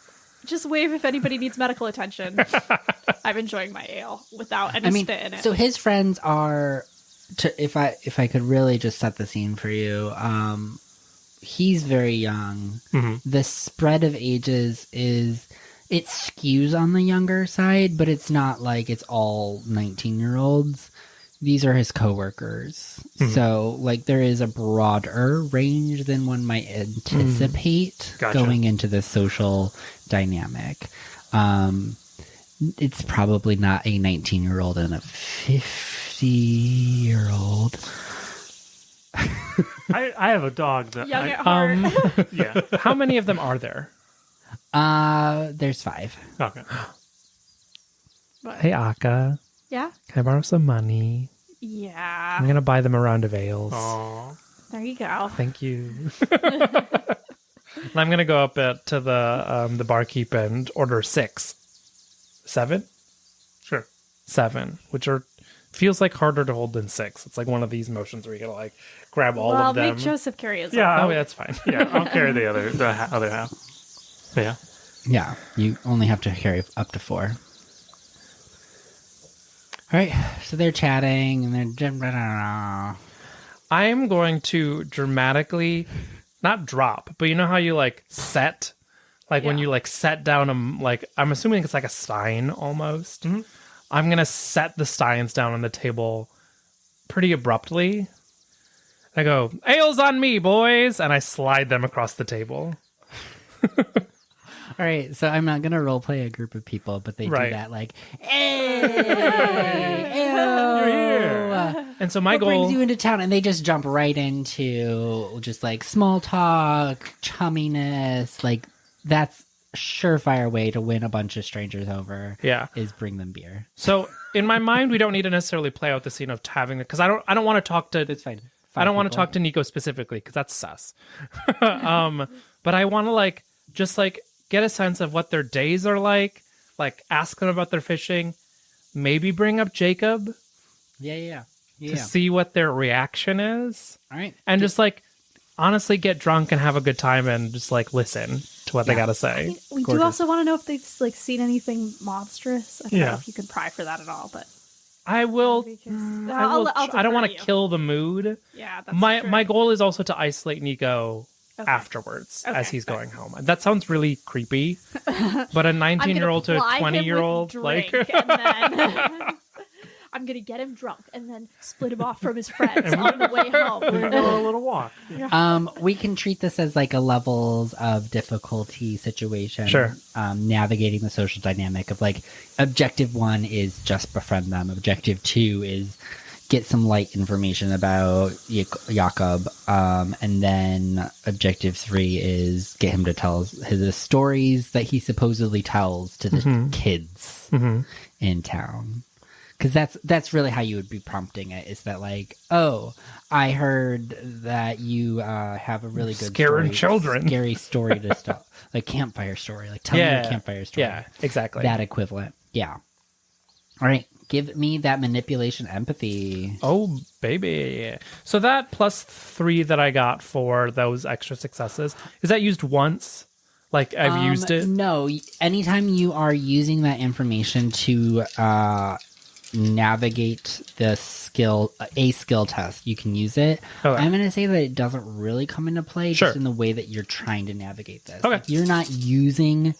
Just wave if anybody needs medical attention. I'm enjoying my ale without any spit in it. so his friends are. If I could really just set the scene for you, he's very young. Mm-hmm. The spread of ages it skews on the younger side, but it's not like it's all 19-year-olds. These are his coworkers. Mm-hmm. So like there is a broader range than one might anticipate Gotcha. going into this social dynamic. It's probably not a 19-year-old and a 50-year-old. I have a dog that. Young at heart. Yeah. How many of them are there? There's 5. Okay. Hey, Akka. Yeah? Can I borrow some money? Yeah. I'm gonna buy them a round of ales. Aw. There you go. Thank you. And I'm gonna go up to the barkeep and order 6. 7? Sure. 7, which feels like harder to hold than 6. It's like one of these motions where you gotta like grab all Well, of them. make Joseph carry his Yeah. Oh, yeah, that's fine. Yeah, I'll carry the other half. Yeah. Yeah, you only have to carry up to 4. All right, so they're chatting and they're. I am going to dramatically, not drop, but you know how you like set, like when Yeah. you like set down I'm assuming it's like a stein almost. Mhm. I'm gonna set the steins down on the table pretty abruptly. I go, "Ales on me, boys," and I slide them across the table. All right, so I'm not gonna role play a group of people, but they Right. do that like, "Hey, You're here. And so my what goal, brings you into town?" And they just jump right into just like small talk, chumminess. Like that's a surefire way to win a bunch of strangers over. yeah. Is bring them beer. So in my mind, we don't need to necessarily play out the scene of having it because I don't want to talk to. It's fine. I don't want to talk to Nico specifically because that's sus. But I want to like just like get a sense of what their days are like ask them about their fishing, maybe bring up Jacob Yeah. to see what their reaction is, All right. and just like honestly get drunk and have a good time and just like listen to what they got to say. We Gorgeous. do also want to know if they've like seen anything monstrous. I don't know Yeah. if you can pry for that at all, but I will. because I don't want to kill the mood. Yeah, that's My true. my goal is also to isolate Nico Okay. afterwards as Okay, he's fair. going home. That sounds really creepy, but a 19-year-old to a 20-year-old like and then I'm gonna get him drunk and then split him off from his friends on the way home. We're going on a little walk. We can treat this as like a levels of difficulty situation. Sure. Navigating the social dynamic of like objective 1 is just befriend them. Objective 2 is get some light information about Jakob. And then objective 3 is get him to tell the stories that he supposedly tells to the kids in town. Because that's really how you would be prompting it. Is that like, oh, I heard that you have a really good Scaring children. scary story to tell, like campfire story, like tell me a campfire story. Yeah, exactly. That equivalent. Yeah. All right, give me that manipulation empathy. Oh, baby. So that plus 3 that I got for those extra successes, is that used once? Like I've used it? No, anytime you are using that information to navigate the skill test, you can use it. Okay. I'm going to say that it doesn't really come into play Sure. just in the way that you're trying to navigate this. Okay. Like, you're not using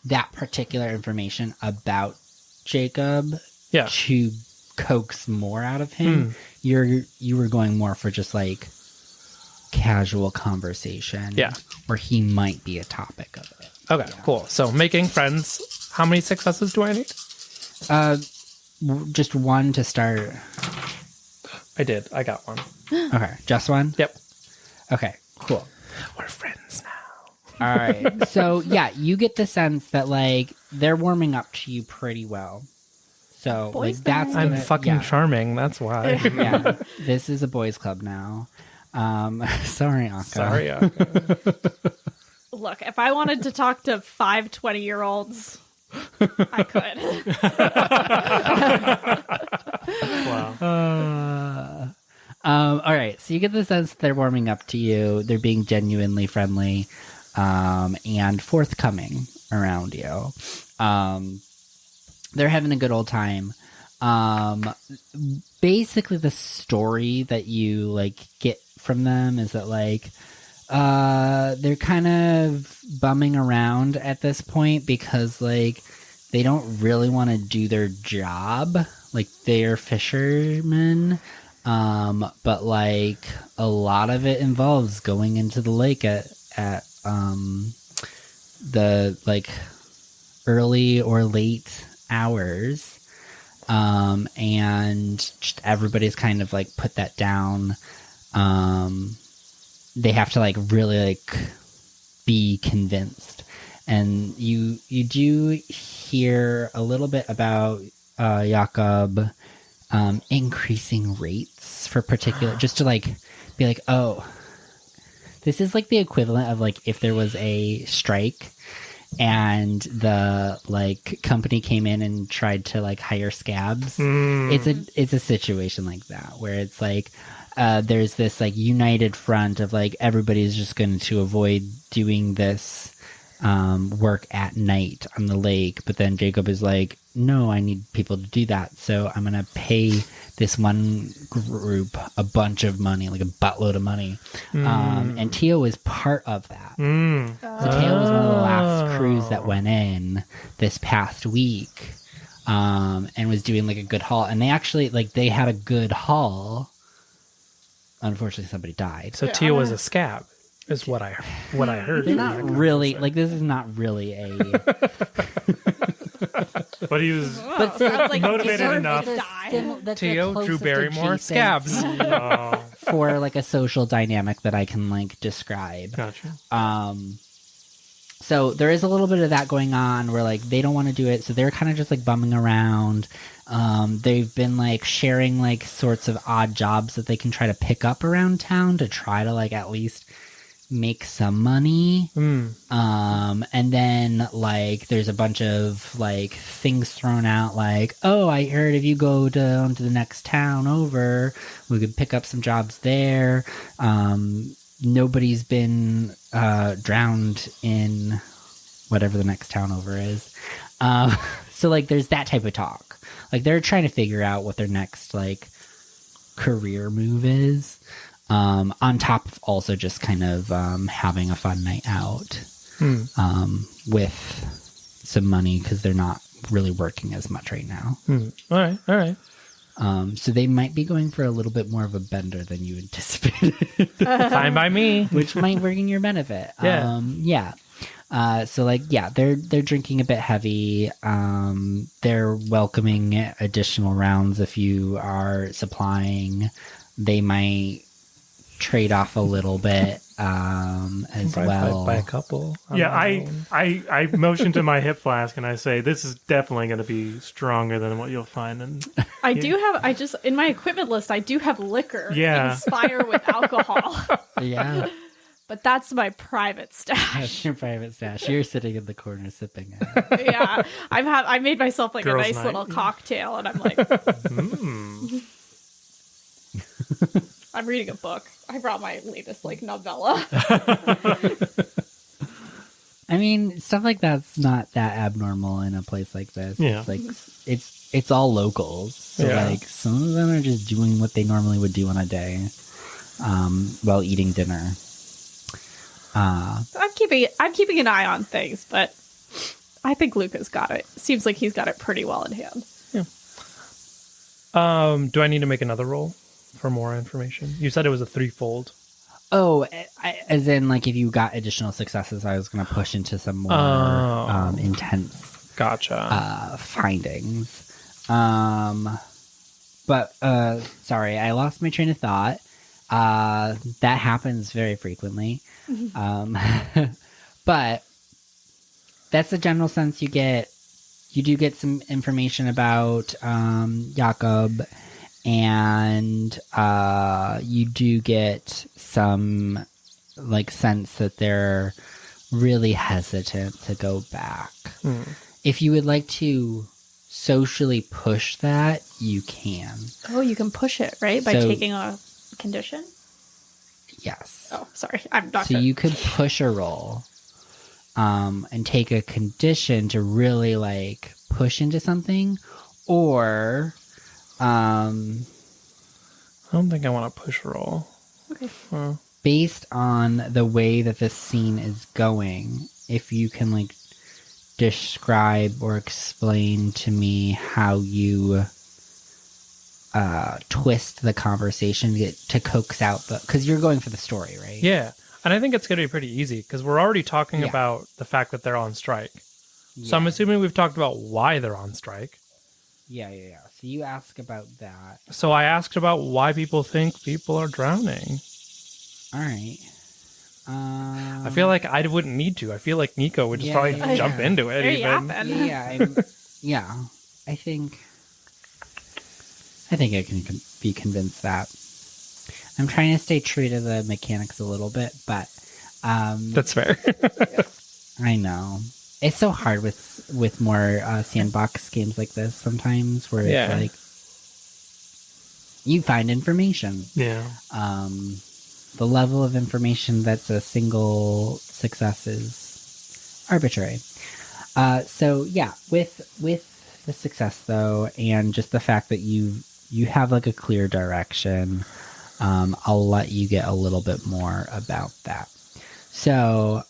that particular information about Jacob Yeah. to coax more out of him. You were going more for just like casual conversation. Yeah. Where he might be a topic of it. Okay, cool. So making friends, how many successes do I need? Just 1 to start. I did. I got 1. Okay, just 1? Yep. Okay, cool. We're friends now. All right. So, yeah, you get the sense that, like, they're warming up to you pretty well. So, Boys like, that's night. I'm gonna, fucking yeah, charming. That's why. yeah, this is a boys' club now. Sorry, Akka. Sorry. Look, if I wanted to talk to 5 20-year-olds, I could. Wow. All right. So you get the sense that they're warming up to you. They're being genuinely friendly and forthcoming around you. They're having a good old time. Basically, the story that you like get from them is that like they're kind of bumming around at this point because like they don't really want to do their job. Like they're fishermen. But like a lot of it involves going into the lake at the like early or late hours. And just everybody's kind of like put that down. They have to like really like be convinced. And you do hear a little bit about Jakob increasing rates for particular, just to like be like, oh, this is like the equivalent of like if there was a strike and the like company came in and tried to like hire scabs. It's a situation like that where it's like there's this like united front of like everybody's just going to avoid doing this work at night on the lake, but then Jacob is like, no, I need people to do that, so I'm gonna pay this one group a bunch of money, like a buttload of money. And Tio was part of that. So Tio was one of the last crews that went in this past week, and was doing like a good haul, and they actually like they had a good haul. Unfortunately, somebody died. So Tio was a scab, is what I heard. They're not really like this is not really a. But he was Sounds like motivated deserved enough. to die. Tio, Drew Barrymore, scabs. For like a social dynamic that I can like describe. Gotcha. So there is a little bit of that going on where like they don't want to do it, so they're kind of just like bumming around. They've been like sharing like sorts of odd jobs that they can try to pick up around town to try to like at least make some money. And then like there's a bunch of like things thrown out like, oh, I heard if you go down to the next town over, we could pick up some jobs there. Nobody's been drowned in whatever the next town over is. So like there's that type of talk. Like they're trying to figure out what their next like career move is. On top of also just kind of having a fun night out with some money because they're not really working as much right now. All right. So they might be going for a little bit more of a bender than you anticipated. Fine by me. Which might work in your benefit. Yeah. So like, yeah, they're drinking a bit heavy. They're welcoming additional rounds if you are supplying. They might trade off a little bit as well. By a couple. Yeah, I motion to my hip flask and I say, this is definitely going to be stronger than what you'll find in... I just, in my equipment list, I do have liquor. Yeah. Inspire with alcohol. Yeah. But that's my private stash. That's your private stash. You're sitting in the corner sipping it. Yeah. I made myself like Girls' a nice night. little cocktail and I'm like, I'm reading a book. I brought my latest like novella. I mean, stuff like that's not that abnormal in a place like this. Yeah. It's like it's all locals. So Yeah. like some of them are just doing what they normally would do on a day, while eating dinner. I'm keeping an eye on things, but I think Luka's got it. Seems like he's got it pretty well in hand. Do I need to make another roll for more information? You said it was a threefold. Oh, as in like if you got additional successes, I was going to push into some more intense Gotcha. findings. But sorry, I lost my train of thought. That happens very frequently. But that's the general sense you get. You do get some information about Jakob, and you do get some like sense that they're really hesitant to go back. If you would like to socially push that, you can. Oh, you can push it, right? By So- taking a condition? Yes. Oh, sorry. I'm not So good. you could push a roll and take a condition to really like push into something, or I don't think I want to push roll. Okay. based on the way that this scene is going, if you can like describe or explain to me how you twist the conversation to coax out the, because you're going for the story, right? Yeah. And I think it's going to be pretty easy because we're already talking Yeah. about the fact that they're on strike. So I'm assuming we've talked about why they're on strike. Yeah. So you ask about that. So I asked about why people think people are drowning. All right. I feel like I wouldn't need to. I feel like Nico would just Yeah, probably yeah, jump yeah. into it. There you even. happen. Yeah, I think I can be convinced that. I'm trying to stay true to the mechanics a little bit, but That's fair. I know. it's so hard with more sandbox games like this sometimes, where Yeah. it's like you find information. Yeah. The level of information that's a single success is arbitrary. So yeah, with the success though, and just the fact that you have like a clear direction, I'll let you get a little bit more about that. So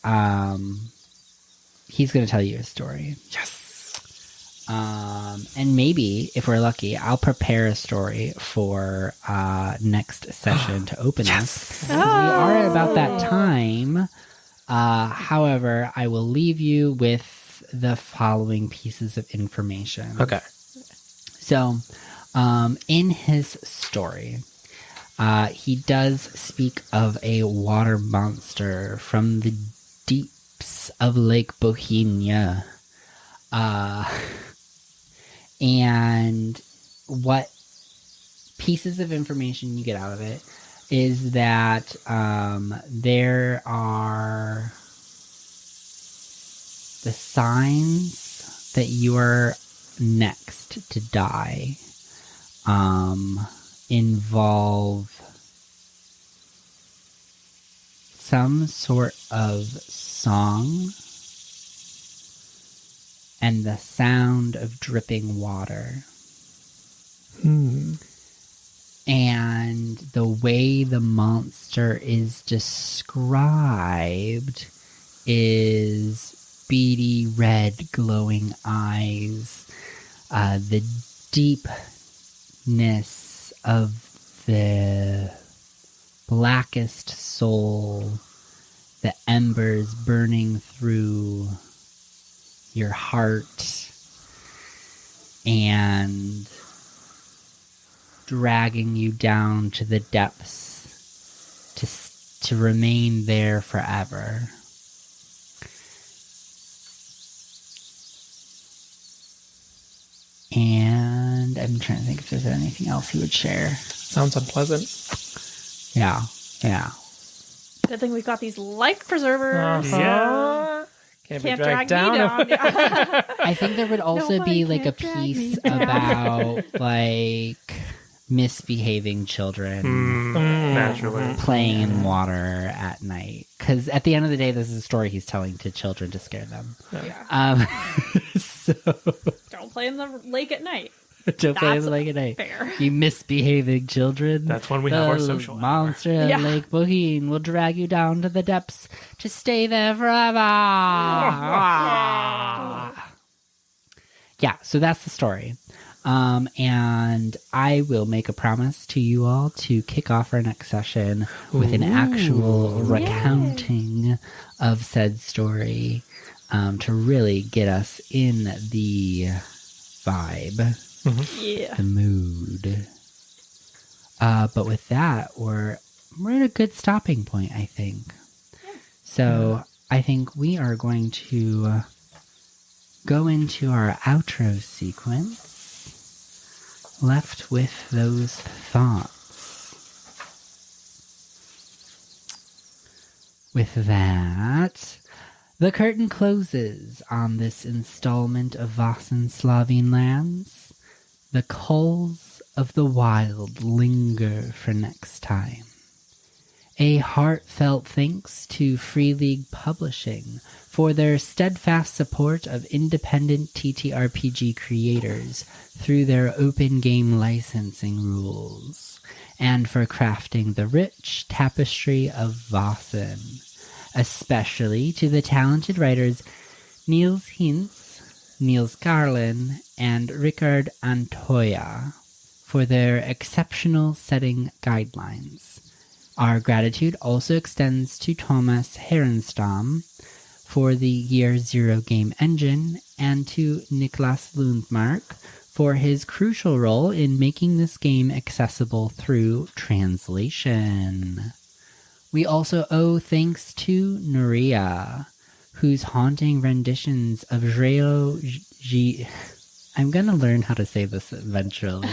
he's going to tell you a story. Yes. And maybe, if we're lucky, I'll prepare a story for next session to open us. We are about that time. However, I will leave you with the following pieces of information. Okay. So, in his story, he does speak of a water monster from the deeps of Lake Bohinj. And what pieces of information you get out of it is that there are the signs that you are next to die involve some sort of song and the sound of dripping water. And the way the monster is described is beady red glowing eyes, the deepness of the blackest soul, the embers burning through your heart and dragging you down to the depths to remain there forever. And I'm trying to think if there's anything else he would share. Sounds unpleasant. Yeah. Good thing we've got these life preservers. Yeah. Can't Can't be drag dragged me down. down. I think there would also Nobody be like a can drag me piece down. about like misbehaving children Naturally. playing in water at night. Because at the end of the day, this is a story he's telling to children to scare them. So Don't play in the lake at night. don't play in That's the lake at night. Fair. You misbehaving children. That's when we have our The social hour. monster at Yeah. Lake Bohinj will drag you down to the depths to stay there forever. Yeah, so that's the story. And I will make a promise to you all to kick off our next session with an actual recounting of said story to really get us in the vibe, Yeah. the mood. But with that, we're at a good stopping point, I think. So I think we are going to go into our outro sequence, left with those thoughts. With that, the curtain closes on this installment of Vaesen Slovene Lands. The calls of the wild linger for next time. A heartfelt thanks to Free League Publishing for their steadfast support of independent TTRPG creators through their open game licensing rules, and for crafting the rich tapestry of Vaesen. Especially to the talented writers Niels Hintz, Niels Garlin, and Rickard Antoya for their exceptional setting guidelines. Our gratitude also extends to Thomas Herenstam for the Year Zero game engine, and to Niklas Lundmark for his crucial role in making this game accessible through translation. We also owe thanks to Nuria, whose haunting renditions of Zrejlo I'm gonna learn how to say this eventually.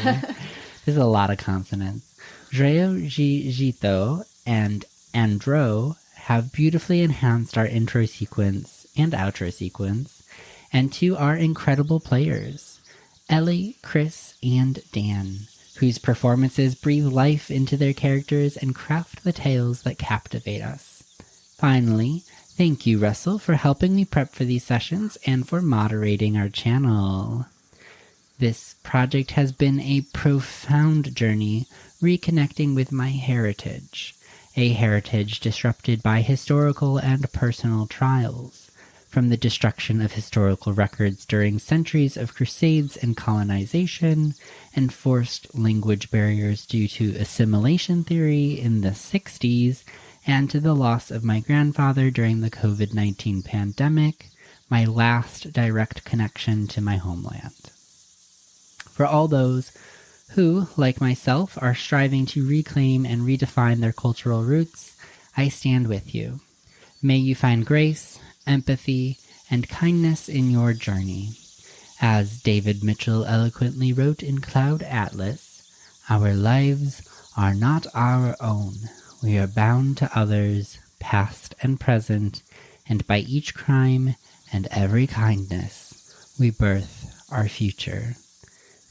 There's a lot of consonants. Zrejlo Žito and Andro have beautifully enhanced our intro sequence and outro sequence, and to our incredible players, Ellie, Chris, and Dan, whose performances breathe life into their characters and craft the tales that captivate us. Finally, thank you, Russell, for helping me prep for these sessions and for moderating our channel. This project has been a profound journey reconnecting with my heritage, a heritage disrupted by historical and personal trials, from the destruction of historical records during centuries of crusades and colonization, and forced language barriers due to assimilation theory in the 60s, and to the loss of my grandfather during the COVID-19 pandemic, my last direct connection to my homeland. For all those who, like myself, are striving to reclaim and redefine their cultural roots, I stand with you. May you find grace, empathy, and kindness in your journey. As David Mitchell eloquently wrote in Cloud Atlas, our lives are not our own. We are bound to others, past and present, and by each crime and every kindness, we birth our future.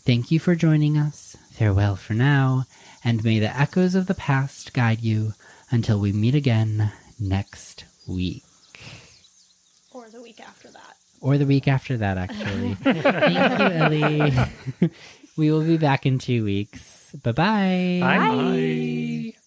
Thank you for joining us. Farewell for now, and may the echoes of the past guide you until we meet again next week. Or the week after that. Or the week after that, actually. Thank you, Ellie. We will be back in 2 weeks. Bye-bye. Bye.